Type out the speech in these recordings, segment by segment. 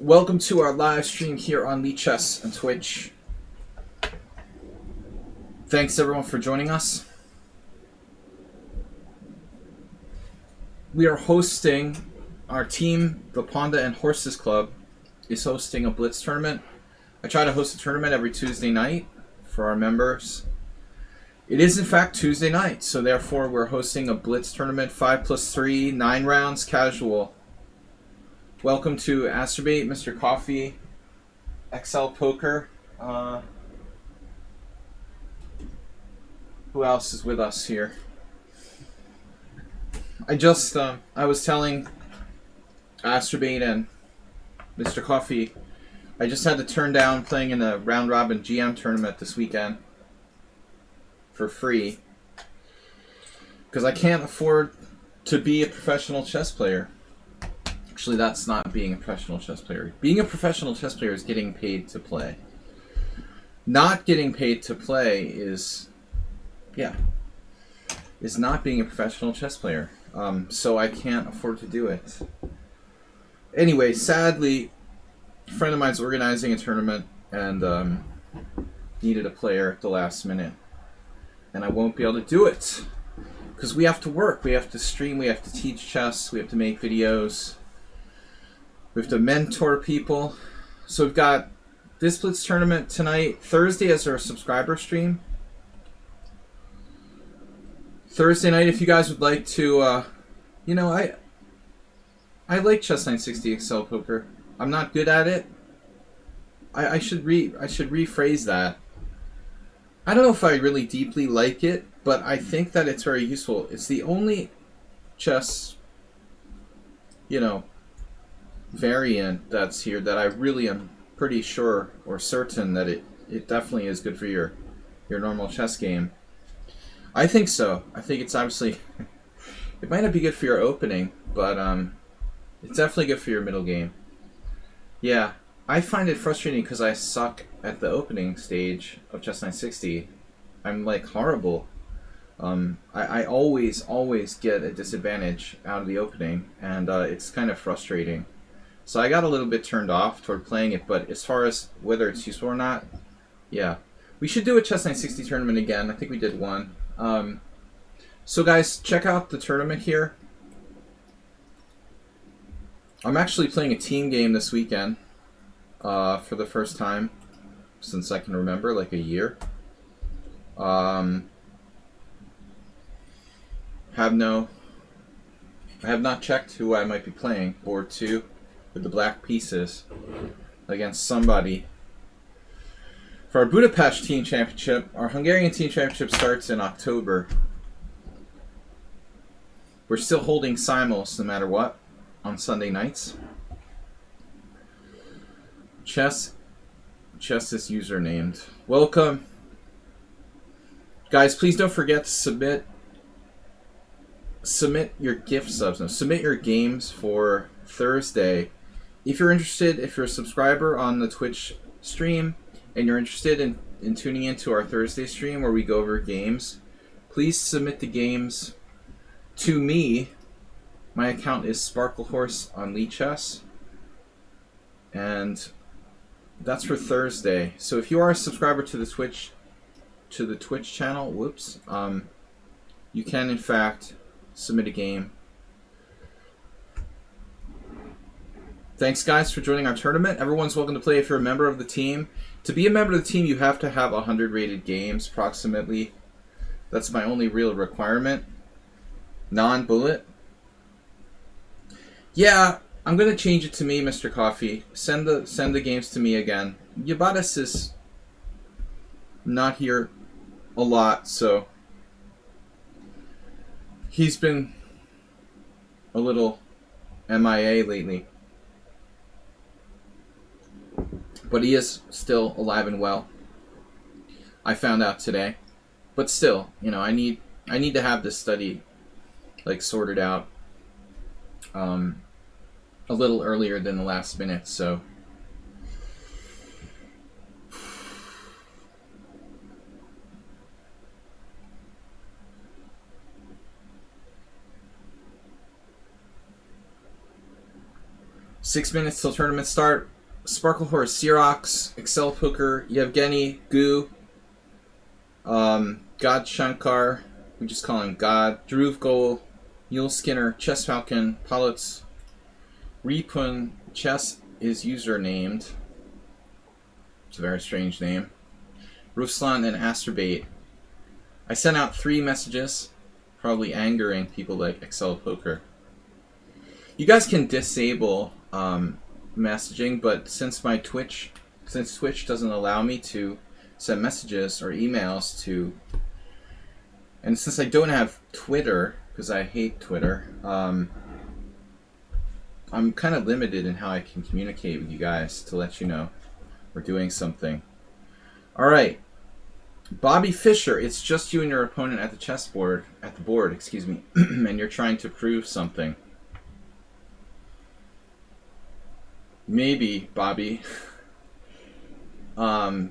Welcome to our live stream here on lichess and Twitch. Thanks everyone for joining us. We are hosting our team, the Pawnda and Horses Club, is hosting a Blitz tournament. I try to host a tournament every Tuesday night for our members. It is in fact Tuesday night, so therefore we're hosting a Blitz tournament, 5+3, 9 rounds, casual. Welcome to Astrobate, Mr. Coffee, XL Poker. Who else is with us here? I was telling Astrobate and Mr. Coffee, I just had to turn down playing in a round robin GM tournament this weekend for free because I can't afford to be a professional chess player. Actually, that's not being a professional chess player. Being a professional chess player is getting paid to play. Not getting paid to play is not being a professional chess player. So I can't afford to do it. Anyway, sadly, a friend of mine's organizing a tournament and needed a player at the last minute. And I won't be able to do it because we have to work. We have to stream. We have to teach chess. We have to make videos. We have to mentor people. So we've got this Blitz tournament tonight. Thursday is our subscriber stream. Thursday night, if you guys would like to, I like Chess 960 XL Poker. I'm not good at it. I should rephrase that. I don't know if I really deeply like it, but I think that it's very useful. It's the only chess, variant that's here that I really am pretty sure or certain that it definitely is good for your normal chess game. I think so. I think it's obviously it might not be good for your opening, but it's definitely good for your middle game. Yeah, I find it frustrating because I suck at the opening stage of Chess 960. I'm like horrible. I always get a disadvantage out of the opening, and it's kind of frustrating. So I got a little bit turned off toward playing it, but as far as whether it's useful or not, yeah. We should do a Chess 960 tournament again. I think we did one. So guys, check out the tournament here. I'm actually playing a team game this weekend for the first time since I can remember, like a year. I have not checked who I might be playing. Board 2 with the black pieces against somebody. For our Budapest Team Championship, our Hungarian Team Championship starts in October. We're still holding simuls no matter what on Sunday nights. Chess is user named. Welcome. Guys, please don't forget to submit your gift subs. No, submit your games for Thursday. If you're interested, if you're a subscriber on the Twitch stream and you're interested in tuning into our Thursday stream where we go over games, please submit the games to me. My account is Sparklehorse on lichess, and that's for Thursday. So if you are a subscriber to the Twitch channel, you can in fact submit a game. Thanks guys for joining our tournament. Everyone's welcome to play if you're a member of the team. To be a member of the team, you have to have 100 rated games approximately. That's my only real requirement. Non-bullet. Yeah, I'm gonna change it to me, Mr. Coffee. Send the games to me again. Yabatis is not here a lot, so he's been a little MIA lately. But he is still alive and well. I found out today. But still, I need to have this study sorted out a little earlier than the last minute, so 6 minutes till tournament start. Sparkle Horse, Xerox, Excel Poker, Yevgeny, Goo, God Shankar, we just call him God, Dhruv Goal, Mule Skinner, Chess Falcon, Politz, Repun, Chess is user named. It's a very strange name. Ruslan and Asterbait. I sent out 3 messages, probably angering people like Excel Poker. You guys can disable messaging, but since Twitch doesn't allow me to send messages or emails to, and since I don't have Twitter because I hate Twitter, I'm kind of limited in how I can communicate with you guys to let you know we're doing something. All right, Bobby Fischer, it's just you and your opponent at the board, excuse me, and you're trying to prove something. Maybe, Bobby.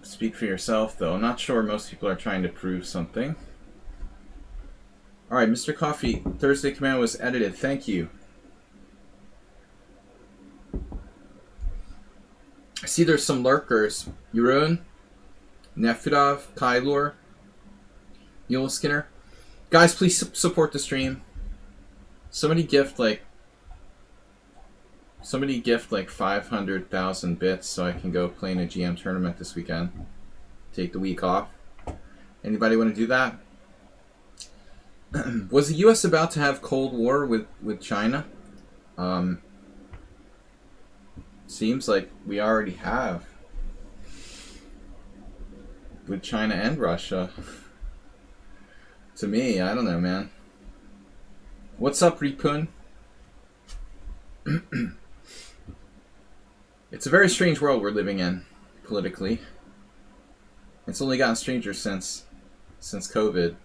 Speak for yourself, though. I'm not sure most people are trying to prove something. Alright, Mr. Coffee, Thursday command was edited. Thank you. I see there's some lurkers. Jeroen, Nefudov, Kylor, Mule Skinner. Guys, please support the stream. Somebody gift like 500,000 bits so I can go play in a GM tournament this weekend. Take the week off. Anybody want to do that? Was the U.S. about to have Cold War with China? Seems like we already have. With China and Russia. To me, I don't know, man. What's up, Ripun? It's a very strange world we're living in, politically. It's only gotten stranger since COVID.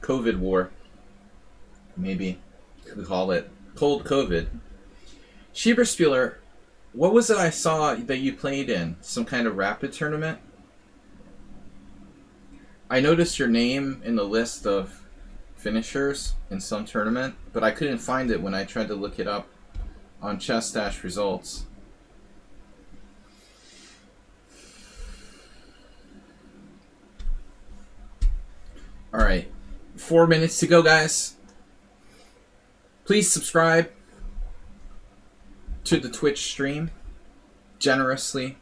COVID war. Maybe could call it cold COVID. Schieberspieler, what was it I saw that you played in? Some kind of rapid tournament? I noticed your name in the list of finishers in some tournament, but I couldn't find it when I tried to look it up on Chess results. Alright, 4 minutes to go, guys. Please subscribe to the Twitch stream generously.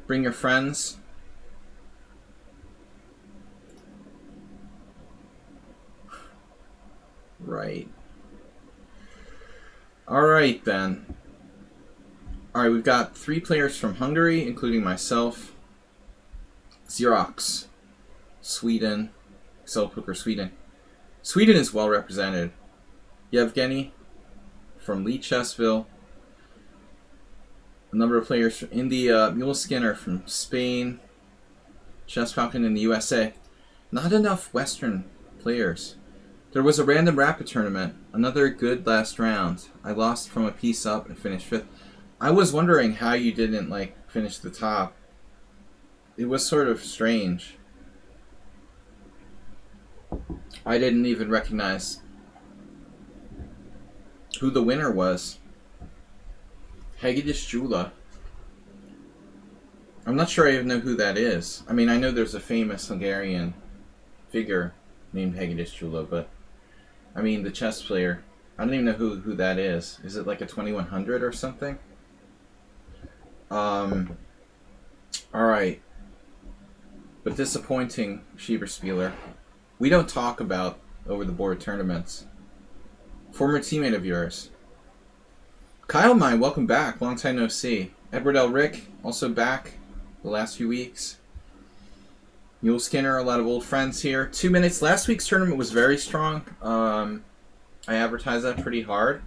Bring your friends. Right. Alright then. Alright, we've got 3 players from Hungary, including myself. Xerox, Sweden, Excel Poker, Sweden. Sweden is well represented. Yevgeny from lichessville. A number of players from India. Mule Skinner from Spain. Chess Falcon in the USA. Not enough Western players. There was a random rapid tournament. Another good last round. I lost from a piece up and finished 5th. I was wondering how you didn't finish the top. It was sort of strange. I didn't even recognize who the winner was. Hegedus Jula. I'm not sure I even know who that is. I mean, I know there's a famous Hungarian figure named Hegedus Jula, but I mean, the chess player, I don't even know who that is. Is it like a 2100 or something? Alright. But disappointing, Schieberspieler. We don't talk about over-the-board tournaments. Former teammate of yours. Kyle Mine, welcome back. Long time no see. Edward L. Rick, also back the last few weeks. Mule Skinner, a lot of old friends here. 2 minutes. Last week's tournament was very strong. I advertised that pretty hard.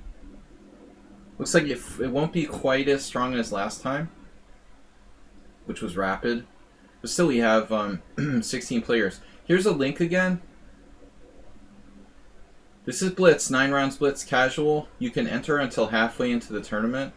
Looks like it won't be quite as strong as last time, which was rapid. But still, we have 16 players. Here's a link again. This is Blitz, 9 rounds Blitz casual. You can enter until halfway into the tournament.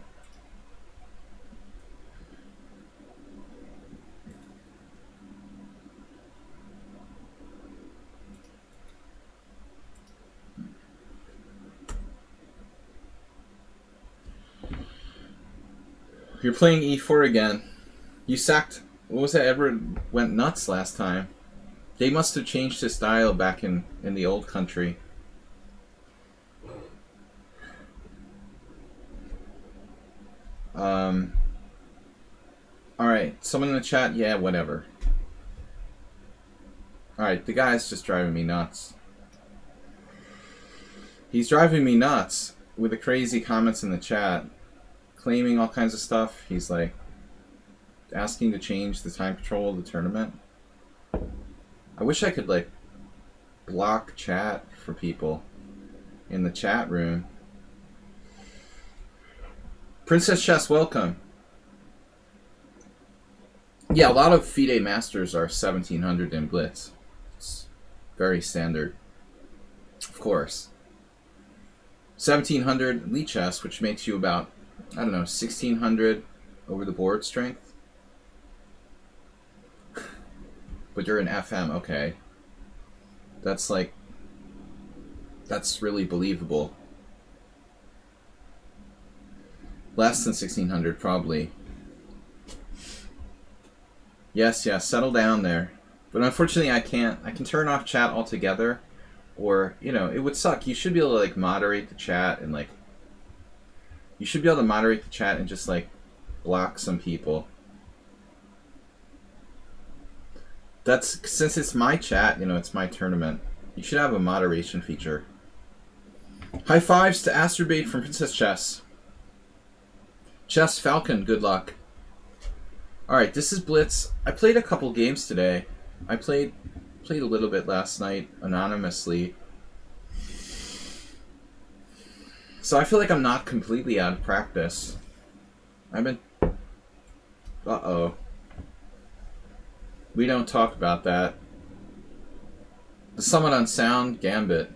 You're playing e4 again. You sacked... What was that? Edward went nuts last time. They must have changed his style back in the old country. Alright, someone in the chat? Yeah, whatever. Alright, the guy's just driving me nuts. He's driving me nuts with the crazy comments in the chat. Claiming all kinds of stuff. He's like asking to change the time control of the tournament. I wish I could like block chat for people in the chat room. Princess Chess, welcome. Yeah, a lot of FIDE Masters are 1700 in Blitz. It's very standard. Of course. 1700 lichess, which makes you about, I don't know, 1600 over the board strength. But you're in FM, okay. That's like, that's really believable. Less than 1600, probably. Yes, settle down there. But unfortunately, I can't. I can turn off chat altogether. Or, you know, it would suck. You should be able to, like, moderate the chat and, like... You should be able to moderate the chat and just, like, block some people. That's... Since it's my chat, you know, it's my tournament. You should have a moderation feature. High fives to Astrobate from Princess Chess. Chess Falcon, good luck. Alright, this is Blitz. I played a couple games today. I played a little bit last night, anonymously. So I feel like I'm not completely out of practice. I've been... Uh-oh. We don't talk about that. The Summon on Sound Gambit.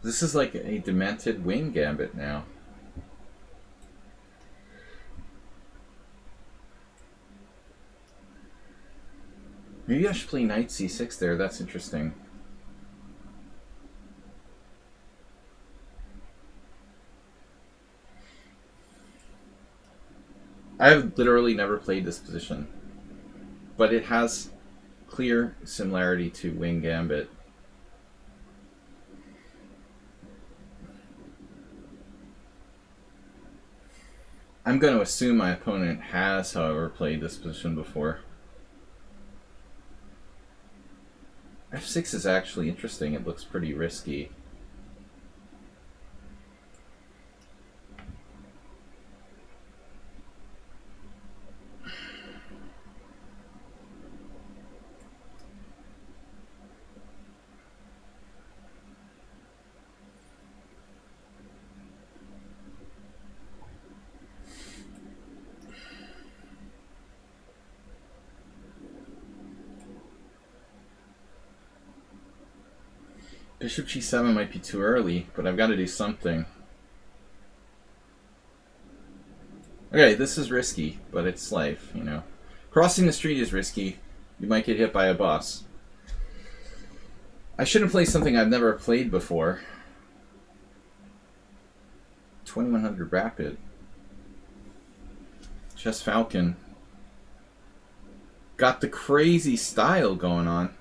This is like a demented wing gambit now. Maybe I should play knight c6 there. That's interesting. I have literally never played this position, but it has clear similarity to wing gambit. I'm going to assume my opponent has, however, played this position before. F6 is actually interesting. It looks pretty risky. Bishop g7 might be too early, but I've got to do something. Okay, this is risky, but it's life, you know. Crossing the street is risky. You might get hit by a bus. I shouldn't play something I've never played before. 2100 rapid. Chess Falcon. Got the crazy style going on.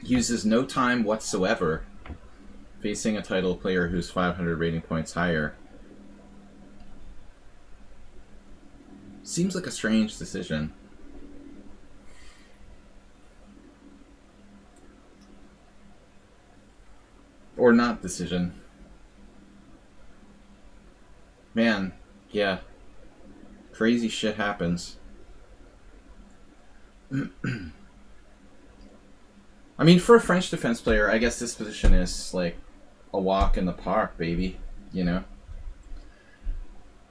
Uses no time whatsoever, facing a title player who's 500 rating points higher. Seems like a strange decision. Or not decision. Man, yeah. Crazy shit happens. I mean, for a French defense player, I guess this position is like a walk in the park, baby, you know?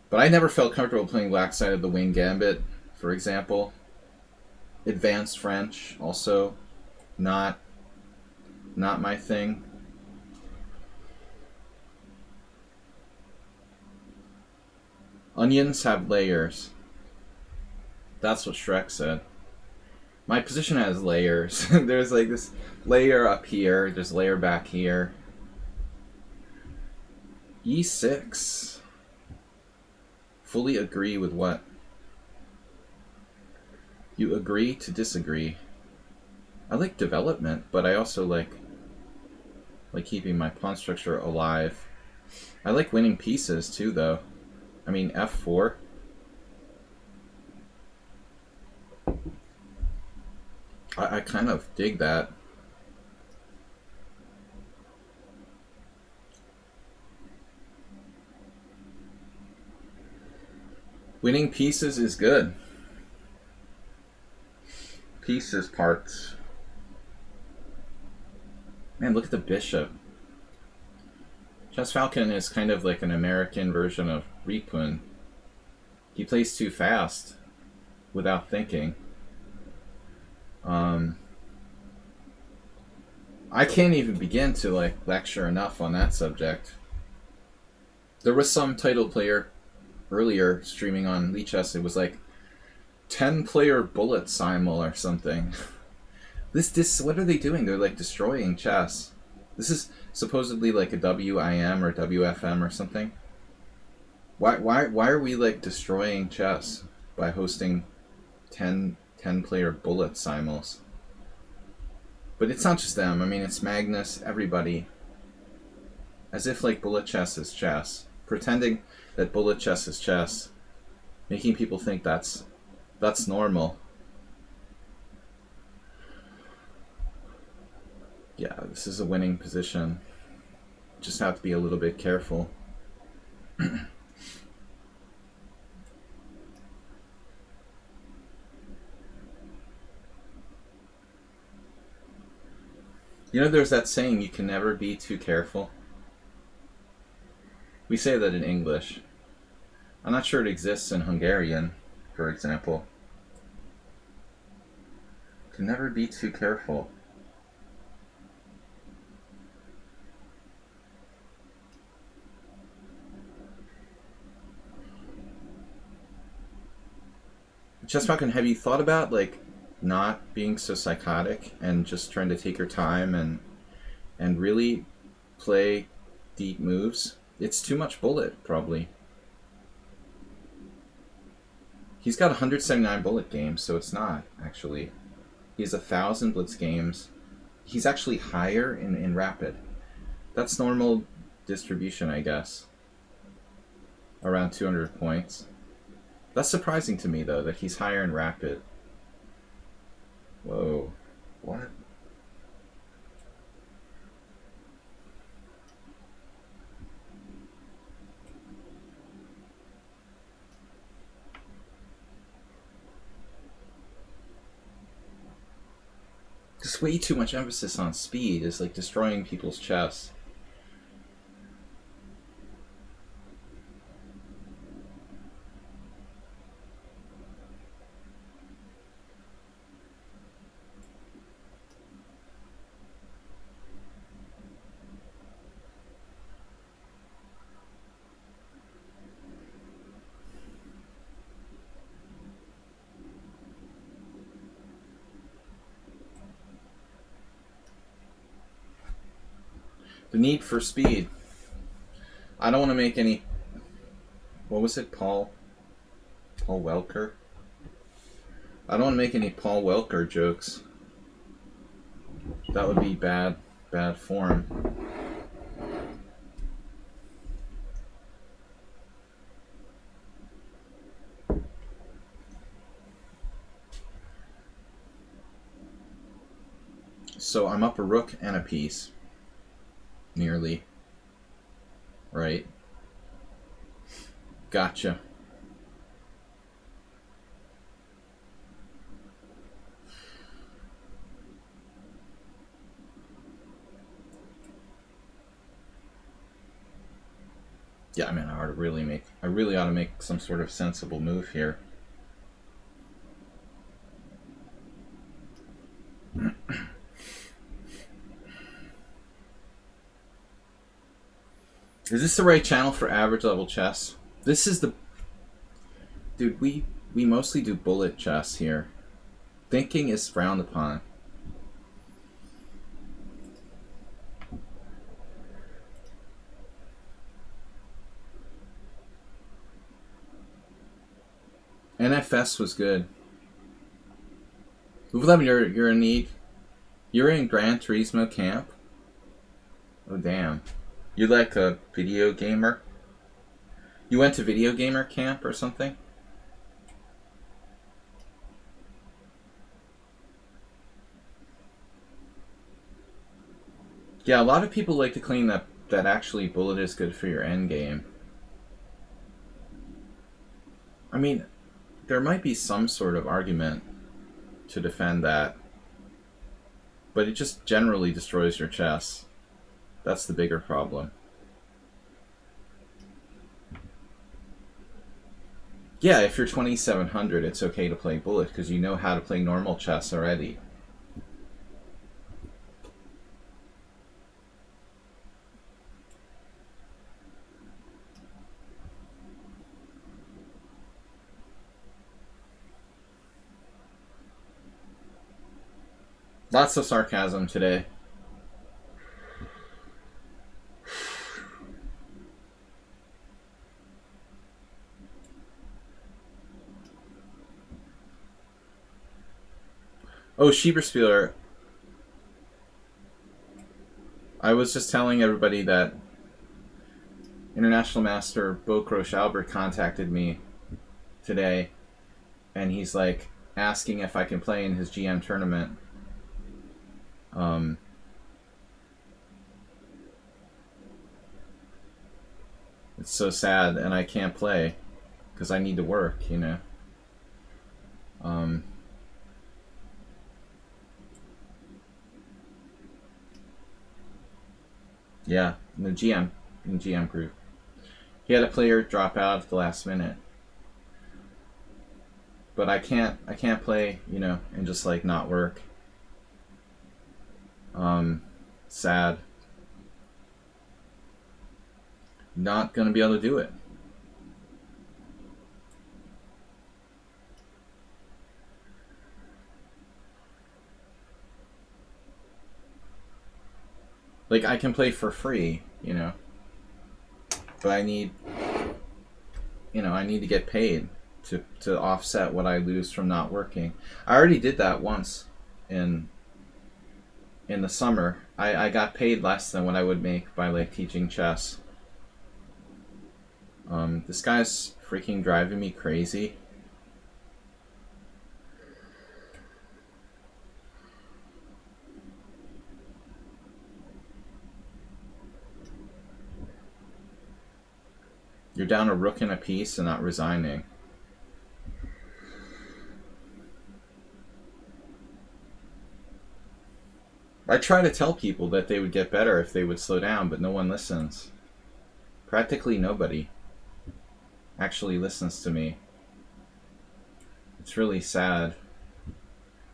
But I never felt comfortable playing black side of the wing gambit, for example. Advanced French, also not my thing. Onions have layers. That's what Shrek said. My position has layers. There's like this layer up here. There's a layer back here. E6. Fully agree with what? You agree to disagree. I like development, but I also like keeping my pawn structure alive. I like winning pieces too, though. I mean, F4. I kind of dig that. Winning pieces is good. Pieces parts. Man, look at the bishop. Chess Falcon is kind of like an American version of Ripun. He plays too fast without thinking. I can't even begin to like lecture enough on that subject. There was some title player earlier streaming on lichess. It was like 10-player bullet simul or something. This what are they doing? They're like destroying chess. This is supposedly like a WIM or WFM or something. Why are we like destroying chess by hosting 10-player bullet simuls? But it's not just them. I mean, it's Magnus, everybody. As if like bullet chess is chess. Pretending that bullet chess is chess. Making people think that's normal. Yeah, this is a winning position. Just have to be a little bit careful. You know, there's that saying, you can never be too careful. We say that in English. I'm not sure it exists in Hungarian, for example. Can never be too careful. Chess Falcon, have you thought about like not being so psychotic and just trying to take your time and really play deep moves? It's too much bullet, probably. He's got 179 bullet games, so it's not, actually. He has 1,000 blitz games. He's actually higher in rapid. That's normal distribution, I guess. Around 200 points. That's surprising to me, though, that he's higher in rapid. Whoa. What? Just way too much emphasis on speed is like destroying people's chess. The need for speed. I don't want to make any... What was it? Paul Welker? I don't want to make any Paul Welker jokes. That would be bad form. So I'm up a rook and a piece. Nearly. Right. Gotcha. Yeah, I mean, I really ought to make some sort of sensible move here. Is this the right channel for average level chess? This is the Dude, we mostly do bullet chess here. Thinking is frowned upon. NFS was good. Uvlem, you're in need. You're in Gran Turismo camp? Oh damn. You like a video gamer? You went to video gamer camp or something? Yeah, a lot of people like to claim that actually bullet is good for your endgame. I mean, there might be some sort of argument to defend that, but it just generally destroys your chess. That's the bigger problem. Yeah, if you're 2700, it's okay to play bullet because you know how to play normal chess already. Lots of sarcasm today. Oh, Schieberspieler. I was just telling everybody that International Master Bo Croce Albert contacted me today, and he's like asking if I can play in his GM tournament. It's so sad, and I can't play because I need to work, you know. Yeah, in the GM group. He had a player drop out at the last minute. But I can't play, you know, and just like not work. Sad. Not gonna be able to do it. Like, I can play for free, you know, but I need, you know, I need to get paid to offset what I lose from not working. I already did that once in the summer. I got paid less than what I would make by like teaching chess. This guy's freaking driving me crazy. You're down a rook and a piece and not resigning. I try to tell people that they would get better if they would slow down, but no one listens. Practically nobody actually listens to me. It's really sad.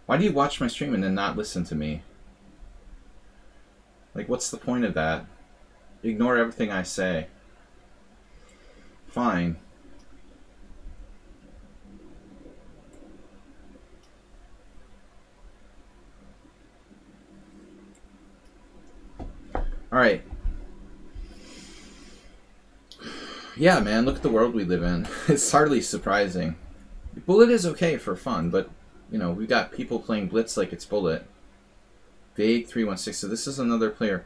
Why do you watch my stream and then not listen to me? Like, what's the point of that? Ignore everything I say. Fine. Alright. Yeah, man, look at the world we live in. It's hardly surprising. Bullet is okay for fun, but, you know, we've got people playing Blitz like it's Bullet. Vague 316, so this is another player.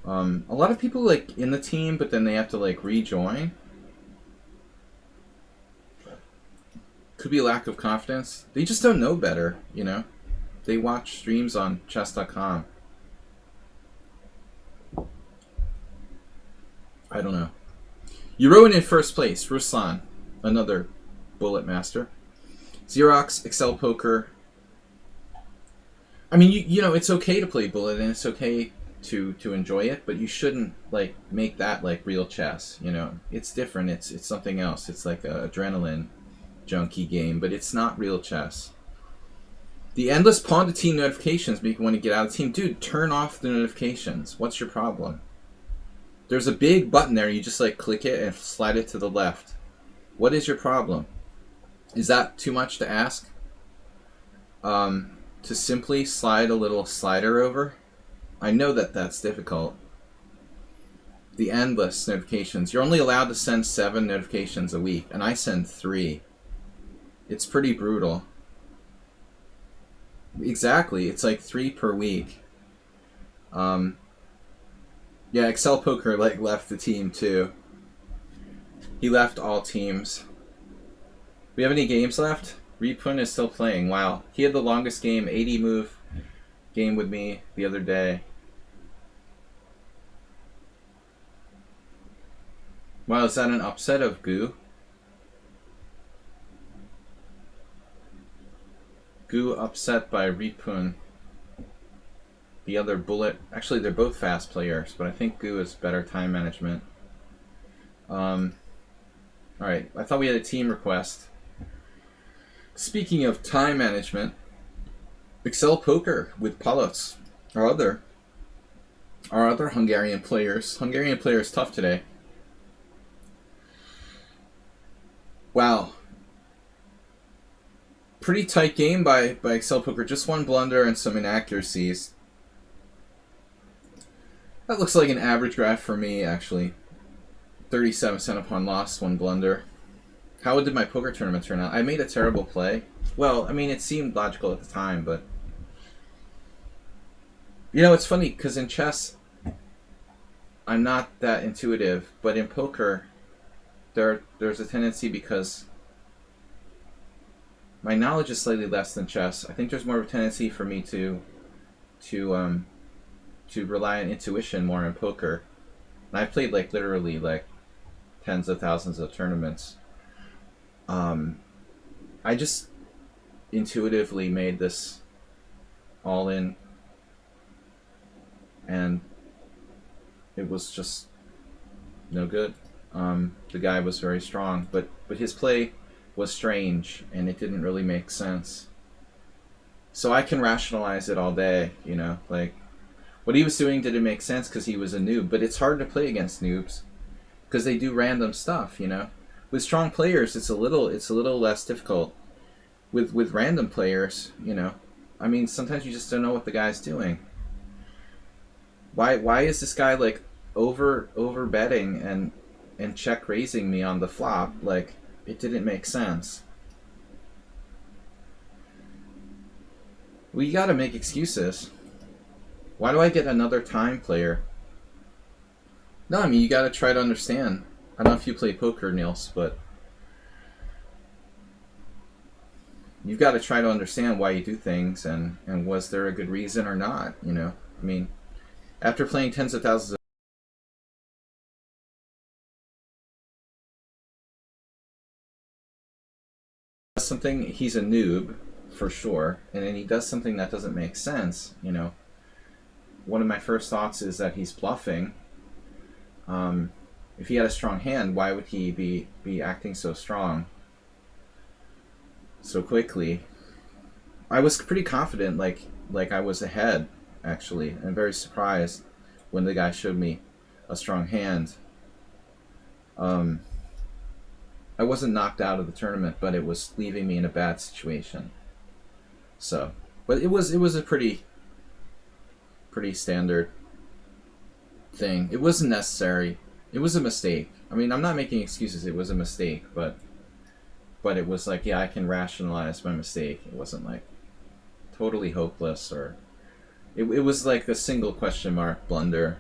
A lot of people, like, in the team, but then they have to, like, rejoin. Could be a lack of confidence. They just don't know better, you know? They watch streams on chess.com. I don't know. Euron in first place. Ruslan, another bullet master. Xerox, Excel Poker. I mean, you know, it's okay to play bullet and it's okay to enjoy it, but you shouldn't like make that like real chess. You know, it's different. It's something else. It's like a adrenaline junkie game, but it's not real chess. The endless Pawnda team notifications make you want to get out of the team. Dude, turn off the notifications. What's your problem? There's a big button there. You just like click it and slide it to the left. What is your problem? Is that too much to ask? To simply slide a little slider over? I know that that's difficult. The endless notifications. You're only allowed to send 7 notifications a week, and I send 3. It's pretty brutal. Exactly. It's like 3 per week. Yeah, Excel Poker left the team too. He left all teams. We have any games left? Repun is still playing. Wow. He had the longest game, 80 move game with me the other day. Wow, is that an upset of Goo? Goo upset by Repun. The other Bullet. Actually, they're both fast players, but I think Goo is better time management. Alright, I thought we had a team request. Speaking of time management, Excel Poker with Palos, our other Hungarian players. Hungarian players tough today. Wow. Pretty tight game by Excel Poker. Just one blunder and some inaccuracies. That looks like an average graph for me, actually. 37% upon loss, 1 blunder. How did my poker tournament turn out? I made a terrible play. Well, I mean, it seemed logical at the time, but... You know, it's funny, because in chess, I'm not that intuitive, but in poker, there's a tendency, because my knowledge is slightly less than chess. I think there's more of a tendency for me to rely on intuition more in poker. And I've played literally tens of thousands of tournaments. I just intuitively made this all in, and it was just no good. The guy was very strong, but his play was strange, and it didn't really make sense. So I can rationalize it all day, you know, what he was doing didn't make sense because he was a noob, but it's hard to play against noobs because they do random stuff, you know. With strong players, it's a little less difficult. With random players, you know, I mean, sometimes you just don't know what the guy's doing. Why is this guy over betting and check raising me on the flop? It didn't make sense. Well, you gotta make excuses. Why do I get another time player? No, I mean, you gotta try to understand. I don't know if you play poker, Niels, but you've got to try to understand why you do things, and was there a good reason or not, you know? I mean, after playing tens of thousands of something, he's a noob, for sure, and then he does something that doesn't make sense, you know. One of my first thoughts is that he's bluffing. If he had a strong hand, why would he be acting so strong so quickly? I was pretty confident, like I was ahead, actually, and very surprised when the guy showed me a strong hand. I wasn't knocked out of the tournament, but it was leaving me in a bad situation. So, but it was a pretty standard thing. It wasn't necessary. It was a mistake. I mean, I'm not making excuses. It was a mistake, but it was yeah, I can rationalize my mistake. It wasn't totally hopeless, or it was a single question mark blunder,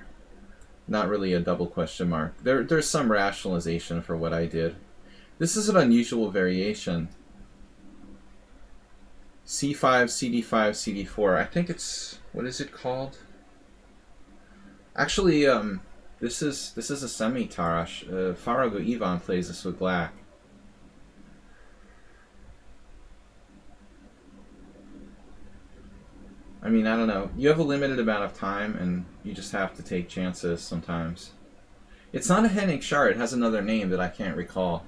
not really a double question mark. There's some rationalization for what I did. This is an unusual variation. C5, CD5, CD4. I think it's, what is it called? Actually, this is a semi-Tarash. Farago Ivan plays this with black. I mean, I don't know. You have a limited amount of time, and you just have to take chances sometimes. It's not a Henning Shara. It has another name that I can't recall.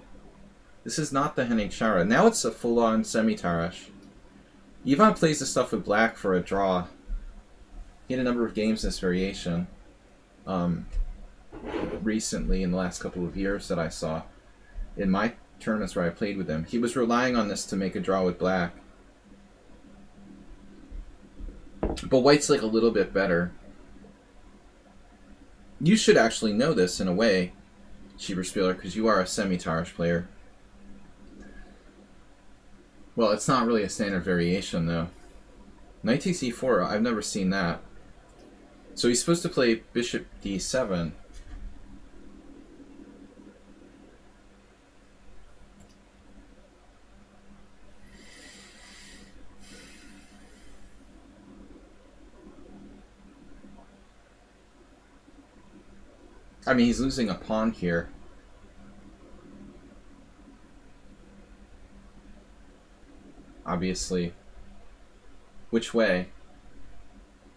This is not the Henning Shara. Now it's a full-on semi-Tarash. Ivan plays this stuff with black for a draw. He had a number of games in this variation recently, in the last couple of years, that I saw in my tournaments where I played with him. He was relying on this to make a draw with black. But white's like a little bit better. You should actually know this in a way, Schieberspieler, because you are a semi-Tarish player. Well, it's not really a standard variation, though. Knight takes e4, I've never seen that. So he's supposed to play bishop d7. I mean, he's losing a pawn here. Obviously. Which way?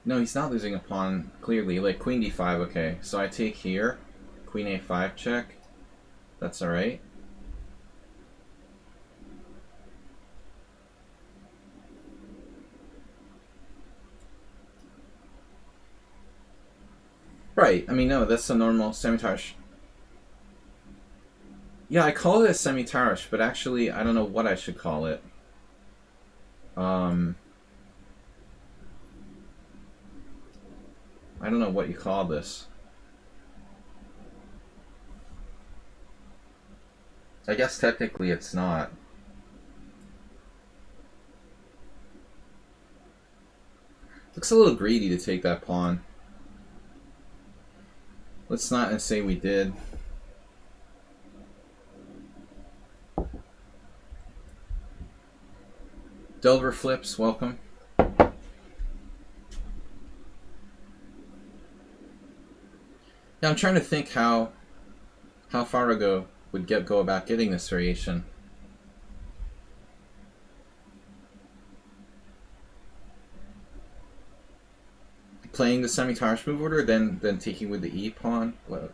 No, he's not losing a pawn, clearly. Like, queen d5, okay. So I take here. Queen a5 check. That's alright. Right, I mean, no, that's a normal semi-Tarish. Yeah, I call it a semi-Tarish, but actually, I don't know what I should call it. I don't know what you call this. I guess technically it's not. Looks a little greedy to take that pawn. Let's not say we did. Delver flips, welcome. Yeah, I'm trying to think how Farago would go about getting this variation. Playing the semi-Tarish move order, then taking with the E pawn. What,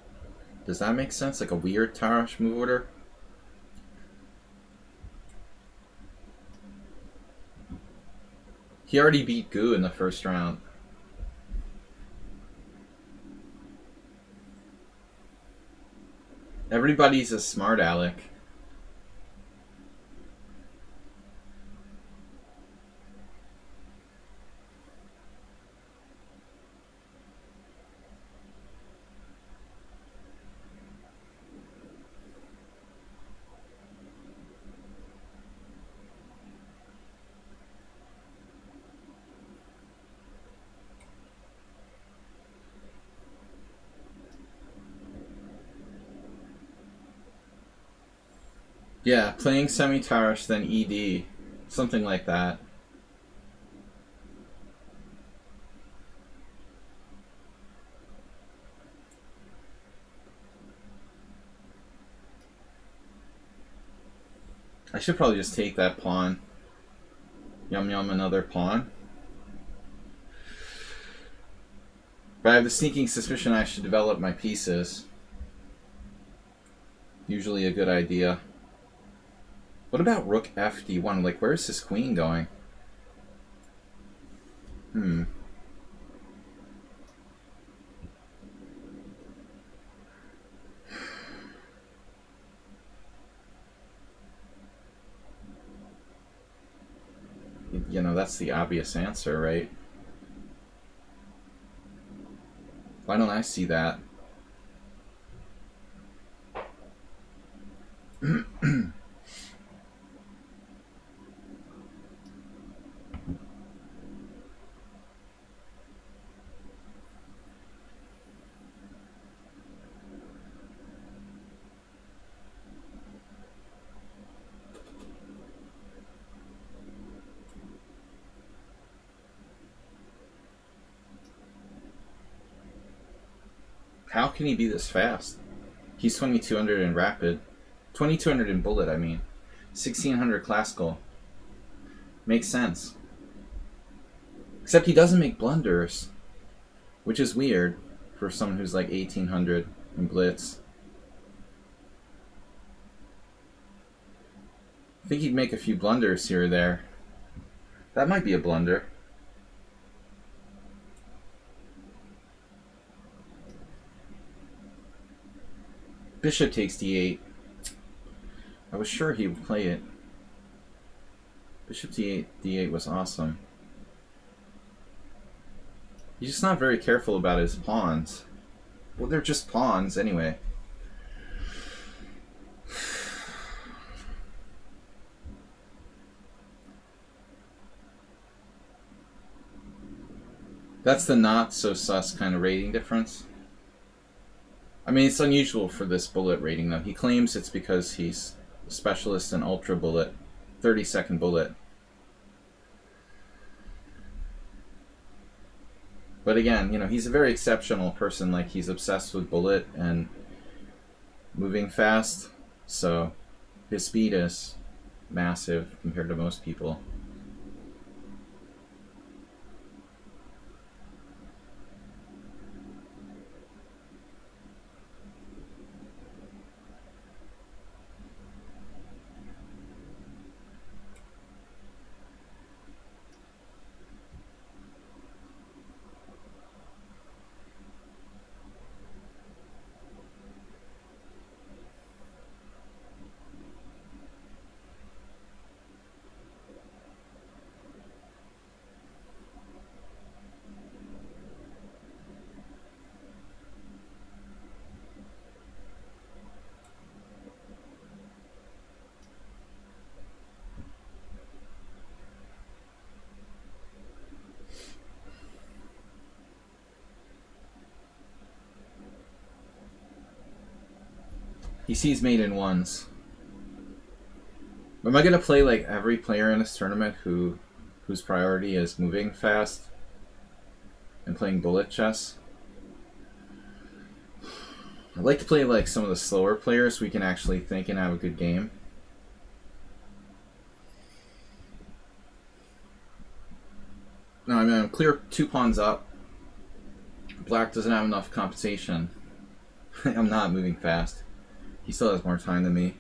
does that make sense? Like a weird Tarish move order? He already beat Gu in the first round. Everybody's a smart aleck. Yeah, playing semi-Tarish, then ED. Something like that. I should probably just take that pawn. Yum yum, another pawn. But I have the sneaking suspicion I should develop my pieces. Usually a good idea. What about rook fd1? Like, where's his queen going? You know, that's the obvious answer, right? Why don't I see that? How can he be this fast? He's 2200 in rapid. 2200 in bullet, I mean. 1600 classical. Makes sense. Except he doesn't make blunders, which is weird for someone who's like 1800 in blitz. I think he'd make a few blunders here or there. That might be a blunder. Bishop takes d8. I was sure he would play it. Bishop d8, d8 was awesome. He's just not very careful about his pawns. Well, they're just pawns anyway. That's the not so sus kind of rating difference. I mean, it's unusual for this bullet rating, though. He claims it's because he's a specialist in ultra bullet, 30-second bullet. But again, you know, he's a very exceptional person. Like, he's obsessed with bullet and moving fast. So his speed is massive compared to most people. He sees mate in ones. Am I gonna play like every player in this tournament whose priority is moving fast and playing bullet chess? I'd like to play like some of the slower players so we can actually think and have a good game. No, I mean, I'm clear 2 pawns up. Black doesn't have enough compensation. I'm not moving fast. He still has more time than me.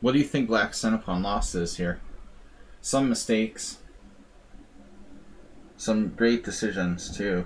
What do you think Black's Centipon loss is here? Some mistakes. Some great decisions, too.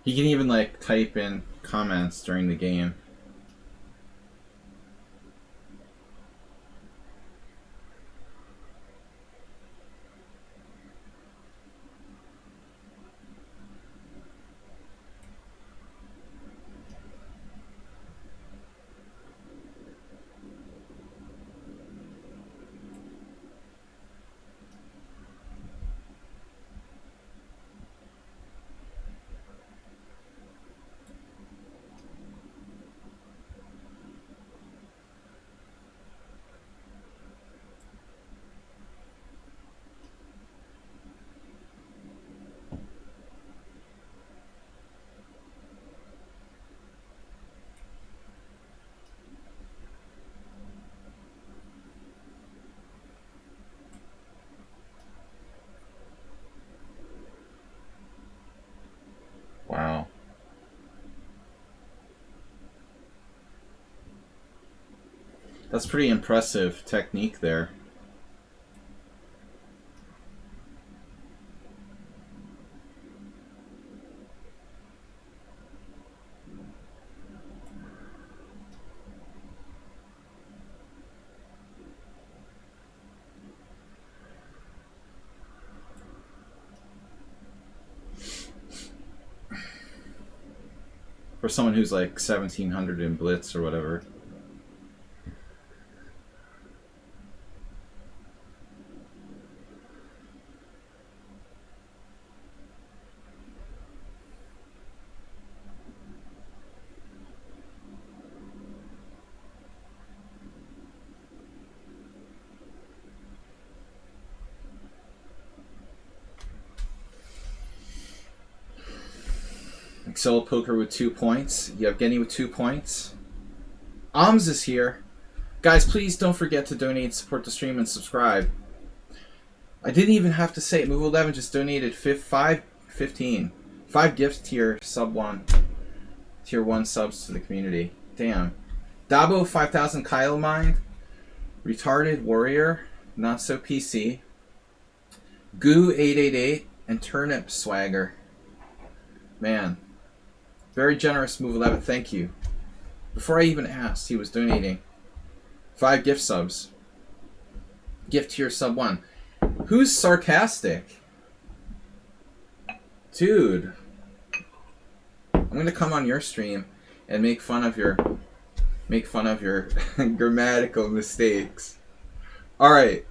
He can even like type in comments during the game. Wow. That's pretty impressive technique there. For someone who's like 1700 in Blitz or whatever. Excel Poker with 2 points. Yevgeny with 2 points. Oms is here. Guys, please don't forget to donate, support the stream, and subscribe. I didn't even have to say it. Move 11 just donated 15 gifts tier sub 1. Tier 1 subs to the community. Damn. Dabo 5000 Kyle Mind. Retarded Warrior. Not so PC. Goo 888 and Turnip Swagger. Man. Very generous Move 11. Thank you. Before I even asked, he was donating 5 gift subs. Gift tier sub 1. Who's sarcastic? Dude. I'm gonna come on your stream and make fun of your grammatical mistakes. Alright.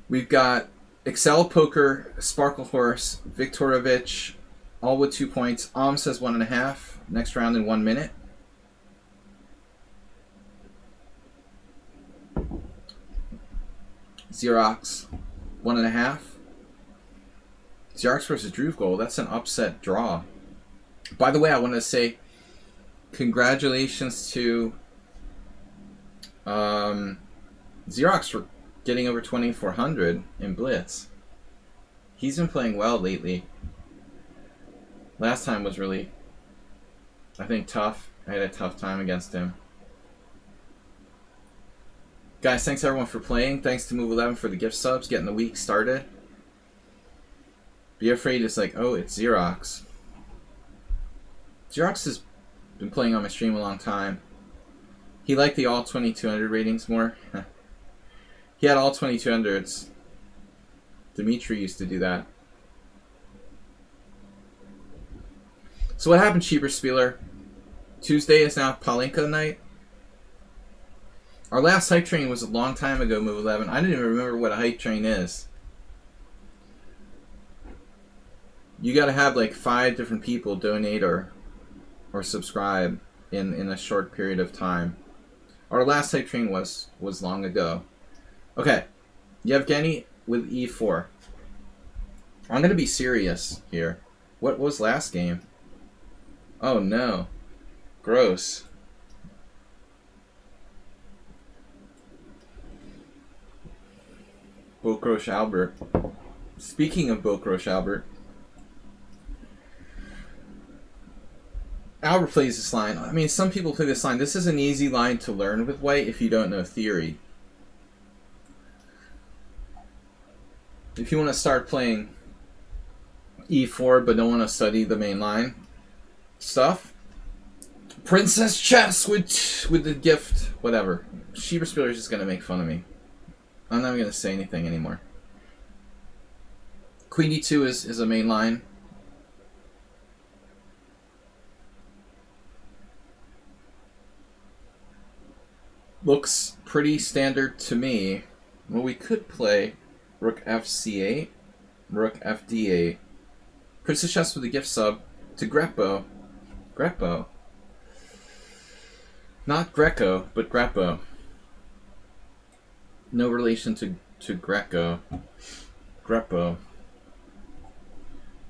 We've got Excel Poker, Sparkle Horse, Viktorovich, all with 2 points. Om says 1.5. Next round in 1 minute. Xerox, 1.5. Xerox versus Drew goal. That's an upset draw. By the way, I want to say congratulations to Xerox for getting over 2400 in Blitz. He's been playing well lately. Last time was really, I think, tough. I had a tough time against him. Guys, thanks everyone for playing. Thanks to Move 11 for the gift subs, getting the week started. Be afraid it's like, oh, it's Xerox. Xerox has been playing on my stream a long time. He liked the all 2200 ratings more. He had all 2200s. Dimitri used to do that. So what happened, Cheaper Spieler? Tuesday is now Palinka night. Our last hype train was a long time ago, Move 11. I didn't even remember what a hype train is. You gotta have like 5 different people donate or subscribe in a short period of time. Our last hype train was long ago. Okay, Yevgeny with E4. I'm gonna be serious here. What was last game? Oh no. Gross. Bokrosh Albert. Speaking of Bokrosh Albert, Albert plays this line. I mean, some people play this line. This is an easy line to learn with white if you don't know theory. If you want to start playing E4 but don't want to study the main line, stuff. Princess chess with the gift, whatever. Sheba Spieler is just gonna make fun of me. I'm not gonna say anything anymore. Queen d2 is a main line. Looks pretty standard to me. Well, we could play rook fc8, rook fd8, princess chess with a gift sub to Greppo. Greppo. Not Greco, but Greppo. No relation to Greco. Greppo.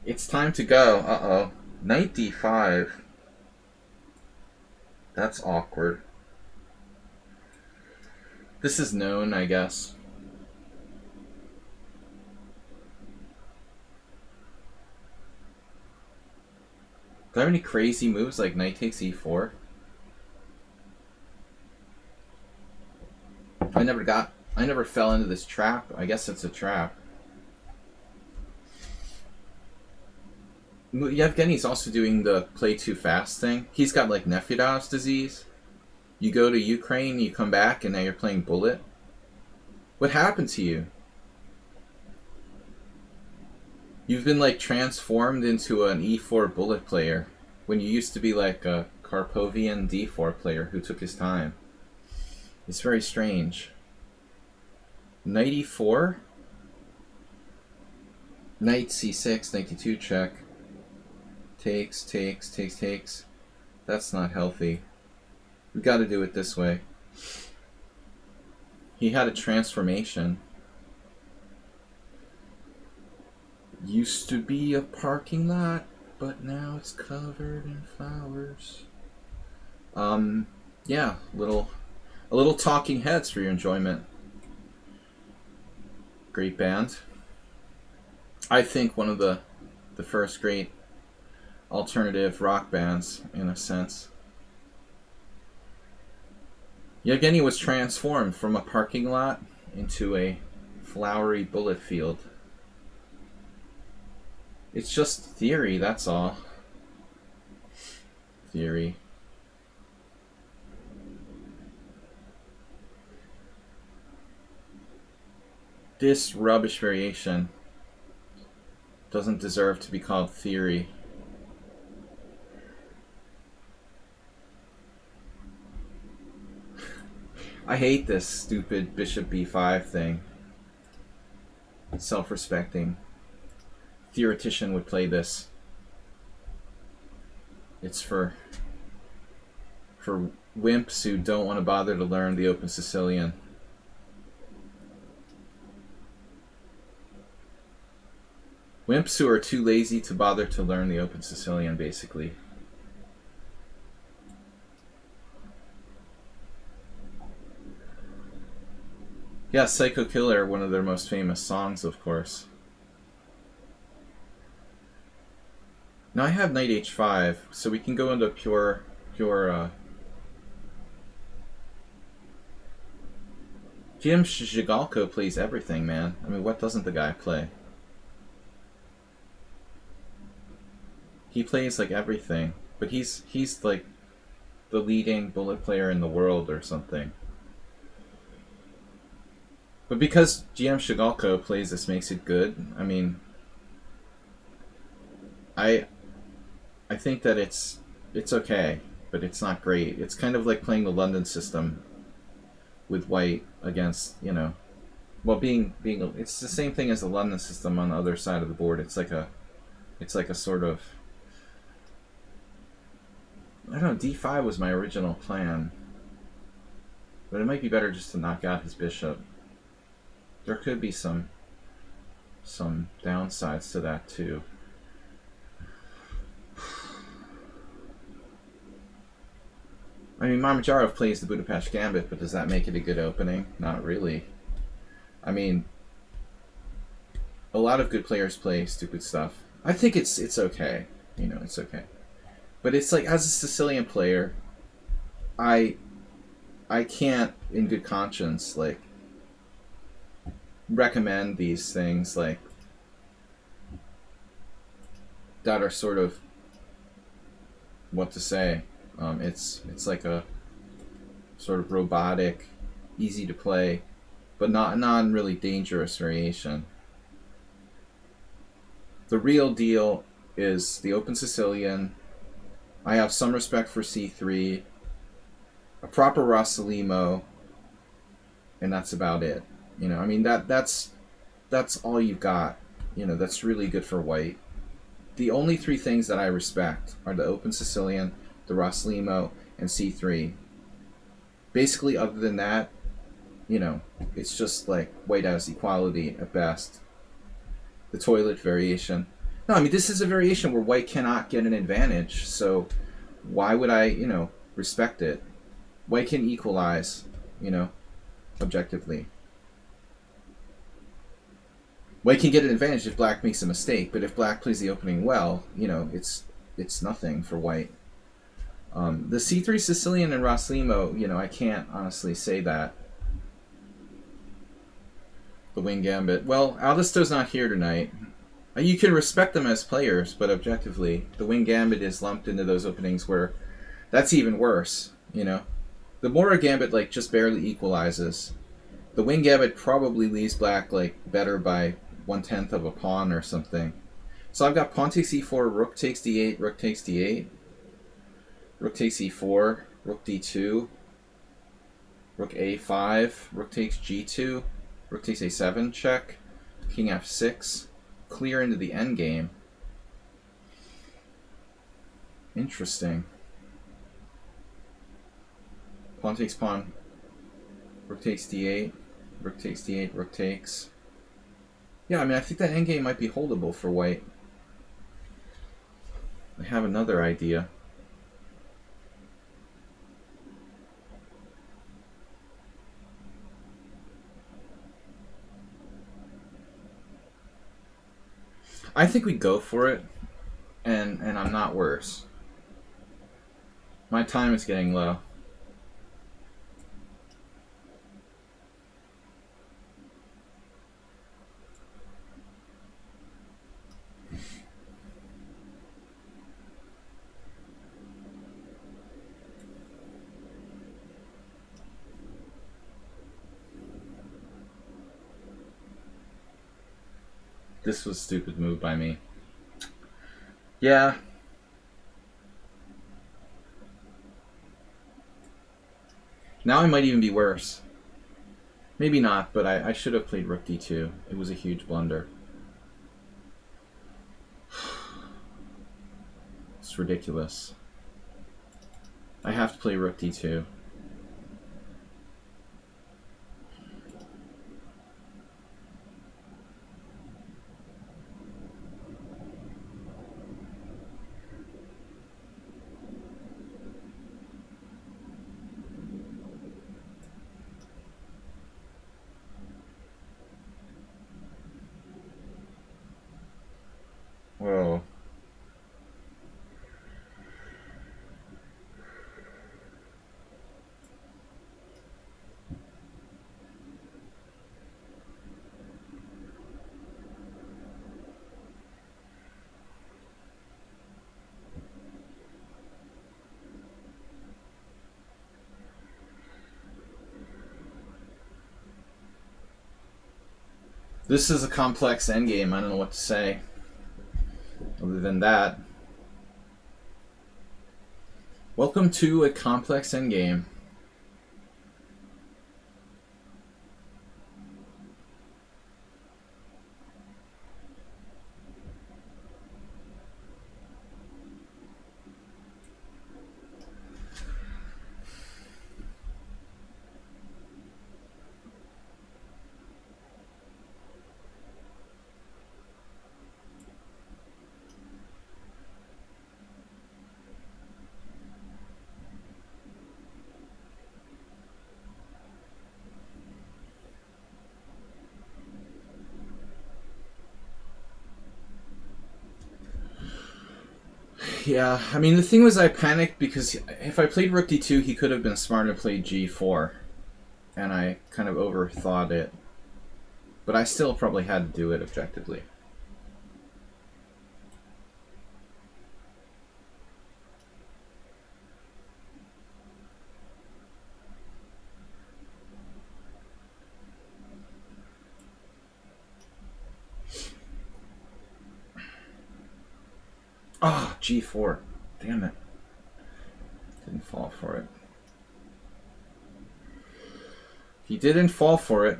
It's time to go. Uh-oh. Knight d5. That's awkward. This is known, I guess. Do I have any crazy moves like knight takes e4? I never fell into this trap. I guess it's a trap. Yevgeny's also doing the play too fast thing. He's got like Nefedov's disease. You go to Ukraine, you come back, and now you're playing bullet. What happened to you? You've been like transformed into an e4 bullet player when you used to be like a Karpovian d4 player who took his time. It's very strange. Knight e4? Knight c6, knight d2 check. Takes, takes, takes, takes. That's not healthy. We got to do it this way. He had a transformation. Used to be a parking lot, but now it's covered in flowers. Yeah, a little Talking Heads for your enjoyment. Great band. I think one of the first great alternative rock bands, in a sense. Yevgeny was transformed from a parking lot into a flowery bullet field. It's just theory, that's all. Theory. This rubbish variation doesn't deserve to be called theory. I hate this stupid bishop b5 thing. Self-respecting theoretician would play this. It's for wimps who don't want to bother to learn the Open Sicilian. Wimps who are too lazy to bother to learn the Open Sicilian, basically. Yeah, Psycho Killer, one of their most famous songs, of course. Now I have knight h5, so we can go into pure GM Zhigalko plays everything, man. I mean, what doesn't the guy play? He plays like everything, but he's like the leading bullet player in the world or something. But because GM Shigalko plays this makes it good. I mean, I think that it's okay, but it's not great. It's kind of like playing the London system with white against, you know, well, it's the same thing as the London system on the other side of the board. It's like a sort of, I don't know, d5 was my original plan, but it might be better just to knock out his bishop. There could be some downsides to that too. I mean, Mamedyarov plays the Budapest Gambit, but does that make it a good opening? Not really. I mean, a lot of good players play stupid stuff. I think it's okay. You know, it's okay. But it's like, as a Sicilian player, I can't, in good conscience, like, recommend these things like that are sort of what to say. It's like a sort of robotic, easy to play, but not really dangerous variation. The real deal is the open Sicilian. I have some respect for c3, a proper Rossalimo, and that's about it. You know, I mean that's all you've got. You know, that's really good for white. The only three things that I respect are the open Sicilian, the Rossalimo, and c3. Basically, other than that, you know, it's just like white has equality at best. The toilet variation. No, I mean, this is a variation where white cannot get an advantage, so why would I, you know, respect it? White can equalize, you know, objectively. White can get an advantage if black makes a mistake, but if black plays the opening well, you know, it's nothing for white. The c3 Sicilian and Rossalimo, you know, I can't honestly say that. The wing gambit. Well, Aldisto's not here tonight. You can respect them as players, but objectively, the wing gambit is lumped into those openings where that's even worse, you know. The Mora gambit, like, just barely equalizes. The wing gambit probably leaves black, like, better by 1/10 of a pawn or something. So I've got pawn takes e4, rook takes d8, rook takes d8, rook takes e4, rook d2, rook a5, rook takes g2, rook takes a7, check, king f6, clear into the endgame. Interesting. Pawn takes pawn, rook takes d8, rook takes d8, rook takes. Yeah, I mean, I think that endgame might be holdable for white. I have another idea. I think we go for it, and I'm not worse. My time is getting low. This was a stupid move by me. Yeah. Now I might even be worse. Maybe not, but I should have played rook d2. It was a huge blunder. It's ridiculous. I have to play rook d2. Whoa. This is a complex endgame. I don't know what to say. Other than that. Welcome to a complex endgame. Yeah, I mean, the thing was I panicked because if I played rook d2, he could have been smart and played g4. And I kind of overthought it. But I still probably had to do it objectively. Oh, G4. Damn it. Didn't fall for it. He didn't fall for it.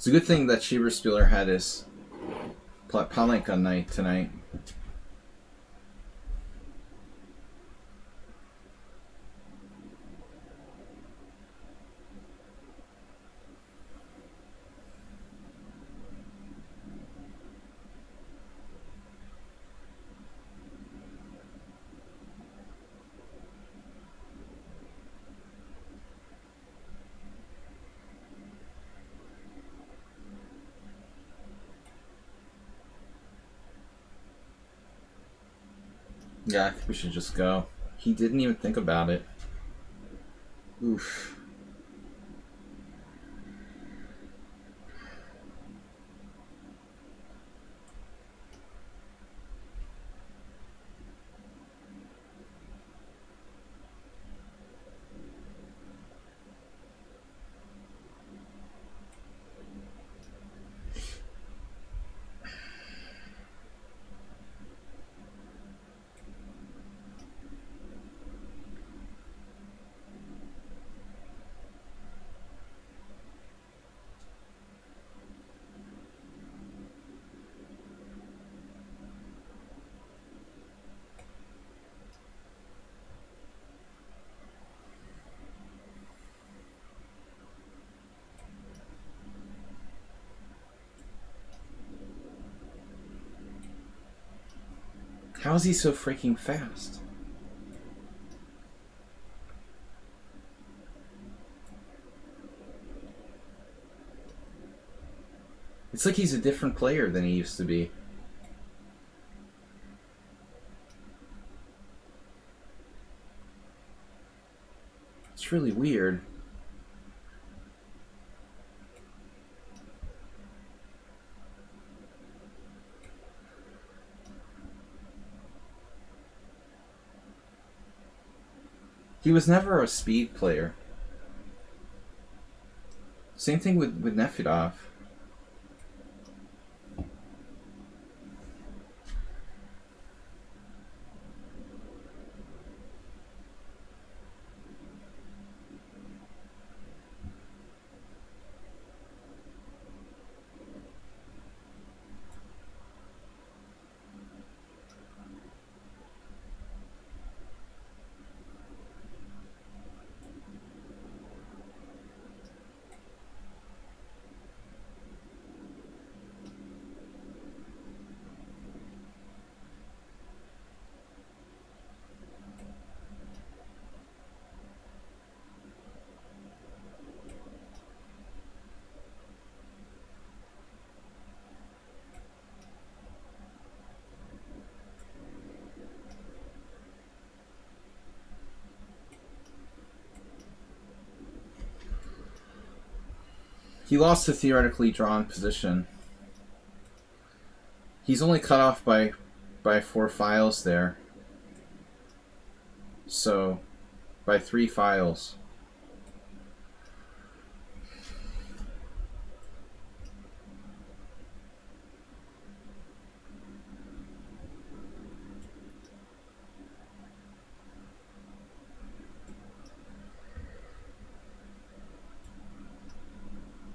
It's a good thing that Schieberspieler had his Palenka night tonight. Yeah, I think we should just go. He didn't even think about it. Oof. How is he so freaking fast? It's like he's a different player than he used to be. It's really weird. He was never a speed player. Same thing with Nefedov. He lost a theoretically drawn position. He's only cut off by 4 files there. So, by 3 files.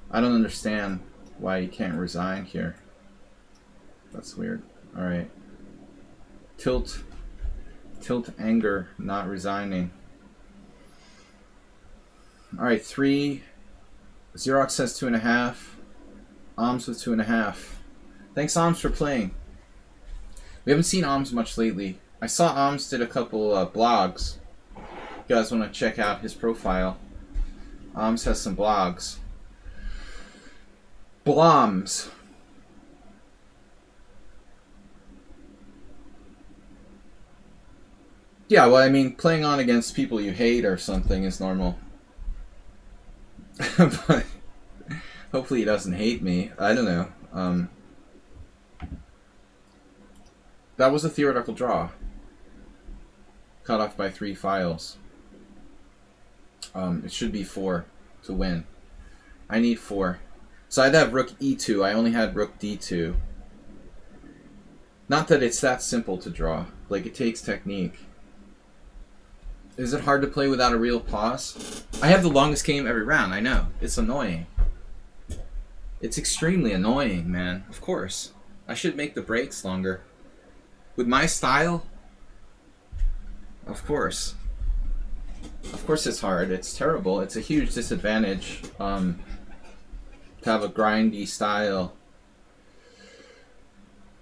I don't understand why he can't resign here. That's weird. Alright. Tilt anger, not resigning. Alright, 3. Xerox says 2.5. Oms with 2.5. Thanks, Oms, for playing. We haven't seen Oms much lately. I saw Oms did a couple blogs. You guys want to check out his profile? Oms has some blogs. Bloms. Yeah, well, I mean, playing on against people you hate or something is normal. But hopefully he doesn't hate me. I don't know. That was a theoretical draw. Cut off by 3 files. It should be 4 to win. I need 4. So I'd have rook e2. I only had rook d2. Not that it's that simple to draw. Like, it takes technique. Is it hard to play without a real pause? I have the longest game every round, I know. It's annoying. It's extremely annoying, man. Of course. I should make the breaks longer. With my style? Of course. Of course it's hard. It's terrible. It's a huge disadvantage to have a grindy style.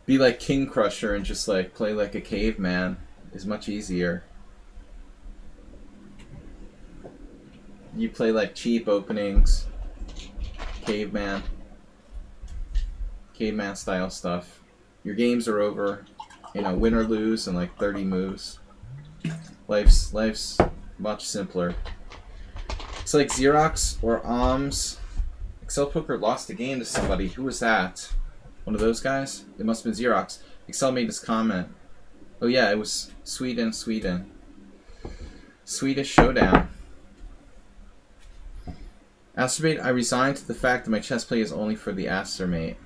Be like King Crusher and just like play like a caveman is much easier. You play like cheap openings, caveman style stuff. Your games are over, you know, win or lose in like 30 moves. Life's much simpler. It's like Xerox or Oms. Excel Poker lost a game to somebody. Who was that? One of those guys? It must have been Xerox. Excel made this comment. Oh yeah, it was Sweden. Swedish showdown. Astermate, I resigned to the fact that my chess play is only for the Astermate.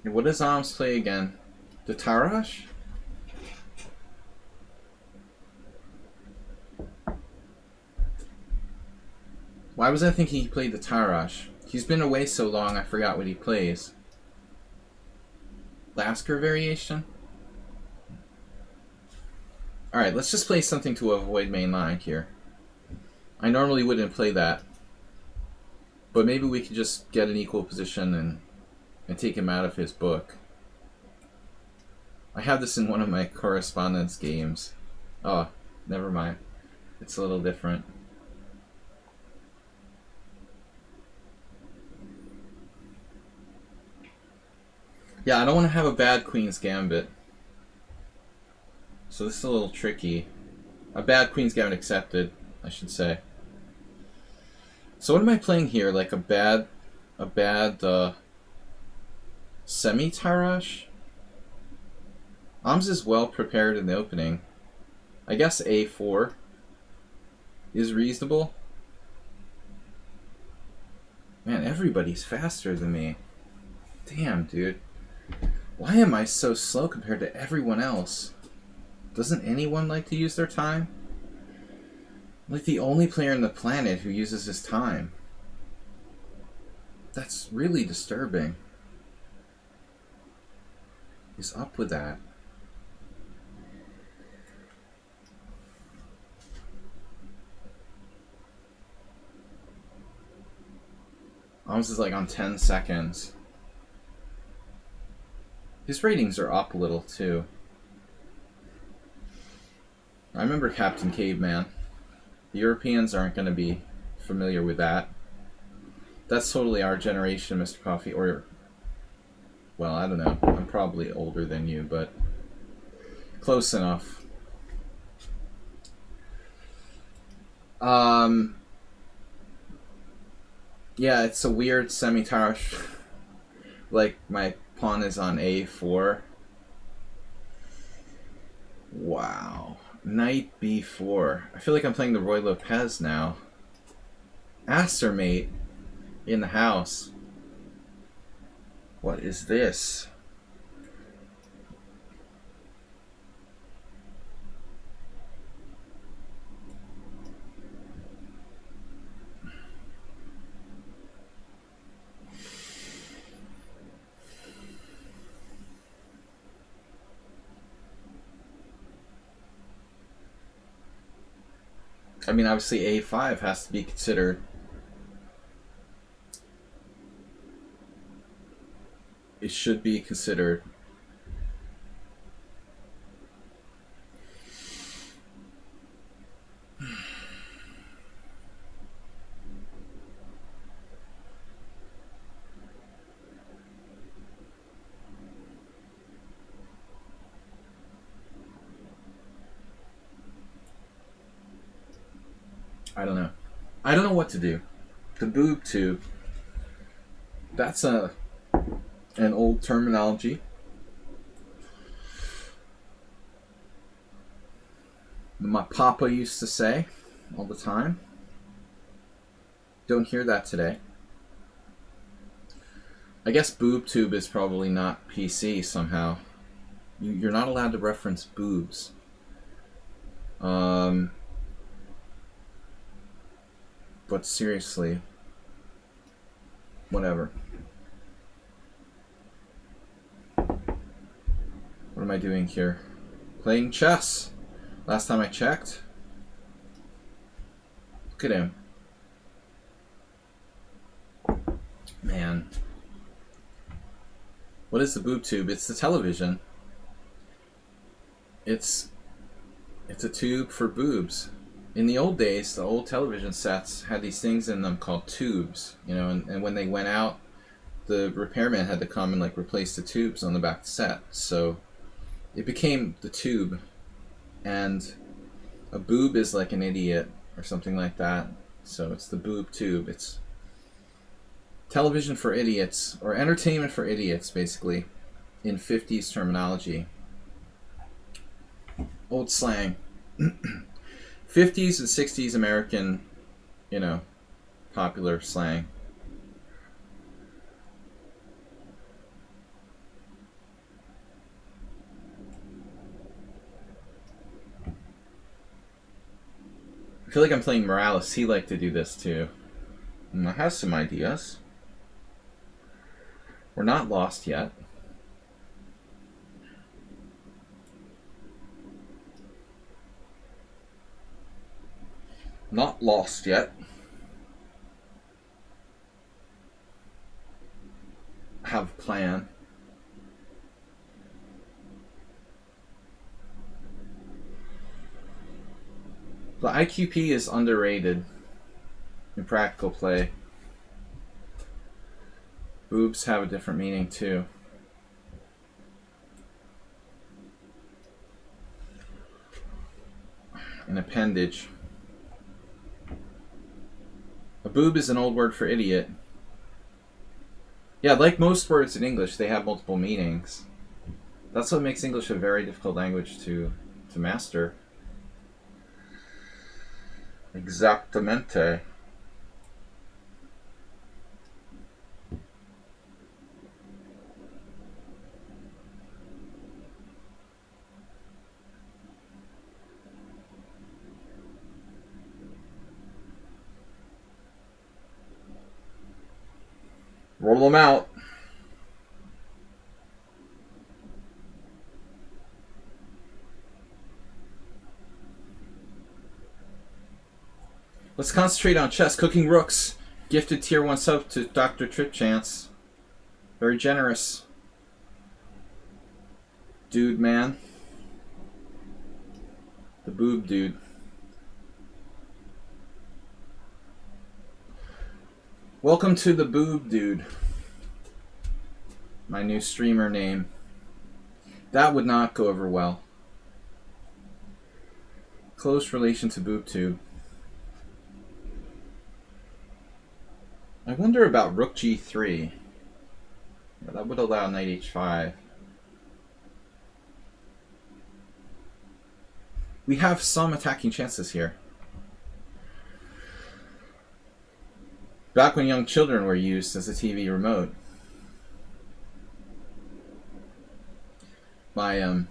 And what does Oms play again? The Tarash? Why was I thinking he played the Tarash? He's been away so long I forgot what he plays. Lasker variation? Alright, let's just play something to avoid main line here. I normally wouldn't play that. But maybe we could just get an equal position and take him out of his book. I have this in one of my correspondence games. Oh, never mind. It's a little different. Yeah, I don't want to have a bad Queen's Gambit. So this is a little tricky. A bad Queen's Gambit accepted, I should say. So what am I playing here? Like a bad semi-Tarash? Oms is well prepared in the opening. I guess A4 is reasonable. Man, everybody's faster than me. Damn, dude. Why am I so slow compared to everyone else? Doesn't anyone like to use their time? I'm like the only player on the planet who uses his time. That's really disturbing. What's up with that? Oms is like on 10 seconds. His ratings are up a little, too. I remember Captain Caveman. The Europeans aren't going to be familiar with that. That's totally our generation, Mr. Coffee. Or, well, I don't know. I'm probably older than you, but close enough. Yeah, it's a weird semi-Tarash. Like, my pawn is on A4. Wow. Knight B4. I feel like I'm playing the Roy Lopez now. Astermate in the house. What is this? I mean, obviously a5 has to be considered. It should be considered. I don't know. I don't know what to do. The boob tube. That's an old terminology. My papa used to say all the time. Don't hear that today. I guess boob tube is probably not PC somehow. You're not allowed to reference boobs. But seriously, whatever. What am I doing here? Playing chess. Last time I checked. Look at him. Man. What is the boob tube? It's the television. It's a tube for boobs. In the old days, the old television sets had these things in them called tubes, you know, and when they went out, the repairman had to come and like replace the tubes on the back of the set. So it became the tube, and a boob is like an idiot or something like that. So it's the boob tube. It's television for idiots, or entertainment for idiots, basically, in 50s terminology. Old slang. 50s and 60s American, you know, popular slang. I feel like I'm playing Morales. He liked to do this too. And I have some ideas. We're not lost yet. Not lost yet. Have a plan. The IQP is underrated in practical play. Boobs have a different meaning too. An appendage. A boob is an old word for idiot. Yeah, like most words in English, they have multiple meanings. That's what makes English a very difficult language to master. Exactamente. Roll them out. Let's concentrate on chess. Cooking Rooks. Gifted tier 1 sub to Dr. Trip Chance. Very generous. Dude, man. The boob dude. Welcome to the boob dude. My new streamer name. That would not go over well. Close relation to boob tube. I wonder about rook g3. That would allow knight h5. We have some attacking chances here. Back when young children were used as a TV remote. My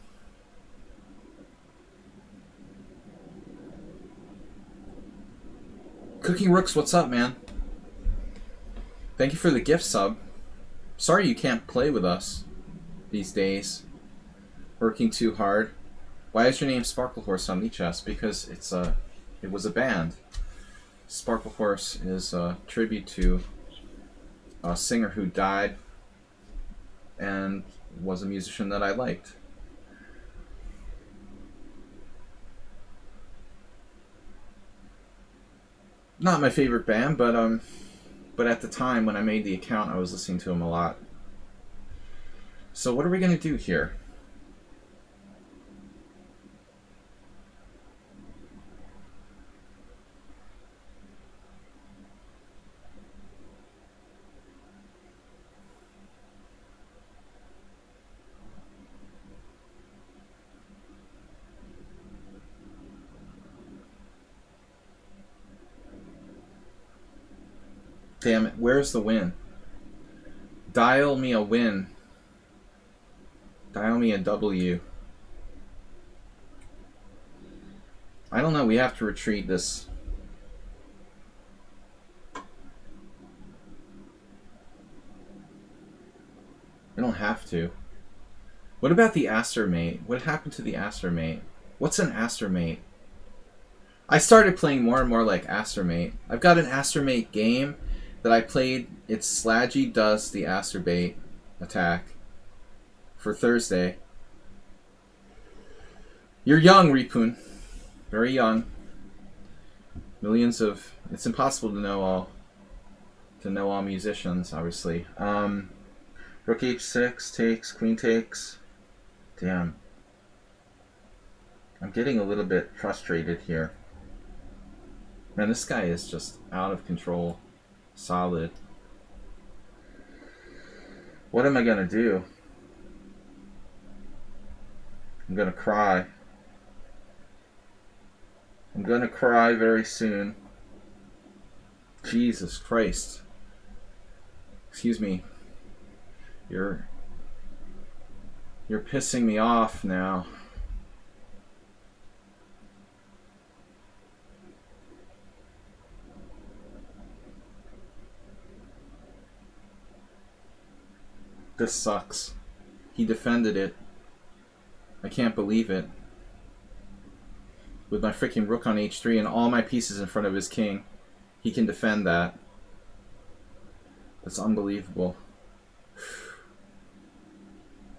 Cooking Rooks, what's up, man? Thank you for the gift sub. Sorry you can't play with us these days. Working too hard. Why is your name Sparkle Horse on lichess? Because it's a it was a band. Sparkle Horse is a tribute to a singer who died and was a musician that I liked. Not my favorite band, but at the time when I made the account, I was listening to them a lot. So what are we going to do here? Damn it, where's the win? Dial me a win. Dial me a W. I don't know, we have to retreat this. We don't have to. What about the Aster mate? What happened to the Aster mate? What's an Aster mate? I started playing more and more like Aster mate. I've got an Aster mate game that I played. It's Slaggy does the Aster bait attack for Thursday. You're young, Ripun. Very young. Millions of... It's impossible to know all musicians, obviously. Rook h6 takes, queen takes. Damn. I'm getting a little bit frustrated here. Man, this guy is just out of control. Solid. What am I gonna do? I'm gonna cry. I'm gonna cry very soon. Jesus Christ. Excuse me. You're pissing me off now. This sucks. He defended it. I can't believe it. With my freaking rook on h3 and all my pieces in front of his king, he can defend that. That's unbelievable.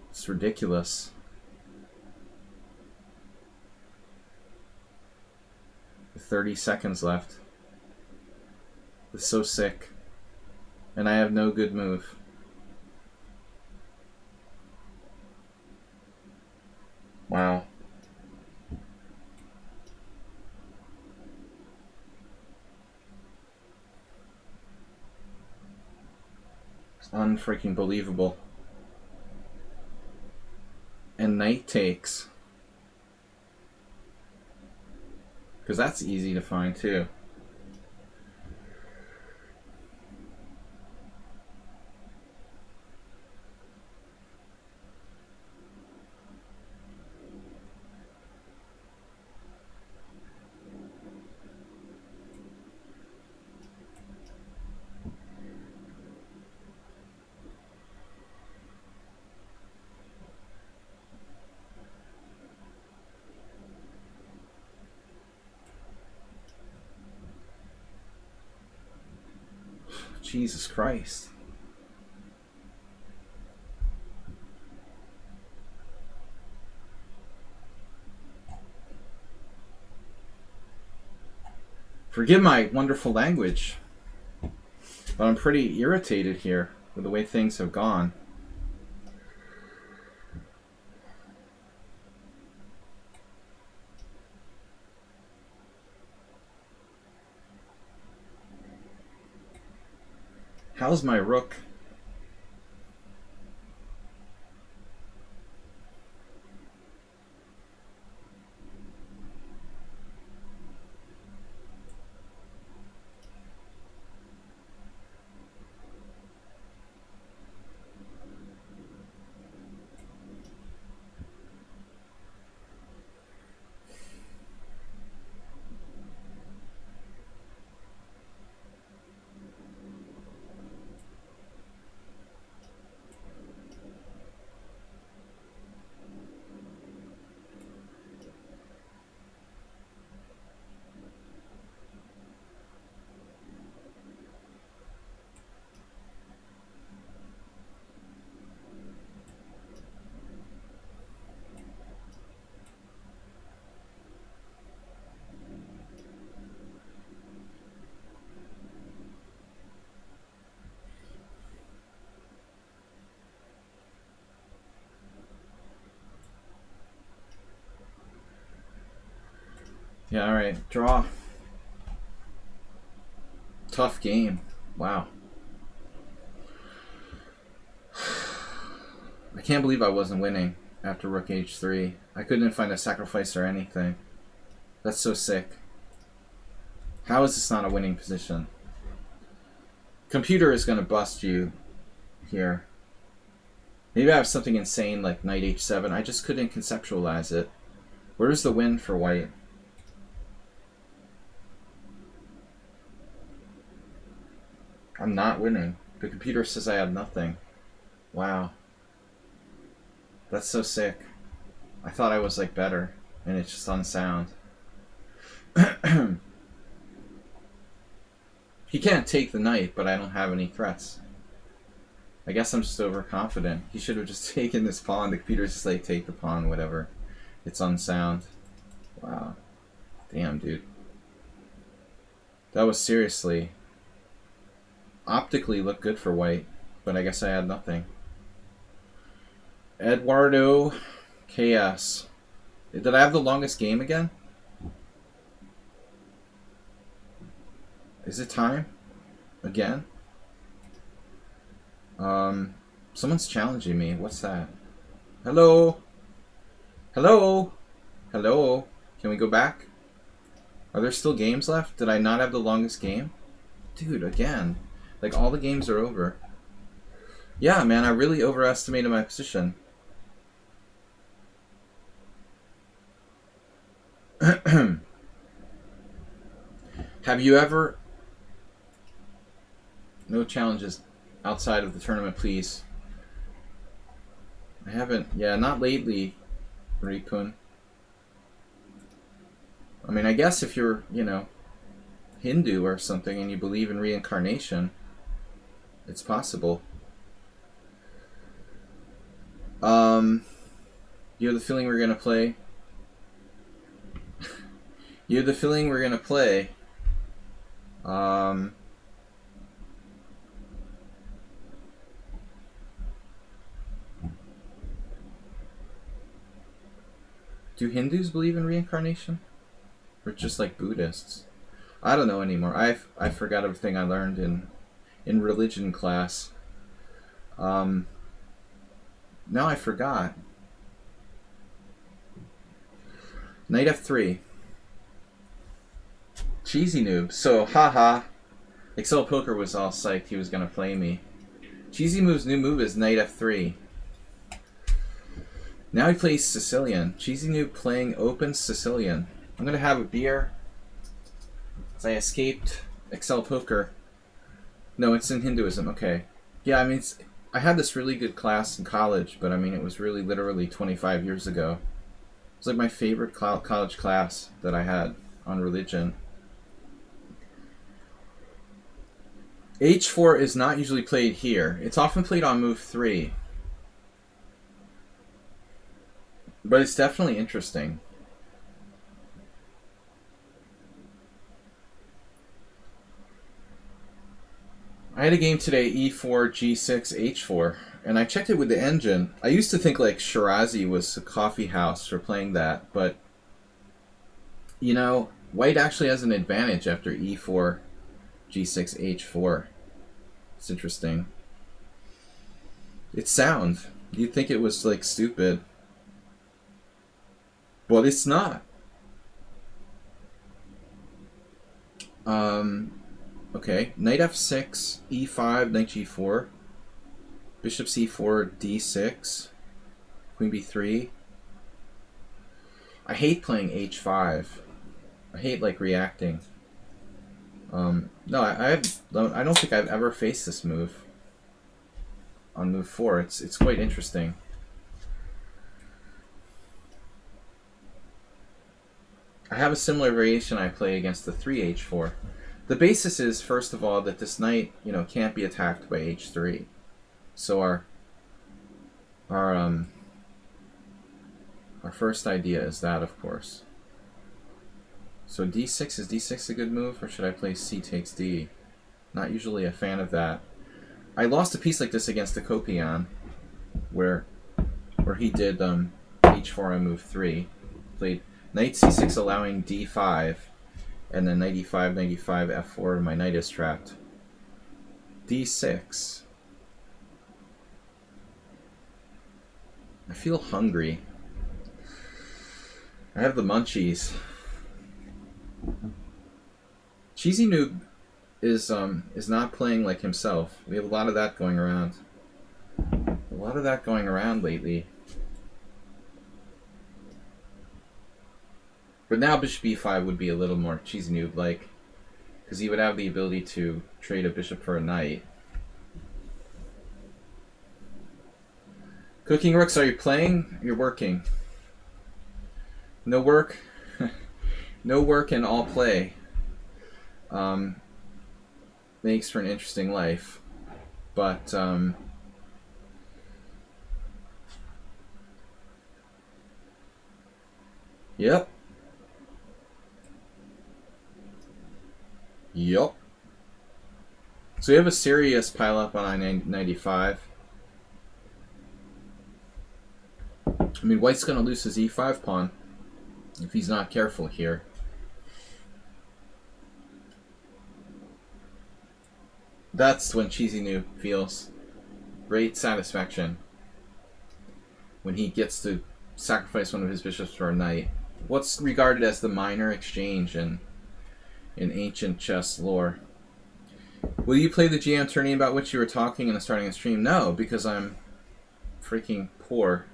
It's ridiculous. With 30 seconds left. It's so sick. And I have no good move. Wow. It's unfreaking believable. And knight takes. Because that's easy to find too. Jesus Christ. Forgive my wonderful language, but I'm pretty irritated here with the way things have gone. How's my rook? Yeah, alright. Draw. Tough game. Wow. I can't believe I wasn't winning after rook h3. I couldn't find a sacrifice or anything. That's so sick. How is this not a winning position? Computer is going to bust you here. Maybe I have something insane like knight h7. I just couldn't conceptualize it. Where's the win for white? I'm not winning. The computer says I have nothing. Wow. That's so sick. I thought I was like better, and it's just unsound. He can't take the knight, but I don't have any threats. I guess I'm just overconfident. He should have just taken this pawn. The computer's just like, take the pawn, whatever. It's unsound. Wow. Damn, dude. That was seriously... optically looked good for white, but I guess I had nothing. Eduardo KS. Did I have the longest game again? Is it time? Again? Someone's challenging me. What's that? Hello? Hello? Hello? Can we go back? Are there still games left? Did I not have the longest game? Dude, again. Like, all the games are over. Yeah, man, I really overestimated my position. Have you ever... No challenges outside of the tournament, please. I haven't... Yeah, not lately, Ripun. I mean, I guess if you're, you know, Hindu or something and you believe in reincarnation, it's possible. You have the feeling we're gonna play? You have the feeling we're gonna play? Do Hindus believe in reincarnation? Or just like Buddhists? I don't know anymore. I forgot everything I learned in religion class. Now I forgot. Knight f3. Cheesy noob. So, haha. Excel Poker was all psyched he was going to play me. Cheesy Move's new move is Knight f3. Now he plays Sicilian. Cheesy noob playing open Sicilian. I'm going to have a beer. As I escaped Excel Poker. No, it's in Hinduism. Okay. Yeah, I mean, I had this really good class in college, but I mean, it was really literally 25 years ago. It was like my favorite college class that I had on religion. H4 is not usually played here. It's often played on move 3. But it's definitely interesting. I had a game today, E4, G6, H4, and I checked it with the engine. I used to think like Shirazi was a coffee house for playing that, but you know, white actually has an advantage after E4, G6, H4. It's interesting. It's sound. You'd think it was like stupid, but it's not. Okay, knight f6, e5, knight g4, bishop c4, d6, queen b3. I hate playing h5. I hate like reacting. No, I don't think I've ever faced this move on move 4. It's quite interesting. I have a similar variation I play against the 3h4. The basis is, first of all, that this knight, you know, can't be attacked by h3. So our first idea is that, of course. So d6, is d6 a good move, or should I play c takes d? Not usually a fan of that. I lost a piece like this against Akopian, where he did h4 on move 3, played Knight c6 allowing d5, and then knight e5, knight e5, f4, and my knight is trapped. d6. I feel hungry. I have the munchies. Cheesy Noob is not playing like himself. We have a lot of that going around. A lot of that going around lately. But now bishop e5 would be a little more Cheesy Noob-like, because he would have the ability to trade a bishop for a knight. Cooking Rooks, are you playing? You're working. No work. No work and all play. Makes for an interesting life. But, yep. Yup. So we have a serious pileup on I-95. I mean, White's going to lose his e5 pawn if he's not careful here. That's when Cheesy Noob feels great satisfaction. When he gets to sacrifice one of his bishops for a knight. What's regarded as the minor exchange in ancient chess lore. Will you play the GM tourney about which you were talking in the starting of the stream? No, because I'm freaking poor.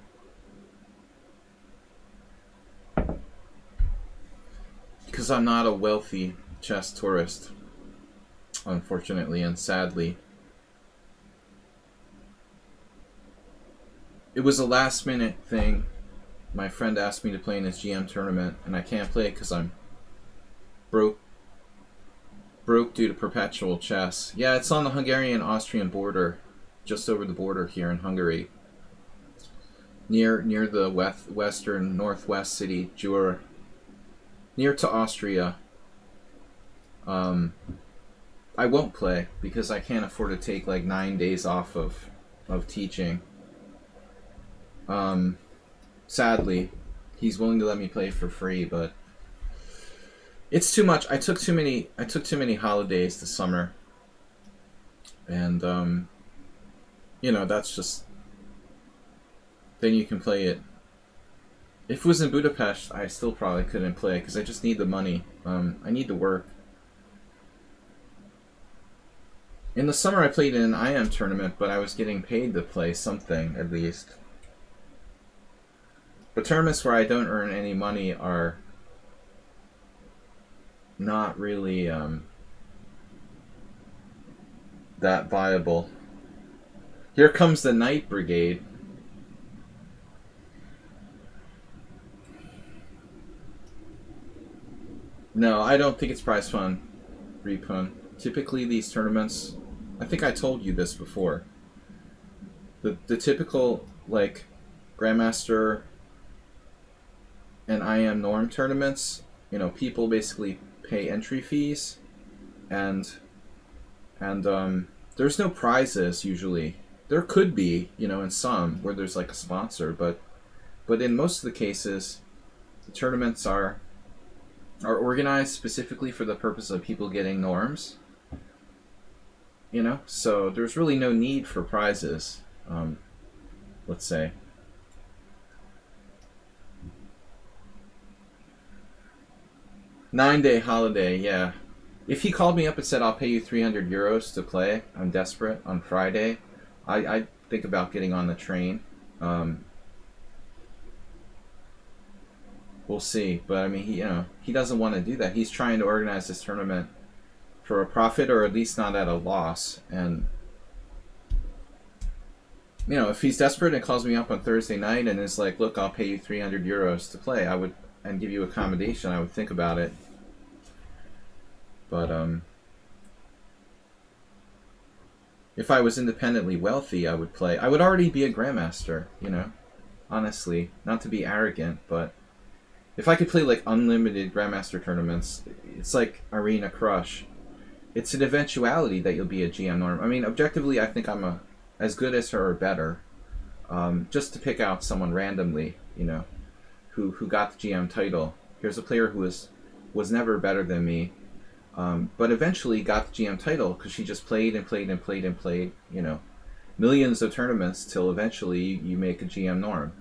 Because I'm not a wealthy chess tourist, unfortunately and sadly. It was a last minute thing. My friend asked me to play in his GM tournament, and I can't play because I'm broke due to perpetual chess. Yeah, it's on the Hungarian-Austrian border, just over the border here in Hungary, near the western northwest city Győr, near to Austria. I won't play because I can't afford to take like 9 days off of teaching. Sadly, he's willing to let me play for free, but it's too much. I took too many holidays this summer, and you know, that's just. Then you can play it. If it was in Budapest, I still probably couldn't play because I just need the money. I need to work. In the summer, I played in an IM tournament, but I was getting paid to play something at least. But tournaments where I don't earn any money are not really that viable. Here comes the Knight Brigade. No, I don't think it's prize fun, Repun. Typically these tournaments, I think I told you this before. The typical like Grandmaster and IM norm tournaments, you know, people basically pay entry fees, and there's no prizes usually. There could be, you know, in some where there's like a sponsor, but in most of the cases, the tournaments are organized specifically for the purpose of people getting norms. You know, so there's really no need for prizes. Let's say. Nine-day holiday, yeah. If he called me up and said, I'll pay you 300 euros to play, I'm desperate, on Friday, I'd think about getting on the train. We'll see. But, I mean, he doesn't want to do that. He's trying to organize this tournament for a profit, or at least not at a loss. And, you know, if he's desperate and calls me up on Thursday night and is like, look, I'll pay you 300 euros to play, and give you accommodation, I would think about it. But if I was independently wealthy, I would play. I would already be a Grandmaster, you know, honestly. Not to be arrogant, but if I could play like unlimited Grandmaster tournaments, it's like Arena Crush. It's an eventuality that you'll be a GM norm. I mean, objectively, I think I'm as good as her or better. Just to pick out someone randomly, you know, who got the GM title. Here's a player who was never better than me, but eventually got the GM title because she just played and played and played and played, you know, millions of tournaments till eventually you make a GM norm.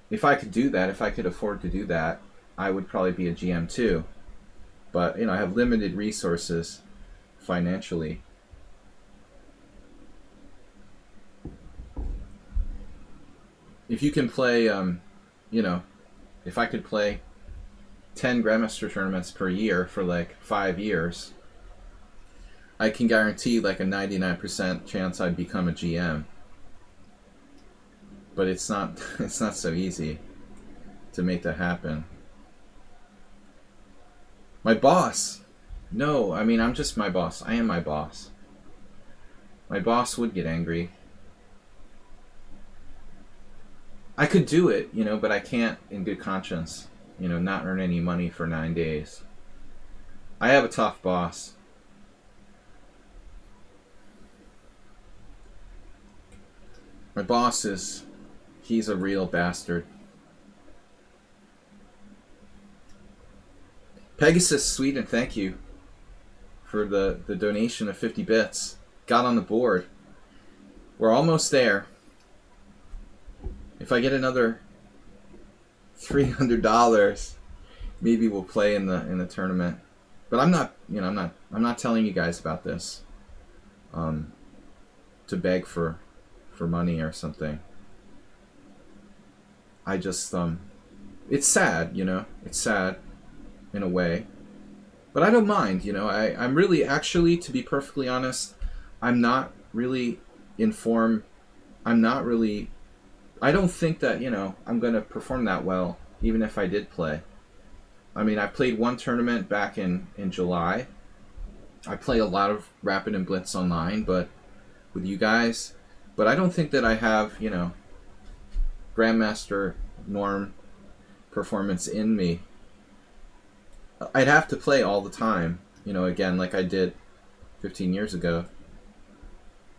If I could do that, if I could afford to do that, I would probably be a GM too. But, you know, I have limited resources financially. If you can play, you know, if I could play 10 Grandmaster tournaments per year for like 5 years, I can guarantee like a 99% chance I'd become a GM. But it's not so easy to make that happen. My boss. No, I mean, I'm just my boss. I am my boss. My boss would get angry. I could do it, you know, but I can't in good conscience, you know, not earn any money for 9 days. I have a tough boss. My boss he's a real bastard. Pegasus, Sweden, thank you for the donation of 50 bits. Got on the board. We're almost there. If I get another $300, maybe we'll play in the tournament. But I'm not, you know, I'm not telling you guys about this to beg for money or something. I just it's sad, you know. It's sad in a way. But I don't mind, you know. I'm really, actually, to be perfectly honest, I'm not really informed. I don't think that, you know, I'm going to perform that well, even if I did play. I mean, I played one tournament back in July. I play a lot of Rapid and Blitz online, but with you guys. But I don't think that I have, you know, Grandmaster norm performance in me. I'd have to play all the time, you know, again, like I did 15 years ago,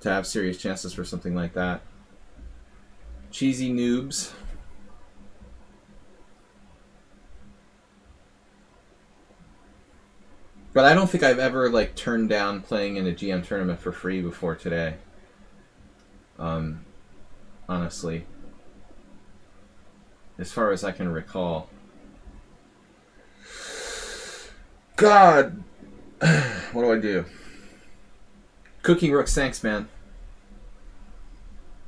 to have serious chances for something like that. Cheesy noobs. But I don't think I've ever, like, turned down playing in a GM tournament for free before today. Honestly. As far as I can recall. God! What do I do? Cooking Rooks, thanks, man.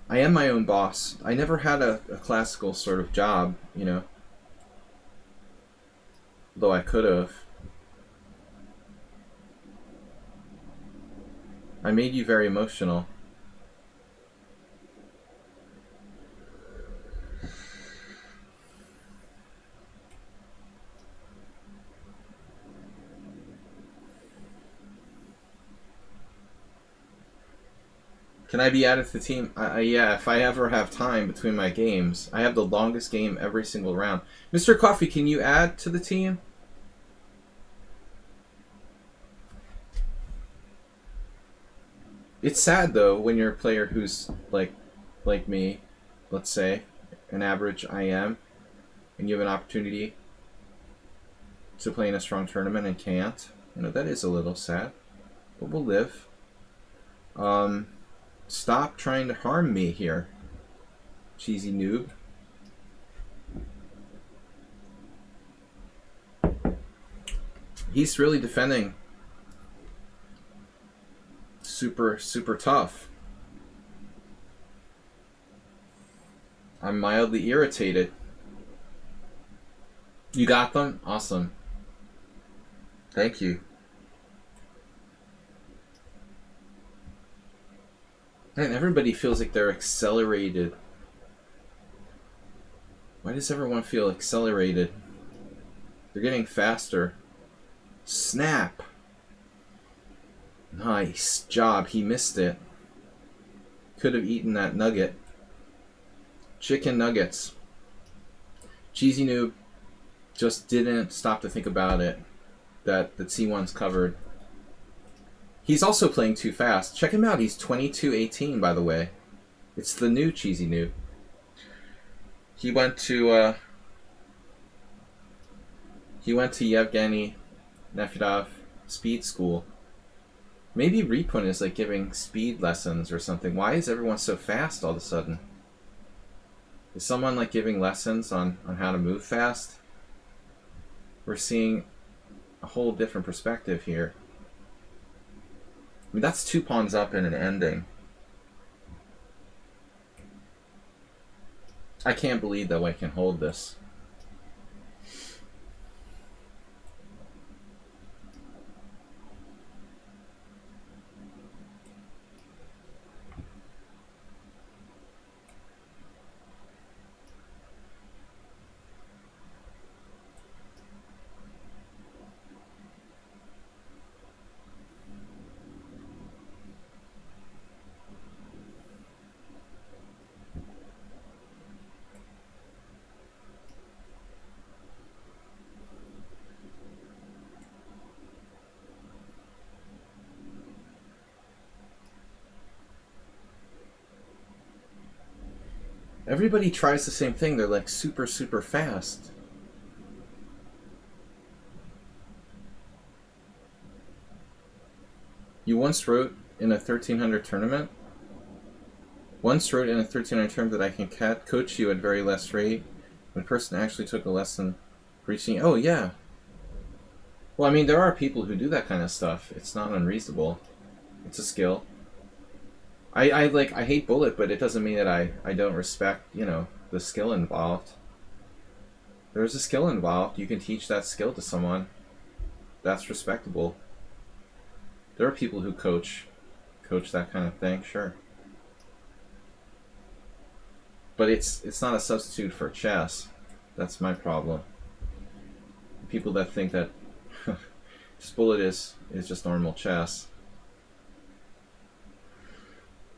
I am my own boss. I never had a classical sort of job, you know. Though I could have. I made you very emotional. Can I be added to the team? Yeah, if I ever have time between my games. I have the longest game every single round. Mr. Coffee, can you add to the team? It's sad, though, when you're a player who's like me, let's say, an average IM, and you have an opportunity to play in a strong tournament and can't. You know, that is a little sad, but we'll live. Stop trying to harm me here, cheesy noob. He's really defending super, super tough. I'm mildly irritated. You got them? Awesome. Thank you. Man, everybody feels like they're accelerated. Why does everyone feel accelerated? They're getting faster. Snap! Nice job. He missed it. Could have eaten that nugget. Chicken nuggets. Cheesy noob just didn't stop to think about it. That C1's covered. He's also playing too fast. Check him out. He's 22-18, by the way. It's the new Cheesy Noob. He went to He went to Yevgeny Nefedov speed school. Maybe Repun is like giving speed lessons or something. Why is everyone so fast all of a sudden? Is someone like giving lessons on how to move fast? We're seeing a whole different perspective here. I mean, that's 2 pawns up in an ending. I can't believe that I can hold this. Everybody tries the same thing. They're like super, super fast. You once wrote in a 1300 tournament? Once wrote in a 1300 tournament that I can coach you at very less rate. When a person actually took a lesson preaching. Oh, yeah. Well, I mean, there are people who do that kind of stuff. It's not unreasonable. It's a skill. I hate bullet, but it doesn't mean that I don't respect, the skill involved. There's a skill involved. You can teach that skill to someone. That's respectable. There are people who coach that kind of thing, sure. But it's not a substitute for chess. That's my problem. People that think that just bullet is just normal chess.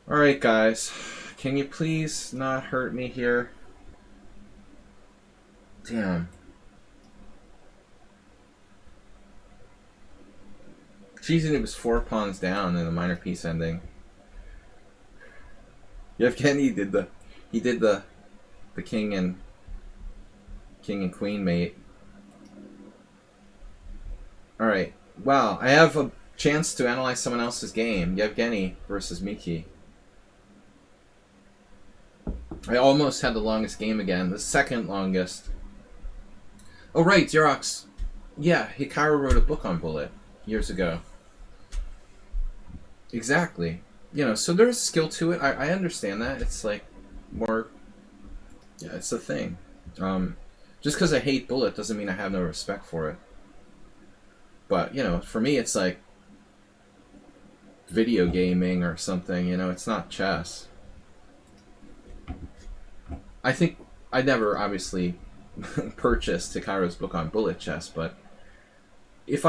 Alright, guys. Can you please not hurt me here? Damn. Jeez, and it was 4 pawns down in the minor piece ending. Yevgeny did the king and queen mate. Alright. Wow, I have a chance to analyze someone else's game. Yevgeny versus Miki. I almost had the longest game again. The second longest. Oh, right, Xerox. Yeah, Hikaru wrote a book on bullet years ago. Exactly. So there's skill to it. I understand that. It's like more... Yeah, it's a thing. Just because I hate bullet doesn't mean I have no respect for it. But, for me it's like video gaming or something, it's not chess. I think I never obviously purchased Hikaru's book on bullet chess, but if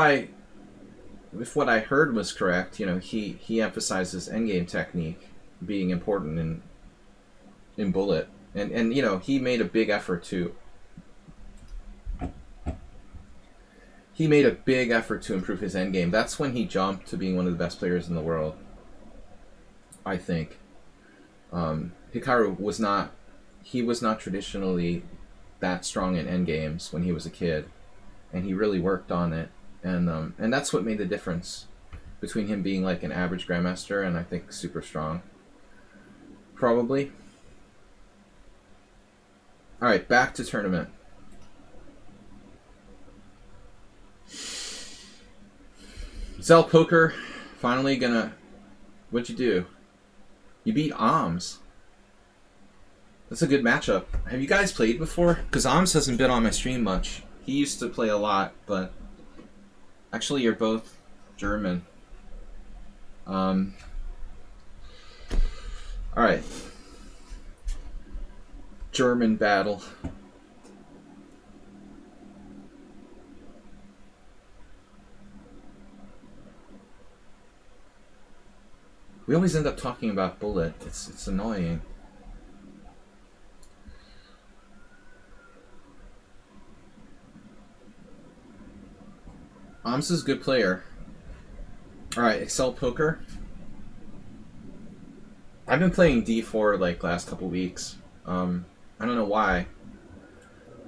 what I heard was correct, he emphasizes endgame technique being important in bullet, and he made a big effort to improve his endgame. That's when he jumped to being one of the best players in the world, I think. Hikaru was not traditionally that strong in endgames when he was a kid, and he really worked on it, and that's what made the difference between him being like an average grandmaster and I think super strong. Probably. Alright, back to tournament. Zell Poker, finally gonna... What'd you do? You beat Oms. That's a good matchup. Have you guys played before? Because Oms hasn't been on my stream much. He used to play a lot, but... Actually, you're both German. Alright. German battle. We always end up talking about bullet. It's annoying. Oms is a good player. Alright, Excel Poker. I've been playing D4 like last couple weeks. I don't know why.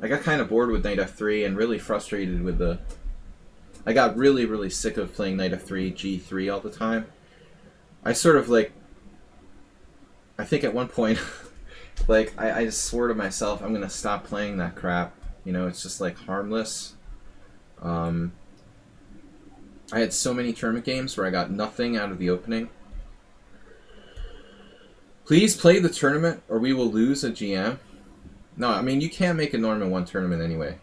I got kind of bored with knight f3 and really frustrated with the... I got really sick of playing knight f3, g3 all the time. I sort of like... I think at one point, like, I just swore to myself, I'm going to stop playing that crap. You know, it's just like harmless. I had so many tournament games where I got nothing out of the opening. Please play the tournament or we will lose a GM. No, I mean, you can't make a norm in one tournament anyway.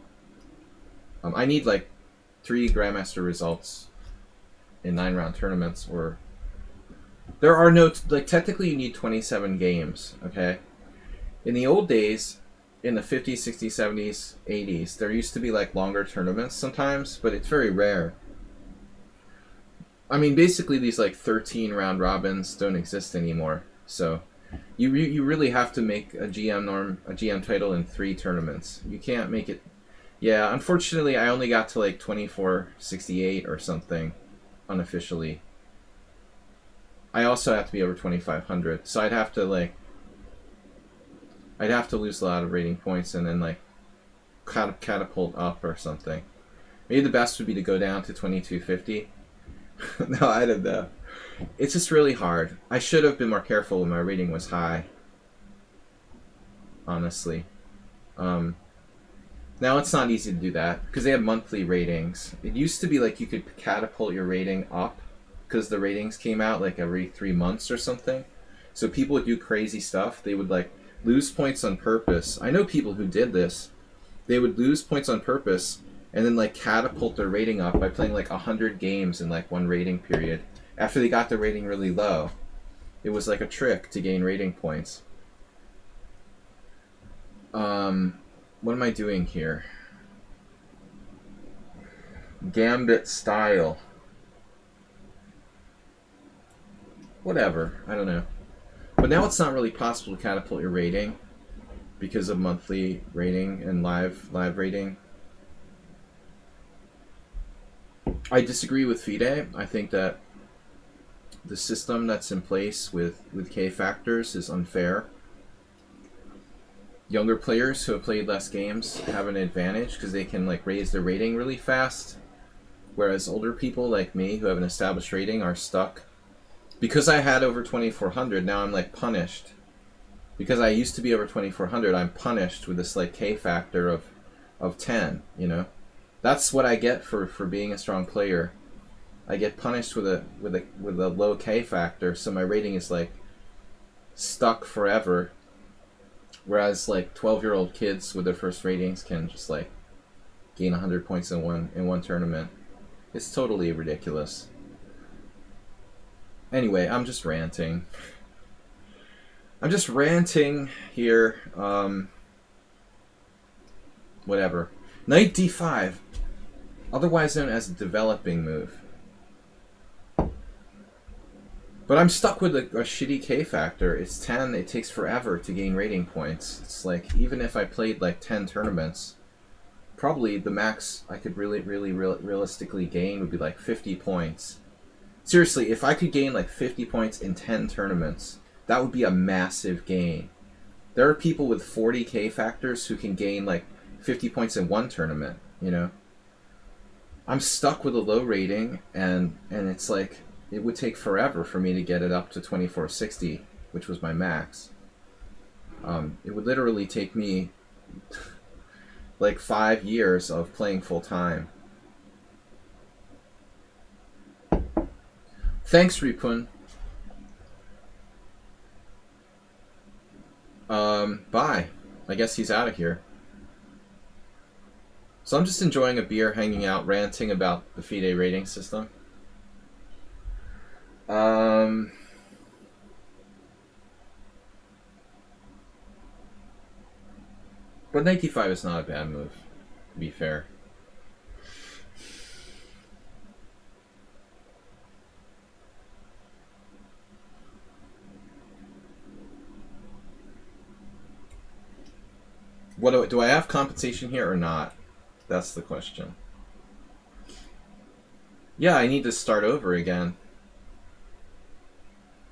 I need like 3 Grandmaster results in 9-round tournaments, or there are no, like, technically you need 27 games, okay? In the old days, in the 50s, 60s, 70s, 80s, there used to be like longer tournaments sometimes, but it's very rare. I mean, basically these like 13 round robins don't exist anymore. So you really have to make a GM title in 3 tournaments. You can't make it. Yeah, unfortunately, I only got to like 2468 or something unofficially. I also have to be over 2500, so I'd have to lose a lot of rating points and then like catapult up or something. Maybe the best would be to go down to 2250. No, I don't know. It's just really hard. I should have been more careful when my rating was high. Honestly. Now it's not easy to do that because they have monthly ratings. It used to be like you could catapult your rating up because the ratings came out like every 3 months or something. So people would do crazy stuff. They would like lose points on purpose. I know people who did this. They would lose points on purpose and then like catapult their rating up by playing like 100 games in like one rating period. After they got the rating really low, it was like a trick to gain rating points. What am I doing here? Gambit style. Whatever, I don't know. But now it's not really possible to catapult your rating because of monthly rating and live rating. I disagree with FIDE. I think that the system that's in place with K factors is unfair. Younger players who have played less games have an advantage because they can like raise their rating really fast, whereas older people like me who have an established rating are stuck. Because I had over 2400, now I'm like punished. Because I used to be over 2400, I'm punished with this like K factor of 10, you know? That's what I get for being a strong player. I get punished with a low K factor, so my rating is like stuck forever. Whereas like 12-year-old kids with their first ratings can just like gain 100 points in one tournament. It's totally ridiculous. Anyway, I'm just ranting. I'm just ranting here. Whatever. Knight d5, otherwise known as a developing move. But I'm stuck with a shitty K factor. It's 10. It takes forever to gain rating points. It's like, even if I played like 10 tournaments, probably the max I could realistically gain would be like 50 points. Seriously, if I could gain like 50 points in 10 tournaments, that would be a massive gain. There are people with 40 K factors who can gain like 50 points in one tournament, you know? I'm stuck with a low rating, and it's like, it would take forever for me to get it up to 2460, which was my max. It would literally take me like 5 years of playing full time. Thanks, Ripun. Bye. I guess he's out of here. So I'm just enjoying a beer, hanging out, ranting about the FIDE rating system. But knight d5 is not a bad move, to be fair. What do I have compensation here or not? That's the question. Yeah, I need to start over again.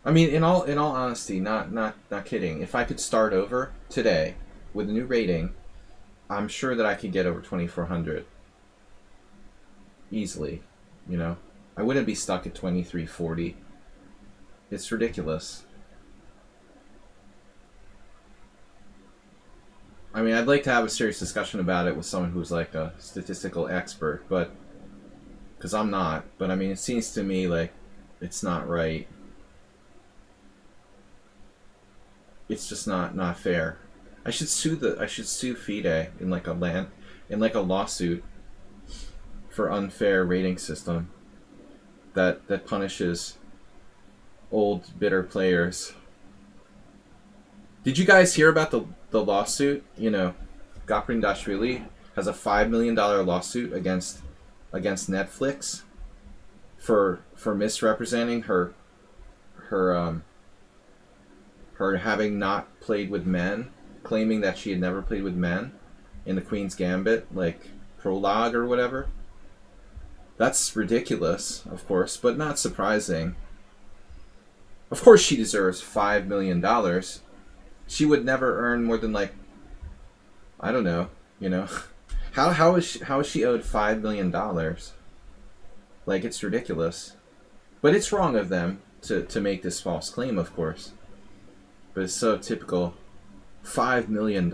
I mean, in all honesty, not kidding. If I could start over today with a new rating, I'm sure that I could get over 2400 easily. You know, I wouldn't be stuck at 2340. It's ridiculous. I mean, I'd like to have a serious discussion about it with someone who's like a statistical expert, but because I'm not. But I mean, it seems to me like it's not right. It's just not fair. I should sue FIDE in like a lawsuit for unfair rating system that punishes old bitter players. Did you guys hear about the lawsuit? You know, Gaprindashvili has a $5 million lawsuit against Netflix for misrepresenting her having not played with men, claiming that she had never played with men in the Queen's Gambit, like prologue or whatever. That's ridiculous, of course, but not surprising. Of course she deserves $5 million. She would never earn more than like, I don't know, you know. How is she owed $5 million? Like, it's ridiculous. But it's wrong of them to make this false claim, of course. But it's so typical. $5 million.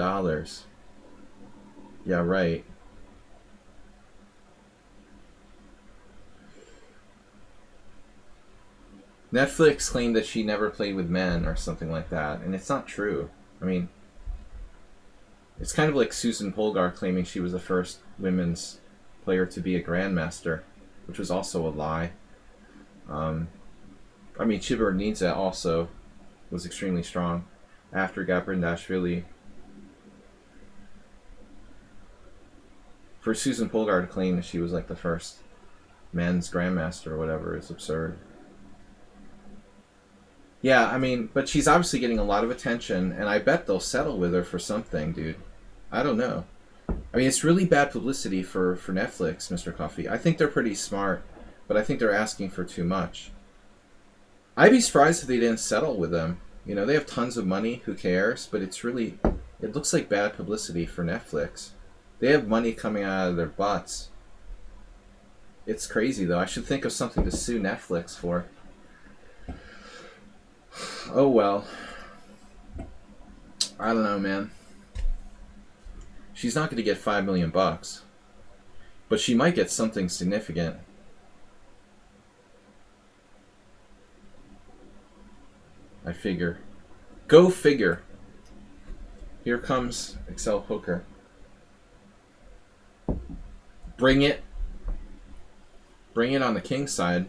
Yeah, right. Netflix claimed that she never played with men or something like that, and it's not true. I mean, it's kind of like Susan Polgar claiming she was the first women's player to be a grandmaster, which was also a lie. I mean, Chibornidze also was extremely strong after Gaprindashvili. For Susan Polgar to claim that she was like the first men's grandmaster or whatever is absurd. Yeah, I mean, but she's obviously getting a lot of attention, and I bet they'll settle with her for something, dude. I don't know. I mean, it's really bad publicity for Netflix, Mr. Coffee. I think they're pretty smart, but I think they're asking for too much. I'd be surprised if they didn't settle with them. You know, they have tons of money, who cares? But it's really, it looks like bad publicity for Netflix. They have money coming out of their butts. It's crazy, though. I should think of something to sue Netflix for. Oh well. I don't know, man. She's not going to get $5 million, but she might get something significant. I figure. Go figure. Here comes Excel Poker. Bring it. Bring it on the king side.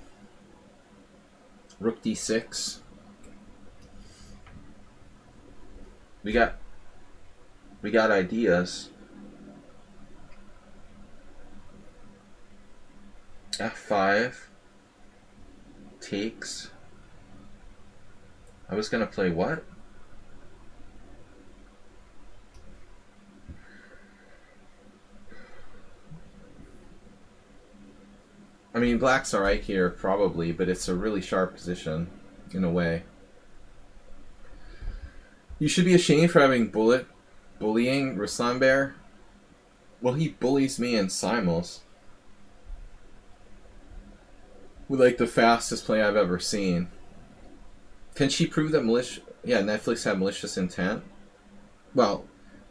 Rook d6. We got ideas. F5 takes. I was gonna play what? I mean, black's alright here, probably, but it's a really sharp position, in a way. You should be ashamed for having bullying Ruslan Bear. Well, he bullies me in simul's. With like the fastest play I've ever seen. Can she prove that Netflix had malicious intent? Well,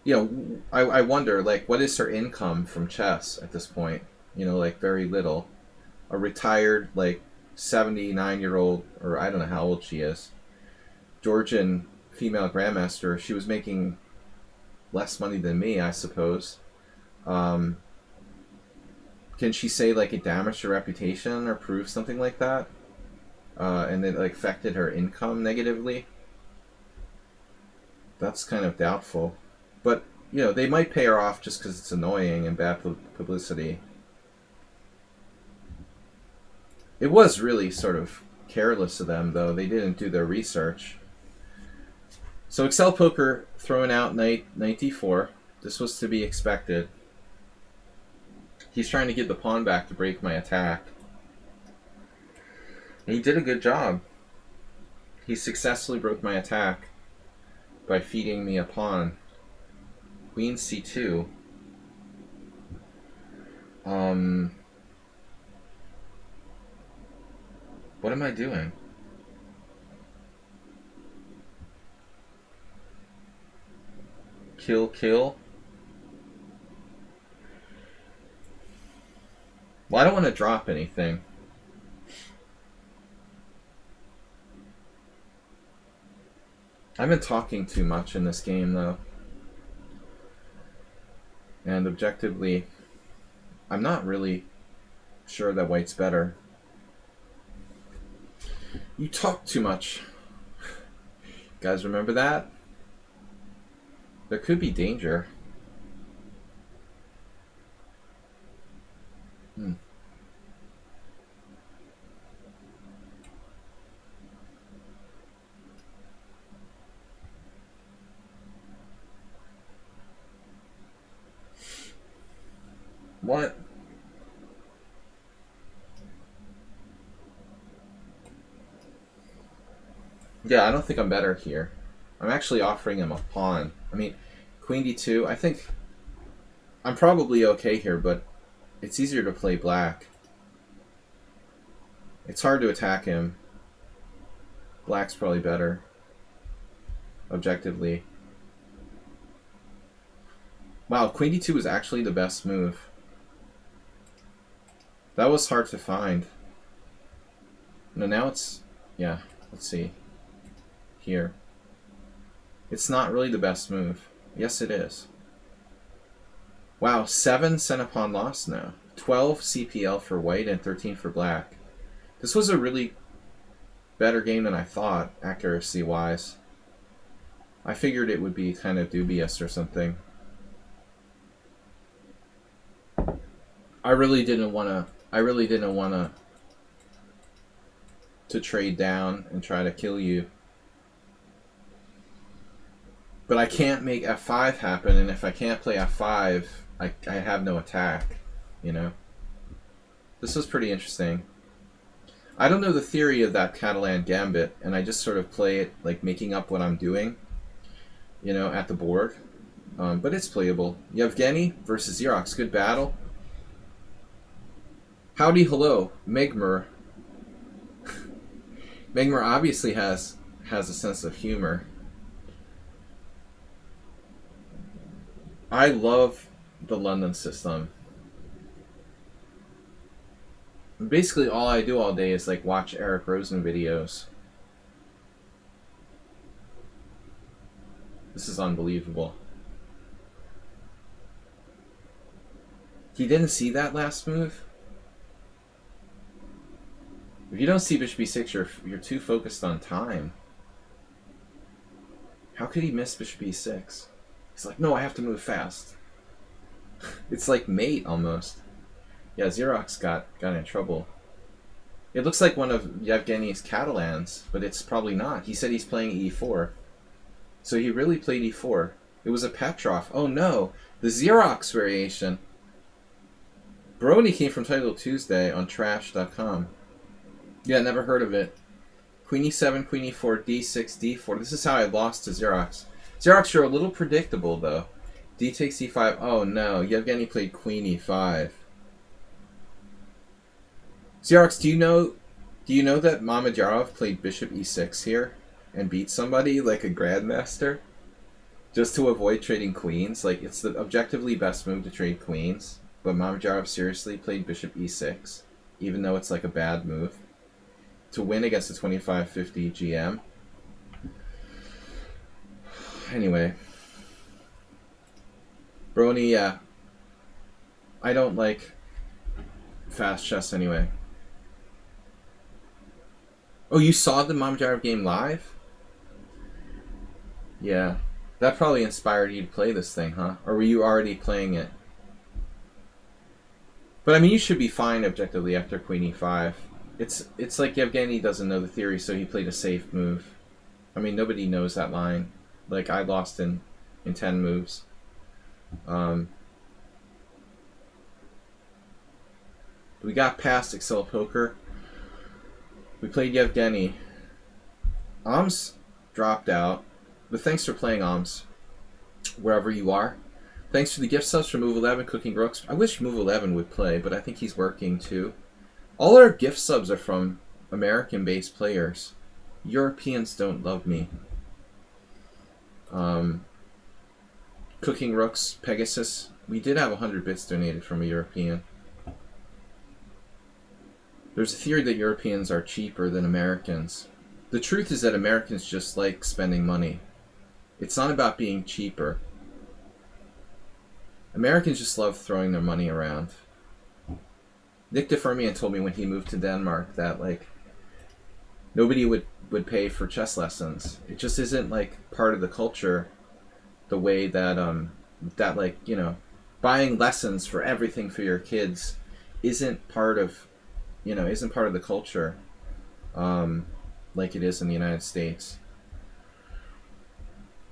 you know, I wonder, like, what is her income from chess at this point? You know, like, very little. A retired, like, 79-year-old, or I don't know how old she is, Georgian female grandmaster. She was making less money than me, I suppose. Can she say, like, it damaged her reputation or prove something like that? And it, like, affected her income negatively? That's kind of doubtful. But, you know, they might pay her off just because it's annoying and bad publicity. It was really sort of careless of them, though. They didn't do their research. So Excel Poker throwing out knight d4. This was to be expected. He's trying to get the pawn back to break my attack. And he did a good job. He successfully broke my attack by feeding me a pawn. Queen c2. What am I doing? Kill, kill. Well, I don't want to drop anything. I've been talking too much in this game, though. And objectively, I'm not really sure that white's better. You talk too much. Guys, remember that? There could be danger. What? Yeah, I don't think I'm better here. I'm actually offering him a pawn. I mean, queen d2, I think I'm probably okay here, but it's easier to play black. It's hard to attack him. Black's probably better, objectively. Wow, queen d2 is actually the best move. That was hard to find. No, now it's... Yeah, let's see. Here. It's not really the best move. Yes, it is. Wow, 7 center pawn lost now. 12 CPL for white and 13 for black. This was a really better game than I thought, accuracy-wise. I figured it would be kind of dubious or something. I really didn't want to trade down and try to kill you. But I can't make f5 happen, and if I can't play f5, I have no attack, you know? This was pretty interesting. I don't know the theory of that Catalan gambit, and I just sort of play it like making up what I'm doing, you know, at the board. But it's playable. Yevgeny versus Xerox, good battle. Howdy, hello, Megmer. Megmer obviously has a sense of humor. I love the London system. Basically, all I do all day is like watch Eric Rosen videos. This is unbelievable. He didn't see that last move? If you don't see bishop b6, you're too focused on time. How could he miss bishop b6? He's like, no, I have to move fast. It's like mate, almost. Yeah, Xerox got in trouble. It looks like one of Yevgeny's Catalans, but it's probably not. He said he's playing e4. So he really played e4. It was a Petrov. Oh no, the Xerox variation. Brony came from Title Tuesday on trash.com. Yeah, never heard of it. Queen e7, queen e4, d6, d4. This is how I lost to Xerox. Xerox, you're a little predictable, though. D takes e5. Oh, no. Yevgeny played queen e5. Xerox, do you know that Mamedyarov played bishop e6 here and beat somebody like a grandmaster? Just to avoid trading queens? Like, it's the objectively best move to trade queens, but Mamedyarov seriously played bishop e6, even though it's like a bad move, to win against the 2550 GM. Anyway. Brony, yeah. I don't like fast chess anyway. Oh, you saw the Mamedyarov game live? Yeah. That probably inspired you to play this thing, huh? Or were you already playing it? But I mean, you should be fine objectively after queen e5. It's like Yevgeny doesn't know the theory, so he played a safe move. I mean, nobody knows that line. Like, I lost in 10 moves. We got past Excel Poker. We played Yevgeny. Oms dropped out. But thanks for playing, Oms, wherever you are. Thanks for the gift subs from Move 11, Cooking Brooks. I wish Move 11 would play, but I think he's working too. All our gift subs are from American-based players. Europeans don't love me. Cooking Rooks, Pegasus. We did have 100 bits donated from a European. There's a theory that Europeans are cheaper than Americans. The truth is that Americans just like spending money. It's not about being cheaper. Americans just love throwing their money around. Nick DeFermian told me when he moved to Denmark that like nobody would pay for chess lessons. It just isn't like part of the culture the way that that like, you know, buying lessons for everything for your kids isn't part of, you know, isn't part of the culture like it is in the United States.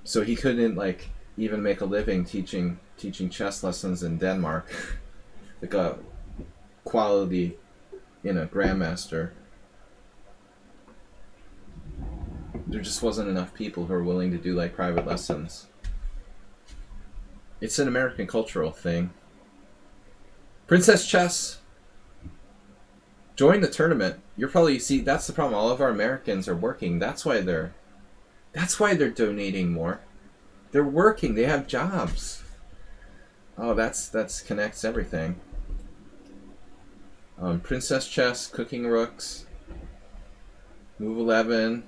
So he couldn't like even make a living teaching chess lessons in Denmark. Like a quality, you know, grandmaster. There just wasn't enough people who were willing to do like private lessons. It's an American cultural thing. Princess Chess, join the tournament. You're probably, see, that's the problem. All of our Americans are working. That's why they're donating more. They're working. They have jobs. Oh, that's connects everything. Princess Chess, Cooking Rooks, Move 11.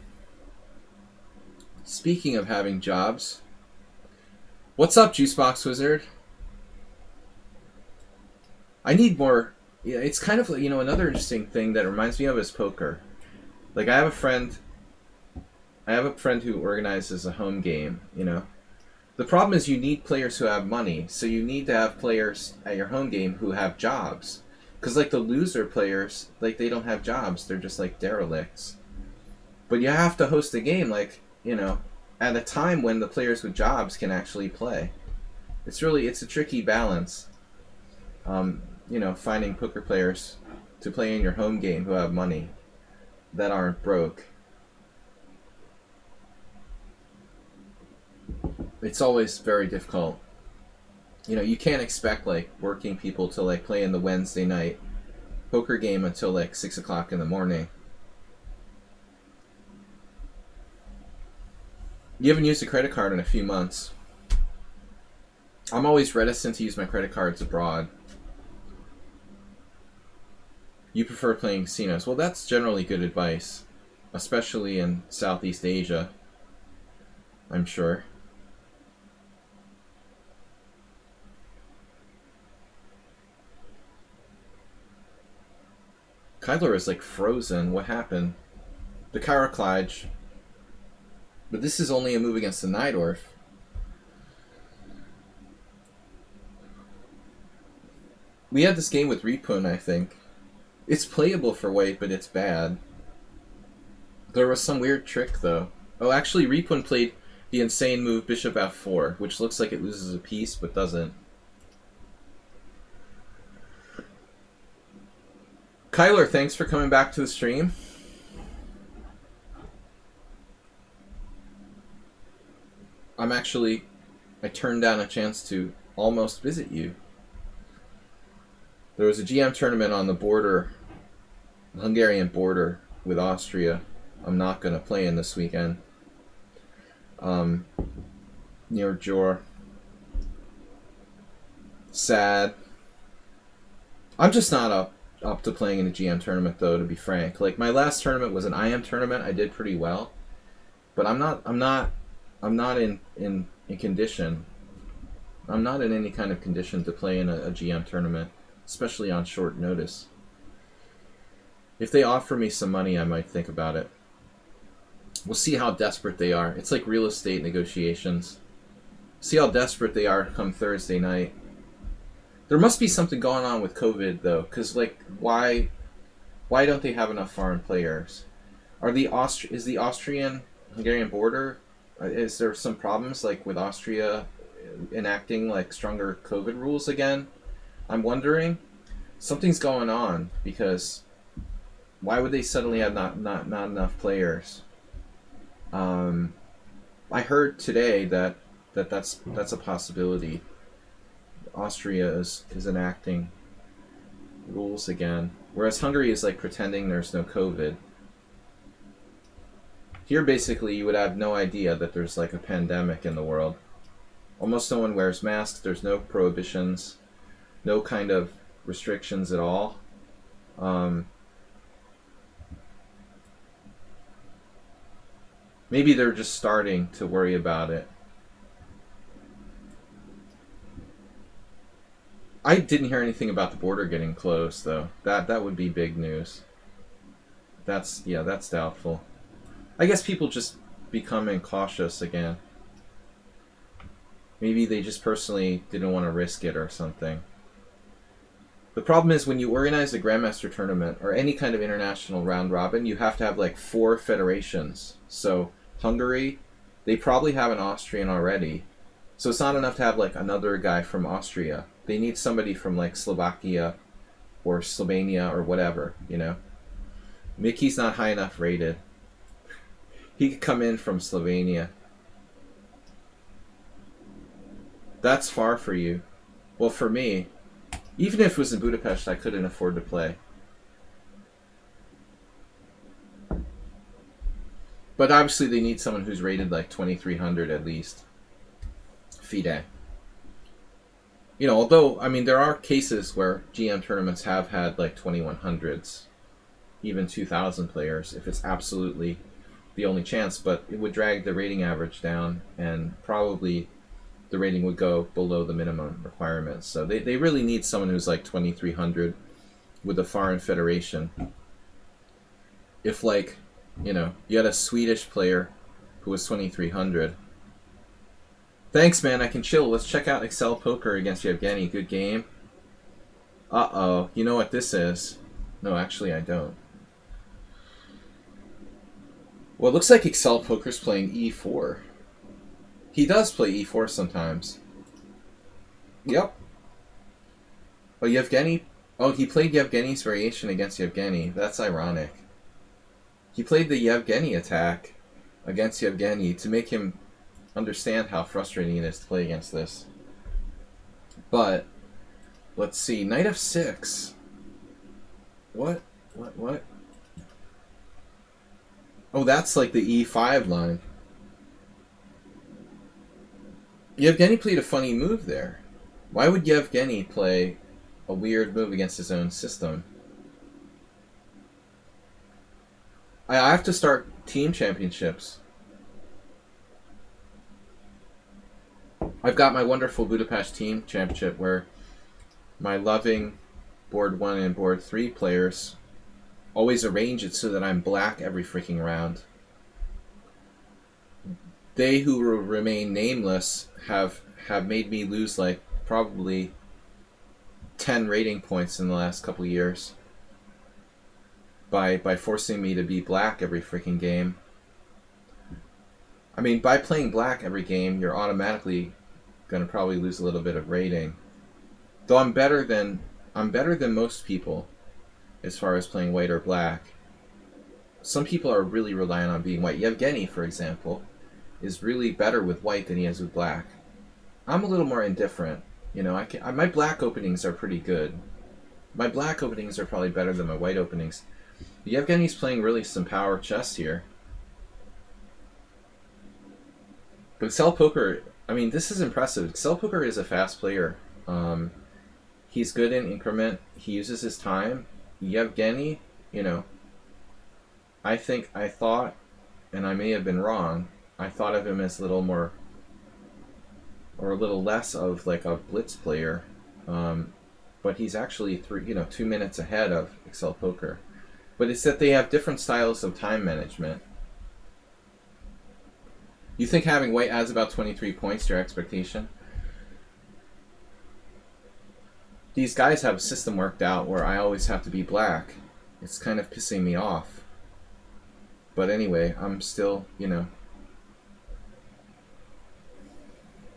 Speaking of having jobs, what's up, Juicebox Wizard? I need more. Yeah, it's kind of, you know, another interesting thing that reminds me of is poker. Like I have a friend who organizes a home game, you know. The problem is you need players who have money, so you need to have players at your home game who have jobs. Because like the loser players, like they don't have jobs, they're just like derelicts. But you have to host a game like, you know, at a time when the players with jobs can actually play. It's a tricky balance. You know, finding poker players to play in your home game who have money that aren't broke. It's always very difficult. You know, you can't expect like working people to like play in the Wednesday night poker game until like 6 o'clock in the morning. You haven't used a credit card in a few months. I'm always reticent to use my credit cards abroad. You prefer playing casinos. Well, that's generally good advice, especially in Southeast Asia, I'm sure. Kyler is like frozen. What happened? The Karaklige. But this is only a move against the Najdorf. We had this game with Ripun, I think. It's playable for white, but it's bad. There was some weird trick, though. Oh, actually, Ripun played the insane move Bishop F4, which looks like it loses a piece, but doesn't. Kyler, thanks for coming back to the stream. I turned down a chance to almost visit you. There was a GM tournament on the border, the Hungarian border with Austria. I'm not going to play in this weekend. Near Jor. Sad. I'm just not up to playing in a GM tournament, though, to be frank. Like, my last tournament was an IM tournament. I did pretty well. But I'm not in condition. I'm not in any kind of condition to play in a GM tournament, especially on short notice. If they offer me some money, I might think about it. We'll see how desperate they are. It's like real estate negotiations. See how desperate they are come Thursday night. There must be something going on with COVID, though, because like why don't they have enough foreign players? Is the Austrian-Hungarian border? Is there some problems like with Austria enacting like stronger COVID rules again? I'm wondering. Something's going on, because why would they suddenly have not enough players? I heard today that's a possibility. Austria is enacting rules again. Whereas Hungary is like pretending there's no COVID. Here, basically, you would have no idea that there's like a pandemic in the world. Almost no one wears masks. There's no prohibitions, no kind of restrictions at all. Maybe they're just starting to worry about it. I didn't hear anything about the border getting closed, though. That would be big news. That's doubtful. I guess people just becoming cautious again. Maybe they just personally didn't want to risk it or something. The problem is when you organize a Grandmaster tournament or any kind of international round robin, you have to have like 4 federations. So Hungary, they probably have an Austrian already. So it's not enough to have like another guy from Austria. They need somebody from like Slovakia or Slovenia or whatever, you know. Mickey's not high enough rated. He could come in from Slovenia. That's far for you. Well, for me, even if it was in Budapest, I couldn't afford to play. But obviously they need someone who's rated like 2300 at least. FIDE. You know, although, I mean, there are cases where GM tournaments have had like 2100s, even 2000 players, if it's absolutely the only chance, but it would drag the rating average down and probably the rating would go below the minimum requirements. So they really need someone who's like 2300 with a foreign federation. If like, you know, you had a Swedish player who was 2300. Thanks, man. I can chill. Let's check out Excel Poker against Yevgeny. Good game. Uh-oh. You know what this is? No, actually, I don't. Well, it looks like Excel Poker's playing E4. He does play E4 sometimes. Yep. Oh, Yevgeny... Oh, he played Yevgeny's variation against Yevgeny. That's ironic. He played the Yevgeny attack against Yevgeny to make him understand how frustrating it is to play against this. But, let's see. Knight f6. What? Oh, that's like the E5 line. Yevgeny played a funny move there. Why would Yevgeny play a weird move against his own system? I have to start team championships. I've got my wonderful Budapest team championship where my loving board 1 and board 3 players always arrange it so that I'm black every freaking round. They who will remain nameless have made me lose like probably 10 rating points in the last couple years by forcing me to be black every freaking game. I mean, by playing black every game, you're automatically going to probably lose a little bit of rating. Though I'm better than most people as far as playing white or black. Some people are really relying on being white. Yevgeny, for example, is really better with white than he is with black. I'm a little more indifferent. You know, my black openings are pretty good. My black openings are probably better than my white openings. Yevgeny's playing really some power chess here. But Excel Poker, I mean, this is impressive. Excel Poker is a fast player. He's good in increment. He uses his time. Yevgeny, you know, I thought, and I may have been wrong, I thought of him as a little more, or a little less of like a blitz player. But he's actually 2 minutes ahead of Excel Poker. But it's that they have different styles of time management. You think having white adds about 23 points to your expectation? These guys have a system worked out where I always have to be black. It's kind of pissing me off. But anyway, I'm still, you know,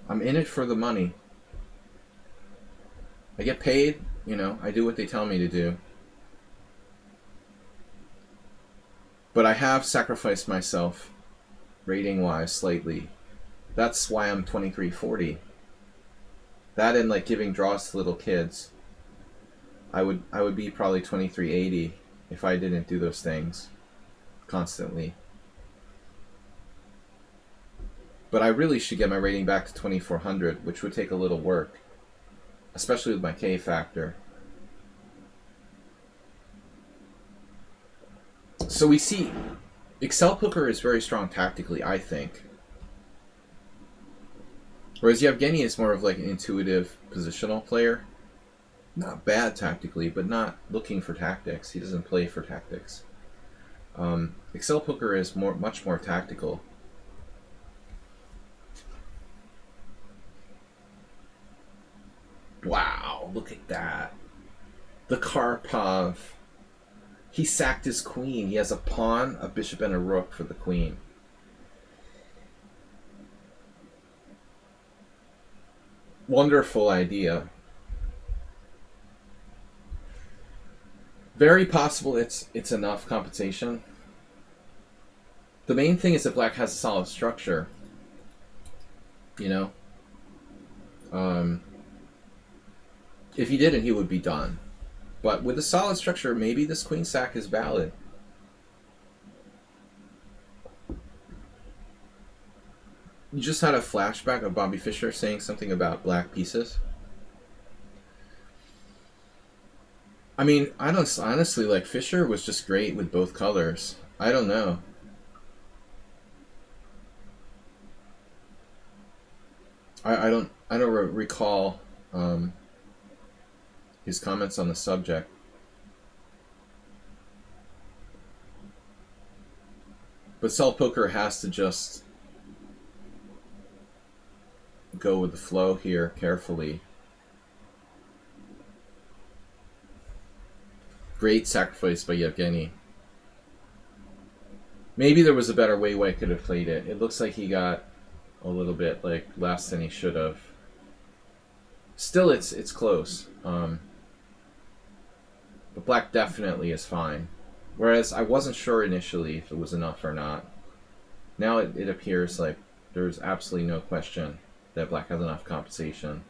I'm in it for the money. I get paid, you know, I do what they tell me to do. But I have sacrificed myself, rating-wise, slightly. That's why I'm 2340. That and like giving draws to little kids. I would be probably 2380 if I didn't do those things constantly. But I really should get my rating back to 2400, which would take a little work, especially with my K factor. So we see Excel Poker is very strong tactically, I think. Whereas Yevgeny is more of like an intuitive positional player. Not bad tactically, but not looking for tactics. He doesn't play for tactics. Excel Poker is much more tactical. Wow, look at that. The Karpov. He sacked his queen. He has a pawn, a bishop, and a rook for the queen. Wonderful idea. Very possible it's enough compensation. The main thing is that black has a solid structure. You know? If he didn't, he would be done. But with a solid structure, maybe this queen sack is valid. You just had a flashback of Bobby Fischer saying something about black pieces. I mean, honestly, like, Fischer was just great with both colors. I don't know. I don't recall his comments on the subject. But Cell Poker has to just go with the flow here carefully. Great sacrifice by Yevgeny. Maybe there was a better way White could have played it. It looks like he got a little bit like less than he should have. Still, it's close. But Black definitely is fine. Whereas I wasn't sure initially if it was enough or not. Now it appears like there's absolutely no question that Black has enough compensation.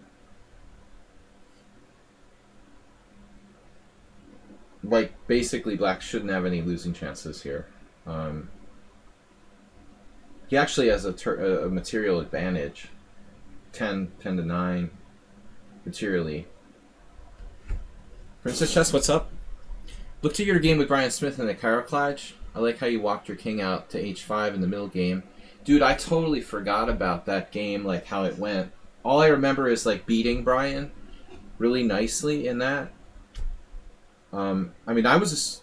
Like, basically, Black shouldn't have any losing chances here. He actually has a material advantage. 10 to 9 materially. Princess Chess, what's up? Looked at your game with Brian Smith in the Caraclage. I like how you walked your king out to h5 in the middle game. Dude, I totally forgot about that game, like how it went. All I remember is like beating Brian really nicely in that. I mean, I was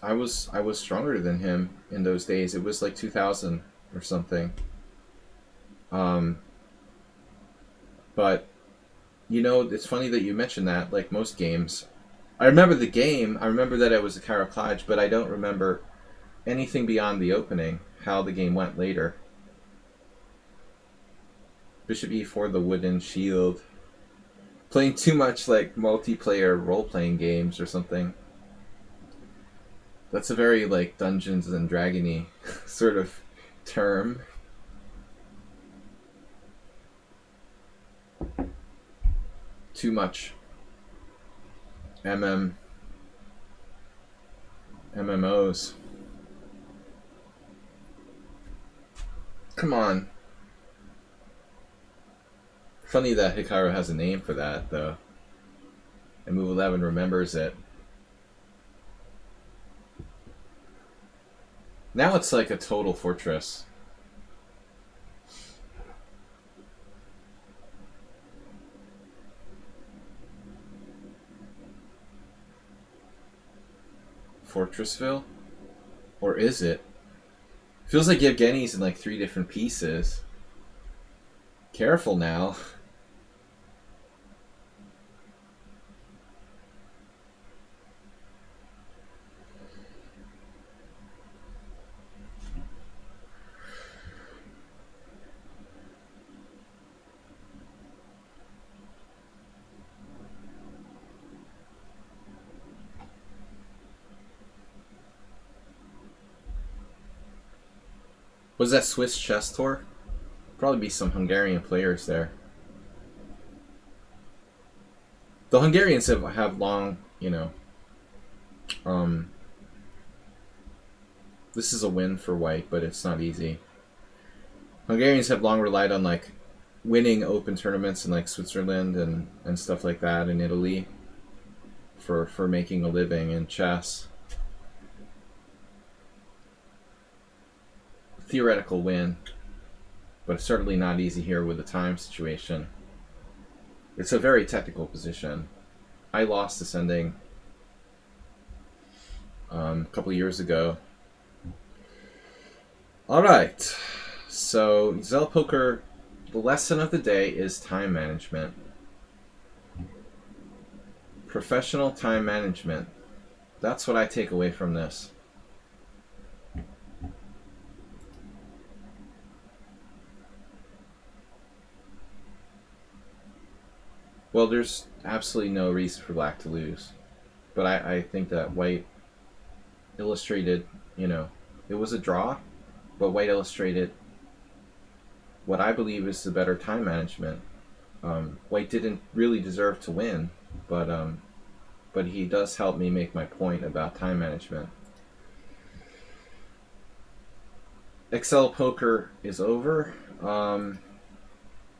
stronger than him in those days. It was like 2000 or something. But you know, it's funny that you mentioned that. Like most games, I remember the game. I remember that it was a Caraclage, but I don't remember anything beyond the opening. How the game went later. Bishop e4, the wooden shield. Playing too much like multiplayer role-playing games or something. That's a very like Dungeons and Dragony sort of term. Too much MMOs. Come on. Funny that Hikaru has a name for that, though. And Move 11 remembers it. Now it's like a total fortress. Fortressville? Or is it? Feels like Yevgeny's in like 3 different pieces. Careful now. Was that Swiss chess tour? Probably be some Hungarian players there. The Hungarians have long, this is a win for white, but it's not easy. Hungarians have long relied on like winning open tournaments in like Switzerland and stuff like that in Italy for making a living in chess. Theoretical win, but it's certainly not easy here with the time situation. It's a very technical position. I lost ascending a couple of years ago. All right, so Zell Poker, the lesson of the day is time management. Professional time management. That's what I take away from this. Well, there's absolutely no reason for black to lose. But I think that white illustrated, it was a draw, but white illustrated what I believe is the better time management. White didn't really deserve to win, but he does help me make my point about time management. Excel Poker is over.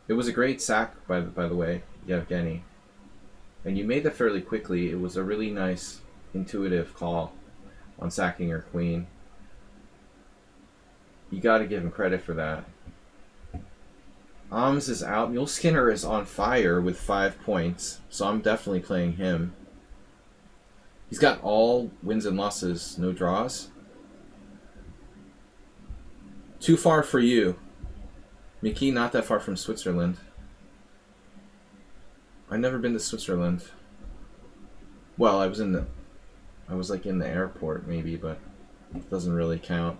It was a great sack, by the way, Yevgeny. And you made that fairly quickly. It was a really nice, intuitive call on sacking your queen. You got to give him credit for that. Ams is out. Mule Skinner is on fire with 5 points, so I'm definitely playing him. He's got all wins and losses, no draws. Too far for you. Mickey, not that far from Switzerland. I've never been to Switzerland. Well, I was like in the airport maybe, but it doesn't really count.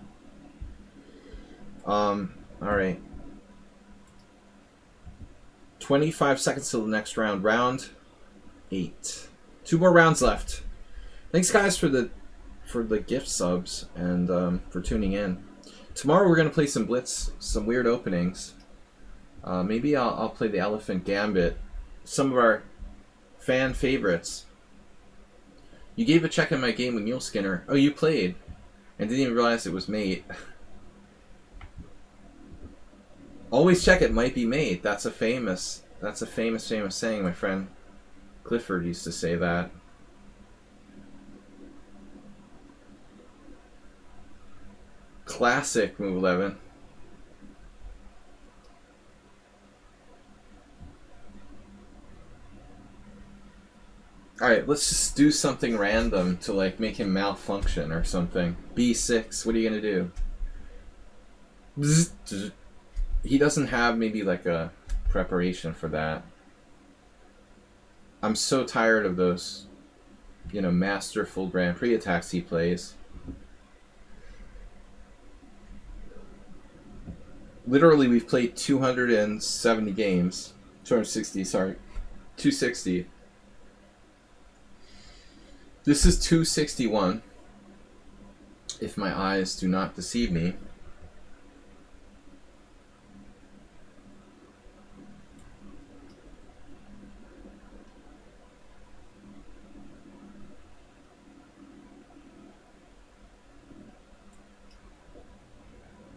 All right. 25 seconds till the next round. Round 8. 2 more rounds left. Thanks, guys, for the gift subs and for tuning in. Tomorrow we're gonna play some Blitz, some weird openings. Maybe I'll play the Elephant Gambit. Some of our fan favorites. You gave a check in my game with Mule Skinner. Oh, you played and didn't even realize it was mate. Always check it might be mate. That's a famous saying. My friend Clifford used to say that. Classic move 11. Alright, let's just do something random to like make him malfunction or something. B6, what are you gonna do? He doesn't have maybe like a preparation for that. I'm so tired of those, masterful Grand Prix attacks he plays. Literally, we've played 270 games. 260, sorry. 260. This is 261, if my eyes do not deceive me.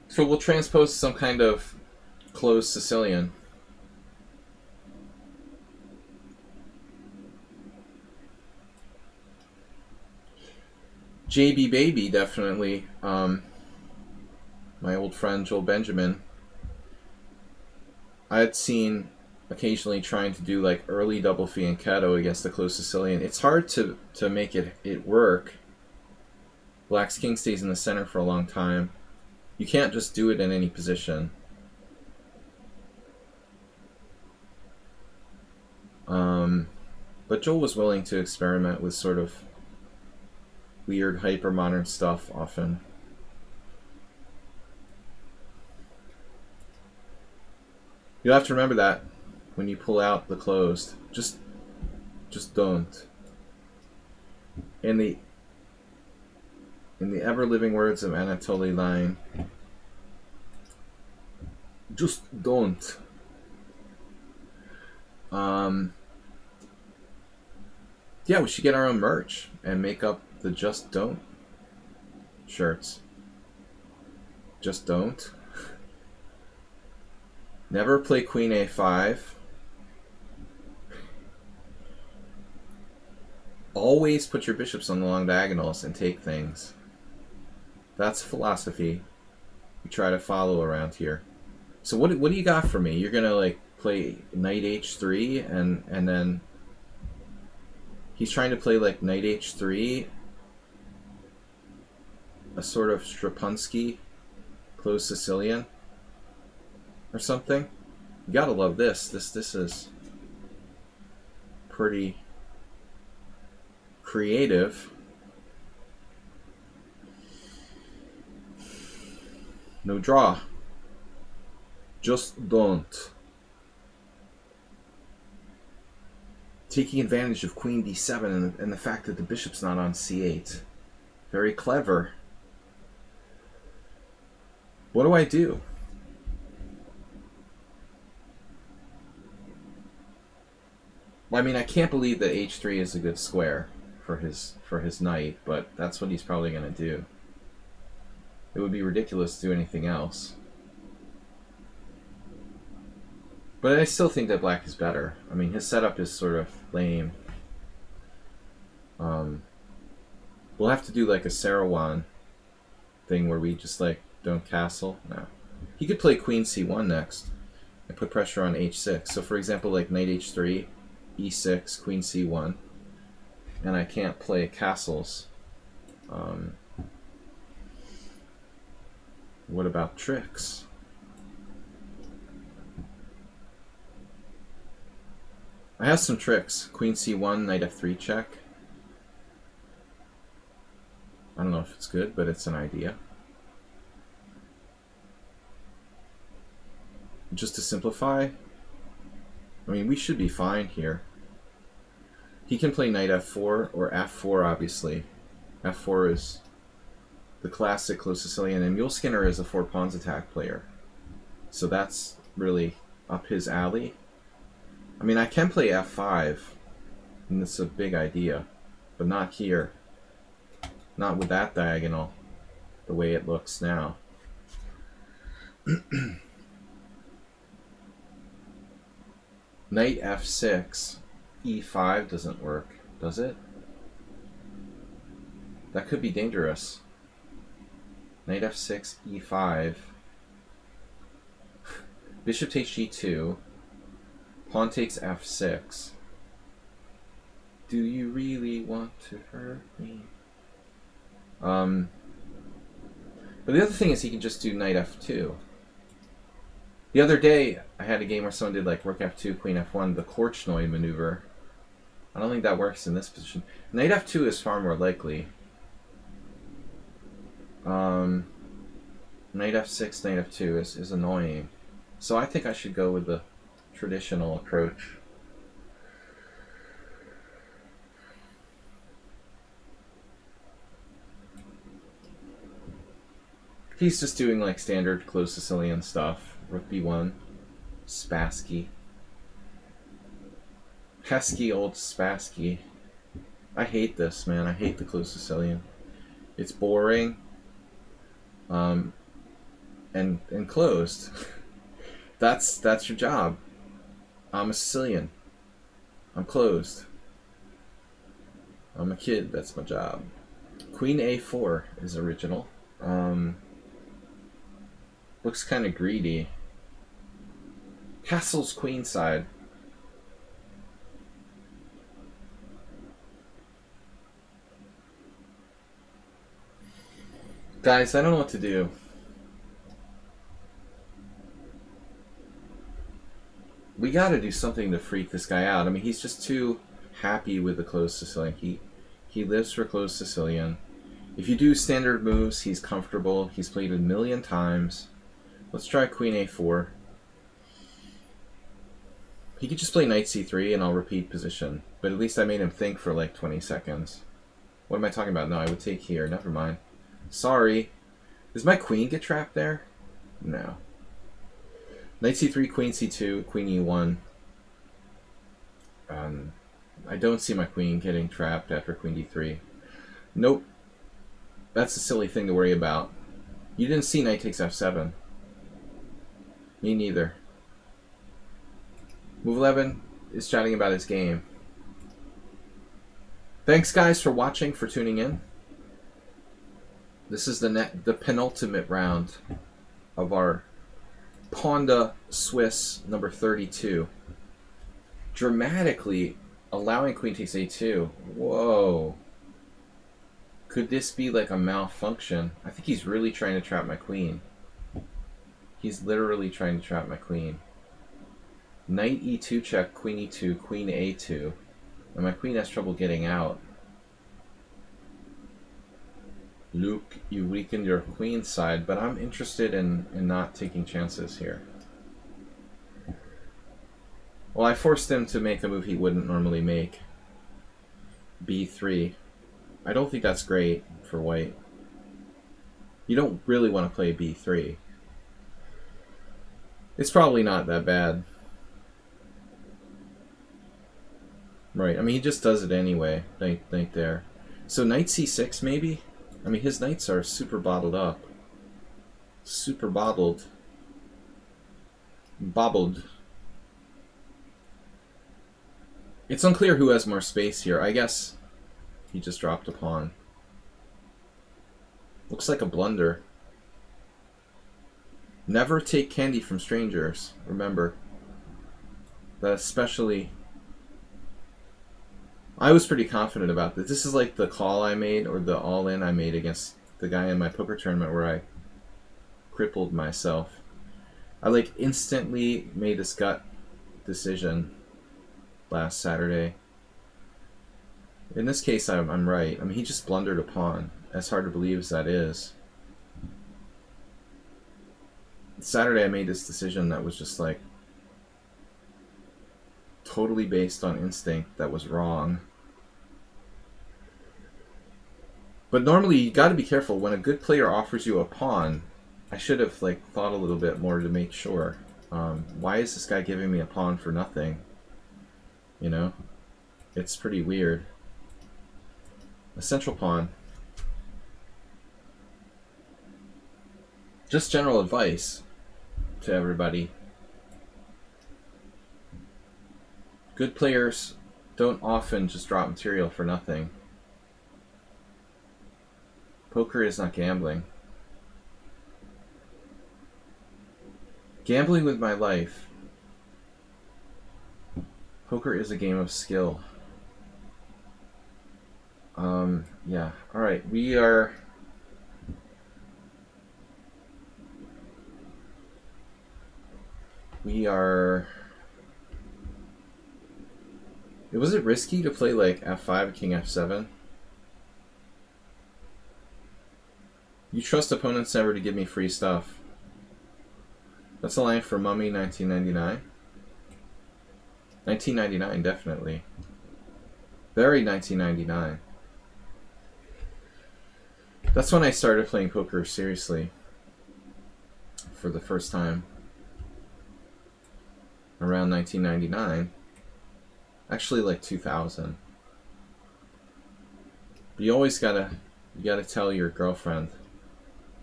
So we'll transpose some kind of closed Sicilian. JB Baby, definitely. My old friend Joel Benjamin. I had seen occasionally trying to do like early double fianchetto against the closed Sicilian. It's hard to make it work. Black's king stays in the center for a long time. You can't just do it in any position. But Joel was willing to experiment with sort of weird hyper-modern stuff often. You'll have to remember that when you pull out the closed. Just don't. In the ever-living words of Anatoly Line, just don't. Yeah, we should get our own merch and make up the Just Don't shirts. Just don't. Never play Queen A5. Always put your bishops on the long diagonals and take things. That's philosophy we try to follow around here. So what do you got for me? You're gonna like play knight h3 and then he's trying to play like knight h3, a sort of Strapunsky closed Sicilian or something. You gotta love this. This is pretty creative. No draw. Just don't. Taking advantage of Queen d7 and the fact that the bishop's not on c8. Very clever. What do I do? Well, I mean, I can't believe that h3 is a good square for his knight, but that's what he's probably going to do. It would be ridiculous to do anything else. But I still think that black is better. I mean, his setup is sort of lame. We'll have to do like a Saruman thing where we just like don't castle. No. He could play Queen c1 next and put pressure on h6. So for example, like knight h3, e6, Queen c1, and I can't play castles. What about tricks? I have some tricks. Queen c1, knight f3 check. I don't know if it's good, but it's an idea. Just to simplify, I mean, we should be fine here. He can play knight f4 or f4, obviously. f4 is the classic close Sicilian, and Mule Skinner is a 4 pawns attack player. So that's really up his alley. I mean, I can play f5, and it's a big idea, but not here. Not with that diagonal, the way it looks now. Knight f6, e5 doesn't work, does it? That could be dangerous. Knight f6, e5. Bishop takes g2. Pawn takes f6. Do you really want to hurt me? But the other thing is he can just do knight f2. The other day, I had a game where someone did like rook f2, queen f1, the Korchnoi maneuver. I don't think that works in this position. Knight f2 is far more likely. Knight f6, knight f2 is annoying. So I think I should go with the traditional approach. He's just doing like standard close Sicilian stuff. Rook b1, Spassky. Pesky old Spassky. I hate this, man. I hate the close Sicilian. It's boring. And closed. That's your job. I'm a Sicilian. I'm closed. I'm a kid. That's my job. Queen a4 is original. Looks kind of greedy. Castle's queenside. Guys, I don't know what to do. We gotta do something to freak this guy out. I mean, he's just too happy with the closed Sicilian. He lives for closed Sicilian. If you do standard moves, he's comfortable. He's played a million times. Let's try Queen a4. He could just play Knight c3 and I'll repeat position. But at least I made him think for like 20 seconds. What am I talking about? No, I would take here. Never mind. Sorry. Does my queen get trapped there? No. Knight c3, queen c2, queen e1. I don't see my queen getting trapped after queen d3. Nope. That's a silly thing to worry about. You didn't see knight takes f7. Me neither. Move 11 is chatting about his game. Thanks, guys, for watching, for tuning in. This is the penultimate round of our Pawnda Swiss number 32. Dramatically allowing queen takes a2. Whoa. Could this be like a malfunction? I think he's really trying to trap my queen. He's literally trying to trap my queen. Knight e2 check, queen e2, queen a2. And my queen has trouble getting out. Luke, you weakened your queen side, but I'm interested in not taking chances here. Well, I forced him to make a move he wouldn't normally make. b3. I don't think that's great for white. You don't really want to play b3. It's probably not that bad. Right, I mean, he just does it anyway. Knight there. So knight c6 maybe? I mean, his knights are super bottled up. Super bottled. Bobbled. It's unclear who has more space here. I guess he just dropped a pawn. Looks like a blunder. Never take candy from strangers. Remember. That especially... I was pretty confident about this. This is like the call I made, or the all-in I made against the guy in my poker tournament where I crippled myself. I like instantly made this gut decision last Saturday. In this case, I'm right. I mean, he just blundered a pawn, as hard to believe as that is. Saturday I made this decision that was just like totally based on instinct that was wrong. But normally you got to be careful when a good player offers you a pawn. I should have like thought a little bit more to make sure. Why is this guy giving me a pawn for nothing? You know, it's pretty weird. A central pawn. Just general advice to everybody. Good players don't often just drop material for nothing. Poker is not gambling. Gambling with my life. Poker is a game of skill. Yeah. Alright, we are... Was it risky to play like f5, king f7? You trust opponents never to give me free stuff. That's a line for Mummy 1999. 1999, definitely. Very 1999. That's when I started playing poker seriously. For the first time. Around 1999. Actually like 2000. But you always gotta tell your girlfriend,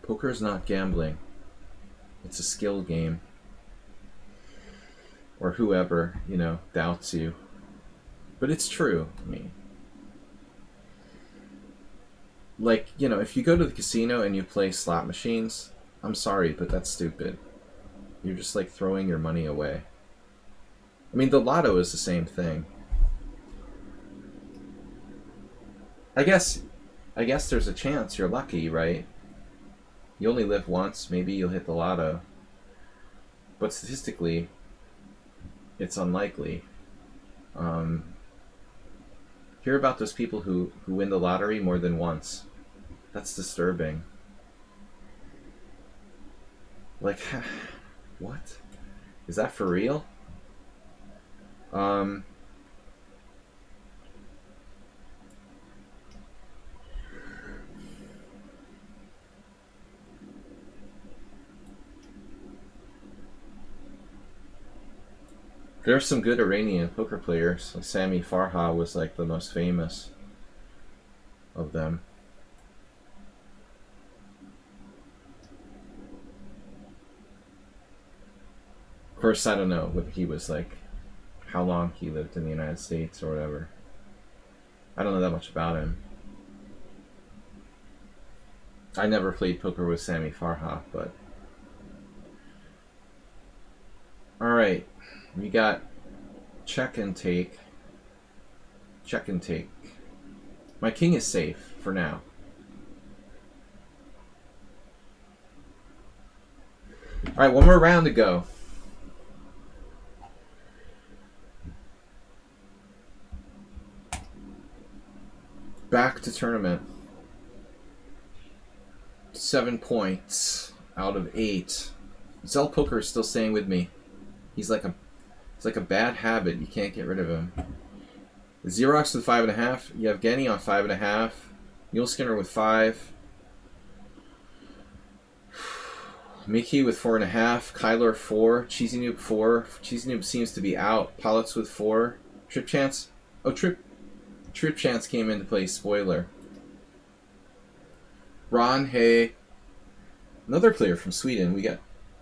poker is not gambling. It's a skill game. Or whoever, you know, doubts you. But it's true. I mean, like, you know, if you go to the casino and you play slot machines, I'm sorry, but that's stupid. You're just like throwing your money away. I mean, the lotto is the same thing. I guess there's a chance you're lucky, right? You only live once, maybe you'll hit the lotto. But statistically, it's unlikely. Hear about those people who win the lottery more than once. That's disturbing. Like, what? Is that for real? There are some good Iranian poker players. Like Sami Farha was like the most famous of them. Of course, I don't know what he was like, how long he lived in the United States or whatever. I don't know that much about him. I never played poker with Sami Farha, but... Alright, we got check and take. Check and take. My king is safe for now. Alright, one more round to go. Back to tournament. 7 points out of 8. Zell Poker is still staying with me. It's like a bad habit. You can't get rid of him. Xerox with 5.5. You have Genny on 5.5. Mule Skinner with 5. Mickey with 4.5. Kyler 4. Cheesy Noob 4. Cheesy Noob seems to be out. Pollock's with 4. Trip Chance. Oh, Trip Chance came into play. Spoiler. Ron Hay. Another player from Sweden. We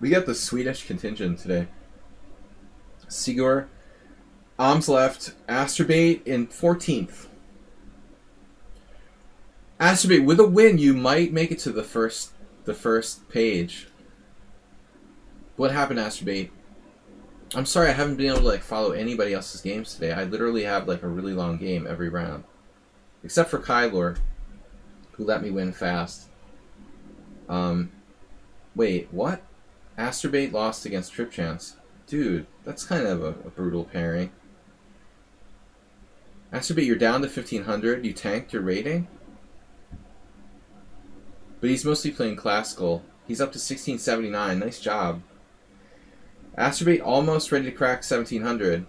got the Swedish contingent today. Sigur. Arms left. Asterbait in 14th. Asterbait, with a win, you might make it to the first page. What happened, Asterbait? I'm sorry I haven't been able to like follow anybody else's games today. I literally have like a really long game every round. Except for Kylor, who let me win fast. Wait, what? Asterbait lost against Trip Chance. Dude, that's kind of a brutal pairing. Asterbait, you're down to 1500. You tanked your rating? But he's mostly playing classical. He's up to 1679. Nice job. Asterbait almost ready to crack 1700.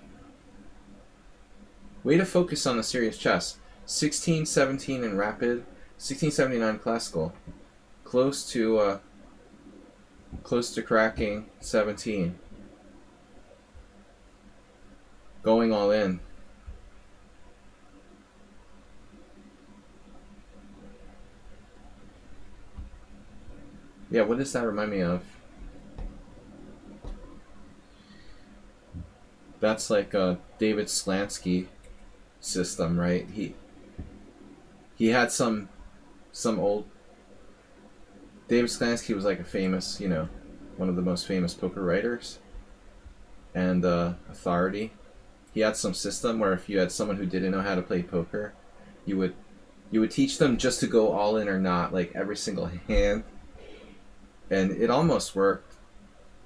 Way to focus on the serious chess. 1617 in rapid. 1679 classical. Close to cracking 17. Going all in. Yeah, what does that remind me of? That's like a David Slansky system, right? He had some old... David Slansky was like a famous, one of the most famous poker writers and authority. He had some system where if you had someone who didn't know how to play poker, you would teach them just to go all in or not, like every single hand. And it almost worked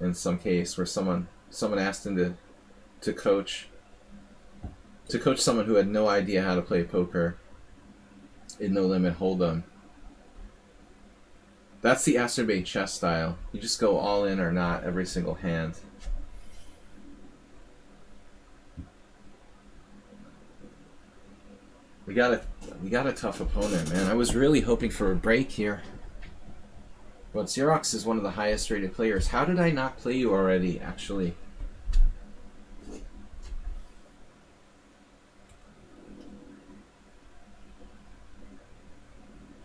in some case where someone asked him to coach someone who had no idea how to play poker in No Limit Hold'em. That's the Asterbait chess style. You just go all in or not every single hand. We got a tough opponent, man. I was really hoping for a break here. But Xerox is one of the highest rated players. How did I not play you already, actually?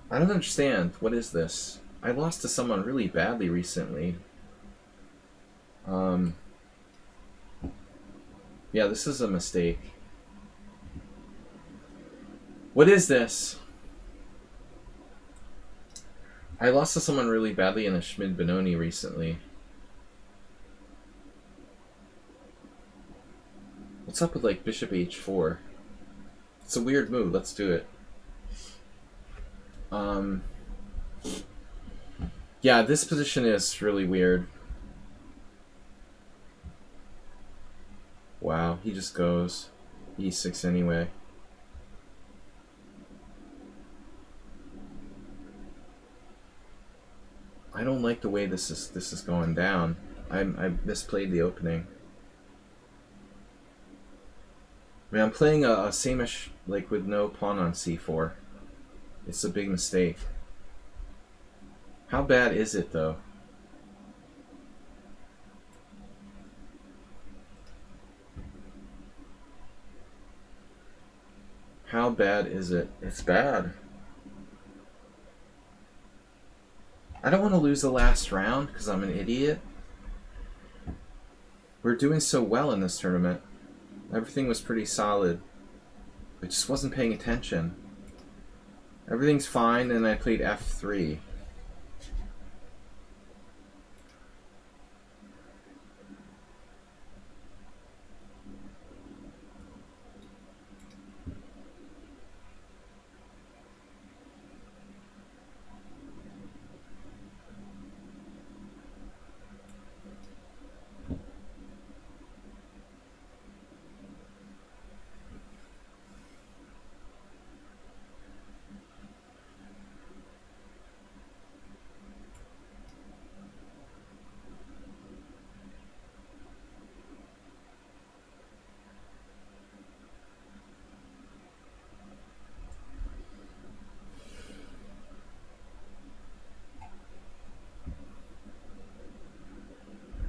I don't understand. What is this? I lost to someone really badly recently. Yeah, this is a mistake. What is this? I lost to someone really badly in a Schmid-Benoni recently. What's up with like Bishop H4? It's a weird move. Let's do it. Yeah, this position is really weird. Wow, he just goes E6 anyway. I don't like the way this is going down. I misplayed the opening. I mean, I'm playing a same-ish, like with no pawn on C4. It's a big mistake. How bad is it, though? How bad is it? It's bad. I don't want to lose the last round because I'm an idiot. We're doing so well in this tournament. Everything was pretty solid. I just wasn't paying attention. Everything's fine, and I played f3.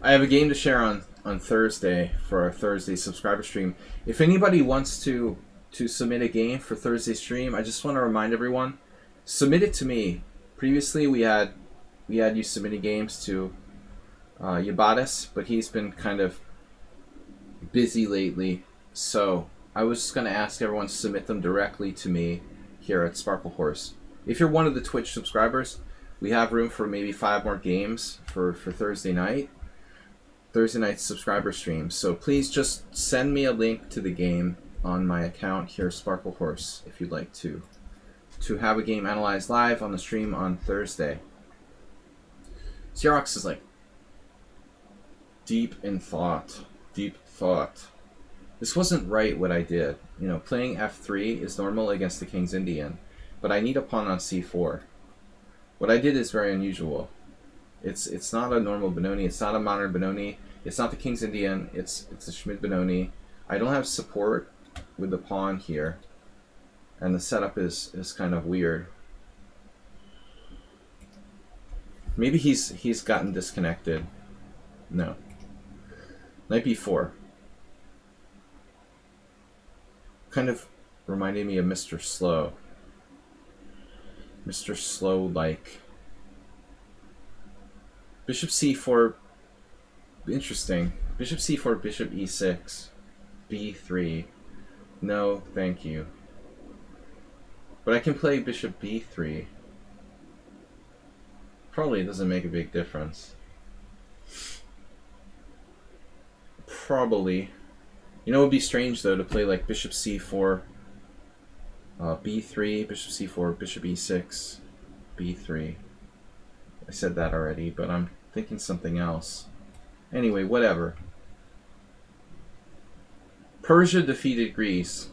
I have a game to share on Thursday for our Thursday subscriber stream. If anybody wants to submit a game for Thursday stream, I just want to remind everyone, submit it to me. Previously, we had you submitting games to Yabatis, but he's been kind of busy lately. So I was just going to ask everyone to submit them directly to me here at Sparkle Horse. If you're one of the Twitch subscribers, we have room for maybe 5 more games for Thursday night. Thursday night subscriber stream. So please just send me a link to the game on my account here, Sparkle Horse, if you'd like to have a game analyzed live on the stream on Thursday. Xerox is like deep in thought. Deep thought. This wasn't right what I did. You know, playing f3 is normal against the King's Indian, but I need a pawn on c4. What I did is very unusual. It's not a normal Benoni. It's not a modern Benoni. It's not the King's Indian. It's a Schmidt Benoni. I don't have support with the pawn here, and the setup is kind of weird. Maybe he's gotten disconnected. No. Knight b4. Kind of reminded me of Mr. Slow. Mr. Slow-like. Bishop c4, interesting. Bishop c4, bishop e6, b3. No, thank you. But I can play bishop b3. Probably doesn't make a big difference. Probably. You know, it would be strange though to play like bishop c4, b3, bishop c4, bishop e6, b3. I said that already, but I'm thinking something else. Anyway, whatever. Persia defeated Greece.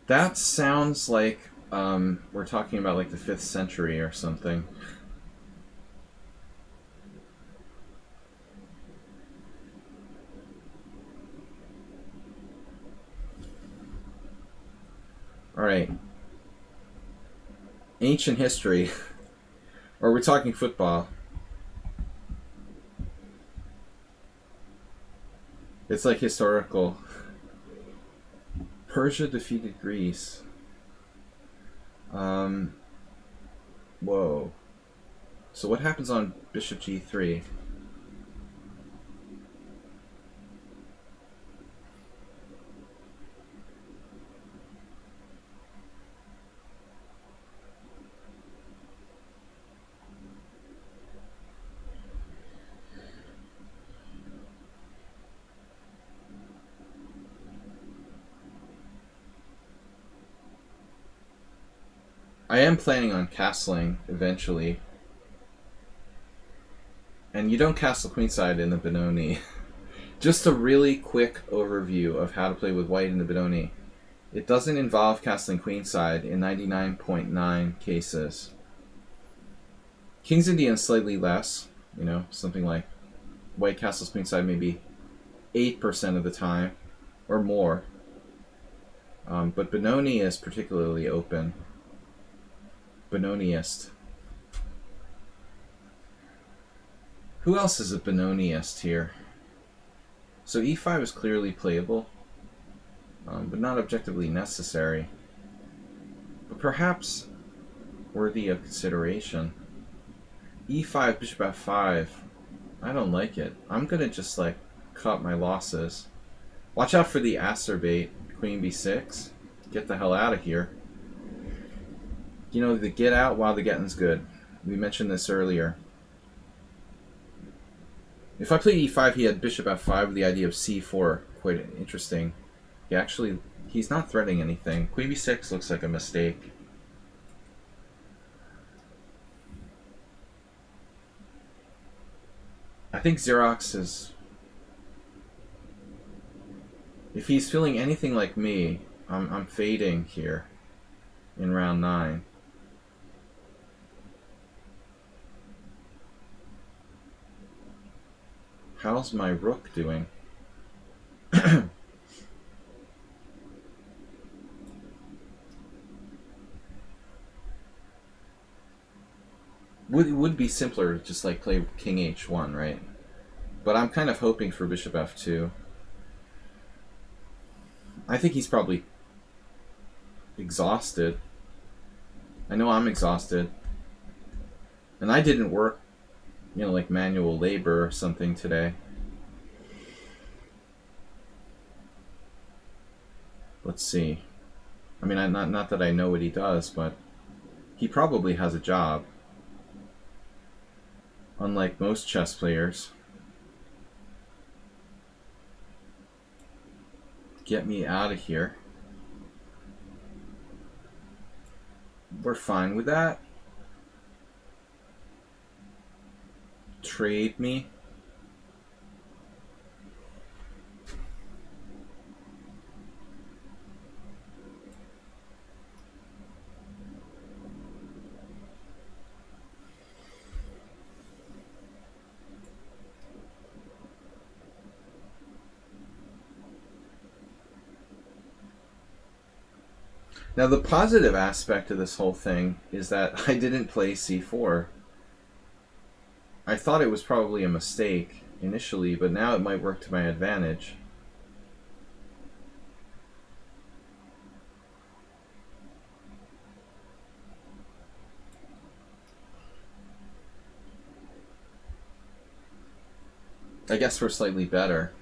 That sounds like we're talking about like the 5th century or something. All right. Ancient history. Or we're talking football. It's like historical. Persia defeated Greece. Whoa. So what happens on bishop g3? I am planning on castling eventually. And you don't castle queenside in the Benoni. Just a really quick overview of how to play with white in the Benoni. It doesn't involve castling queenside in 99.9 cases. King's Indian slightly less, you know, something like white castles queenside maybe 8% of the time or more. But Benoni is particularly open. Benoniist. Who else is a Benoniist here? So e5 is clearly playable, but not objectively necessary. But perhaps worthy of consideration. e5, bishop f5. I don't like it. I'm gonna just like cut my losses. Watch out for the acerbate. Queen b6. Get the hell out of here. You know, the get out while the getting's good. We mentioned this earlier. If I played e5, he had bishop f5 with the idea of c4. Quite interesting. He's not threatening anything. Queen b6 looks like a mistake. I think Xerox is... If he's feeling anything like me, I'm fading here in round 9. How's my rook doing? Would be simpler to just like play king h1, right? But I'm kind of hoping for bishop f2. I think he's probably exhausted. I know I'm exhausted. And I didn't work, you know, like manual labor or something today. Let's see. I mean, not that I know what he does, but he probably has a job. Unlike most chess players. Get me out of here. We're fine with that. Trade me. Now the positive aspect of this whole thing is that I didn't play c4. I thought it was probably a mistake initially, but now it might work to my advantage. I guess we're slightly better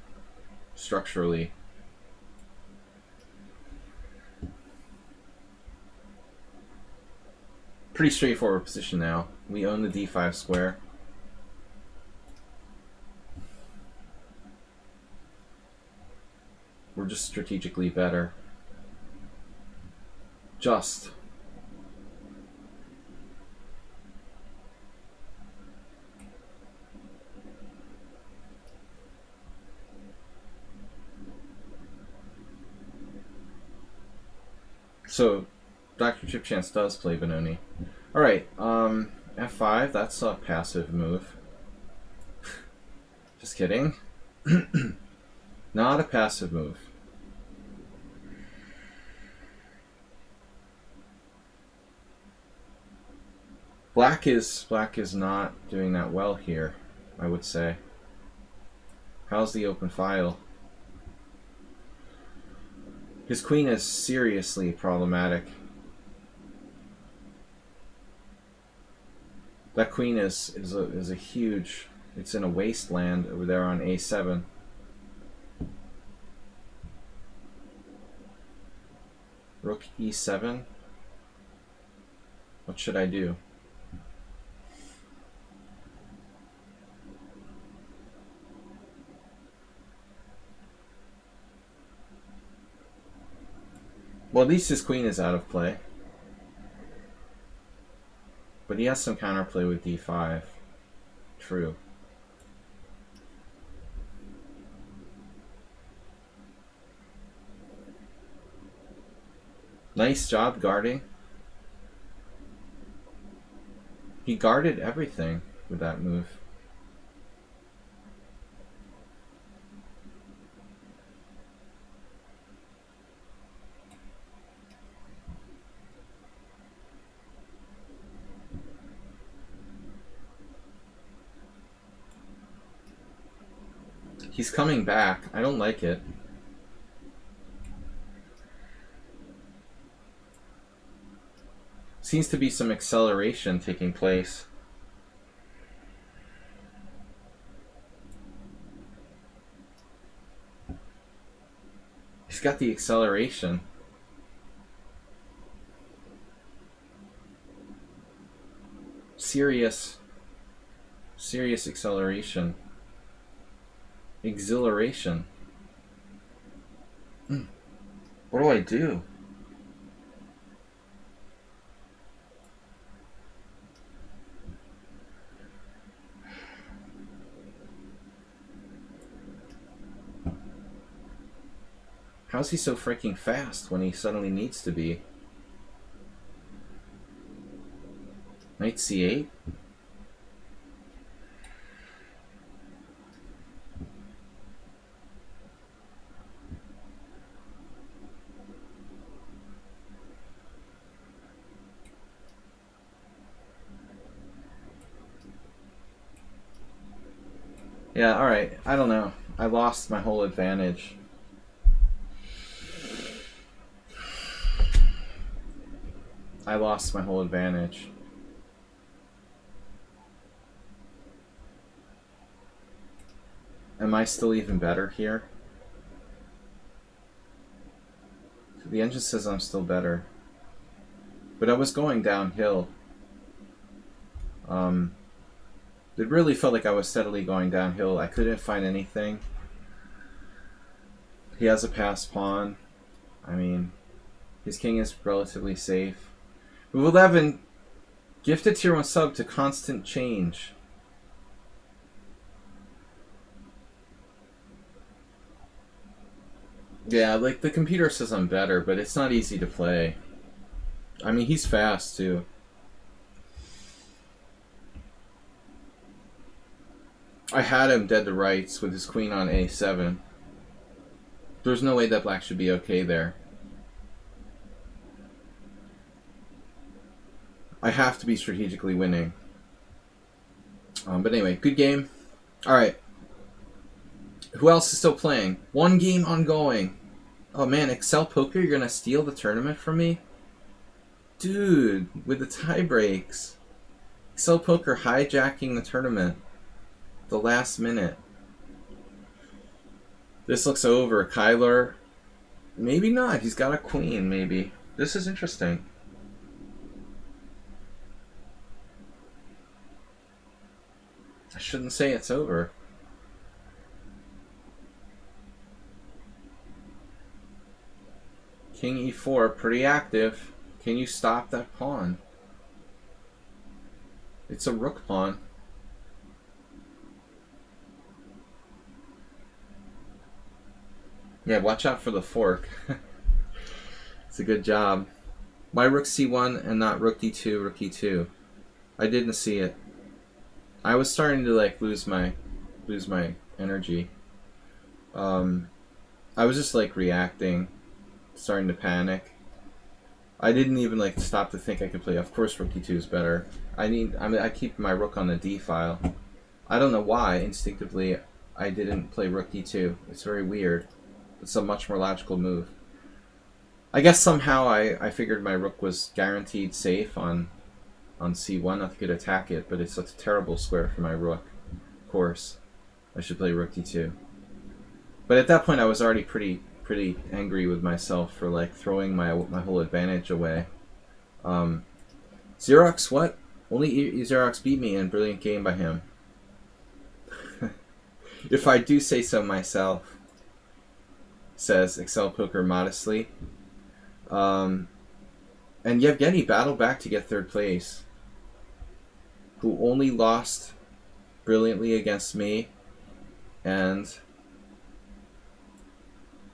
structurally. Pretty straightforward position now. We own the d5 square. We're just strategically better. Just. So, Dr. Chip Chance does play Benoni. Alright, f5, that's a passive move. Just kidding. Not a passive move. Black is not doing that well here, I would say. How's the open file? His queen is seriously problematic. That queen is a huge... It's in a wasteland over there on a7. Rook e7. What should I do? Well, at least his queen is out of play. But he has some counterplay with d5. True. Nice job guarding. He guarded everything with that move. He's coming back. I don't like it. Seems to be some acceleration taking place. He's got the acceleration. Serious acceleration. Exhilaration. What do I do? How's he so freaking fast when he suddenly needs to be? Knight c8? Yeah, alright. I don't know. I lost my whole advantage. I lost my whole advantage. Am I still even better here? The engine says I'm still better. But I was going downhill. It really felt like I was steadily going downhill. I couldn't find anything. He has a passed pawn. I mean, his king is relatively safe. Move 11. Gifted tier 1 sub to Constant Change. Yeah, like the computer says I'm better, but it's not easy to play. I mean, he's fast too. I had him dead to rights with his queen on a7. There's no way that black should be okay there. I have to be strategically winning. But anyway, good game. Alright. Who else is still playing? One game ongoing. Oh man, Excel Poker, you're gonna steal the tournament from me? Dude, with the tie breaks. Excel Poker hijacking the tournament. The last minute. This looks over. Kyler. Maybe not. He's got a queen, maybe. This is interesting. I shouldn't say it's over. King e4, pretty active. Can you stop that pawn? It's a rook pawn. Yeah, watch out for the fork. It's a good job. Why rook c1 and not rook d2, rook e2? I didn't see it. I was starting to like lose my energy. I was just like reacting, starting to panic. I didn't even like stop to think I could play. Of course, rook e2 is better. I keep my rook on the d file. I don't know why. Instinctively, I didn't play rook e2. It's very weird. It's a much more logical move. I guess somehow I figured my rook was guaranteed safe on c1. Nothing could attack it, but it's a terrible square for my rook. Of course, I should play rook d2. But at that point, I was already pretty angry with myself for like throwing my whole advantage away. Xerox, what? Only Xerox beat me in a brilliant game by him. If I do say so myself, says Excel Poker modestly. And Yevgeny battled back to get third place, who only lost brilliantly against me and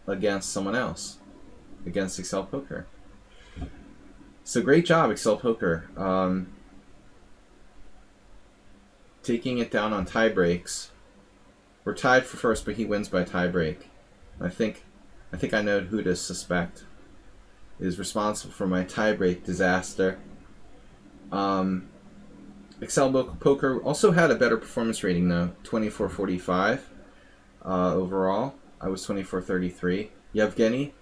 against someone else, against Excel Poker. So great job, Excel Poker. Taking it down on tie breaks. We're tied for first, but he wins by tie break. I think I know who to suspect is responsible for my tiebreak disaster. Excel Poker also had a better performance rating though, 2445. overall. I was 24-33. Yevgeny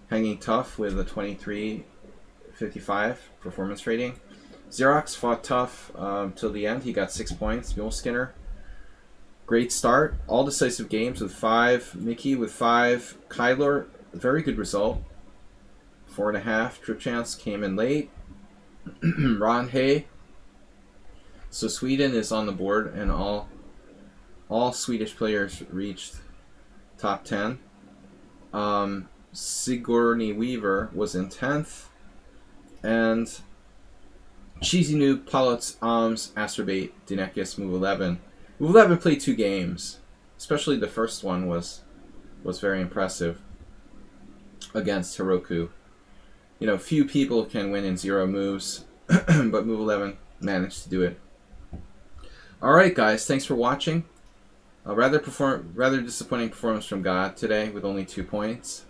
hanging tough with a 23-55 performance rating. Xerox fought tough till the end. He got 6 points. Mule Skinner, great start. All decisive games with 5. Mickey with 5. Kyler, very good result. 4.5. Trip Chance came in late. Ron Hay. So Sweden is on the board, and all Swedish players reached top 10. Sigourney Weaver was in 10th. And Cheesy Noob, Politz, Alms, Astrobate, Dinekis, Move 11. Move 11 played 2 games. Especially the first one was very impressive against Heroku. You know, few people can win in 0 moves, but Move 11 managed to do it. Alright guys, thanks for watching. A rather disappointing performance from God today with only 2 points.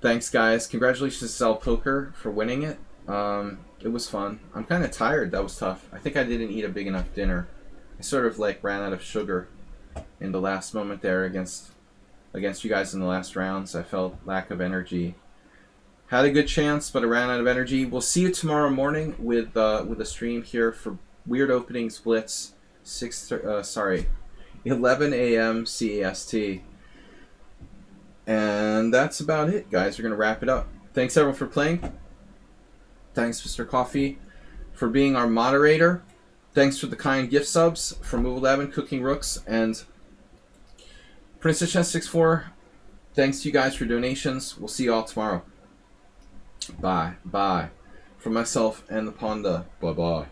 Thanks guys. Congratulations to Cell Poker for winning it. It was fun. I'm kind of tired. That was tough. I think I didn't eat a big enough dinner. I sort of like ran out of sugar in the last moment there against you guys in the last rounds. I felt lack of energy. Had a good chance, but I ran out of energy. We'll see you tomorrow morning with a stream here for Weird Openings Blitz 11 a.m. CAST. And that's about it, guys. We're gonna wrap it up. Thanks everyone for playing. Thanks, Mr. Coffee, for being our moderator. Thanks for the kind gift subs from Move 11, Cooking Rooks, and Princess Chess 64. Thanks to you guys for donations. We'll see you all tomorrow. Bye. Bye. From myself and the Pawnda. Bye-bye.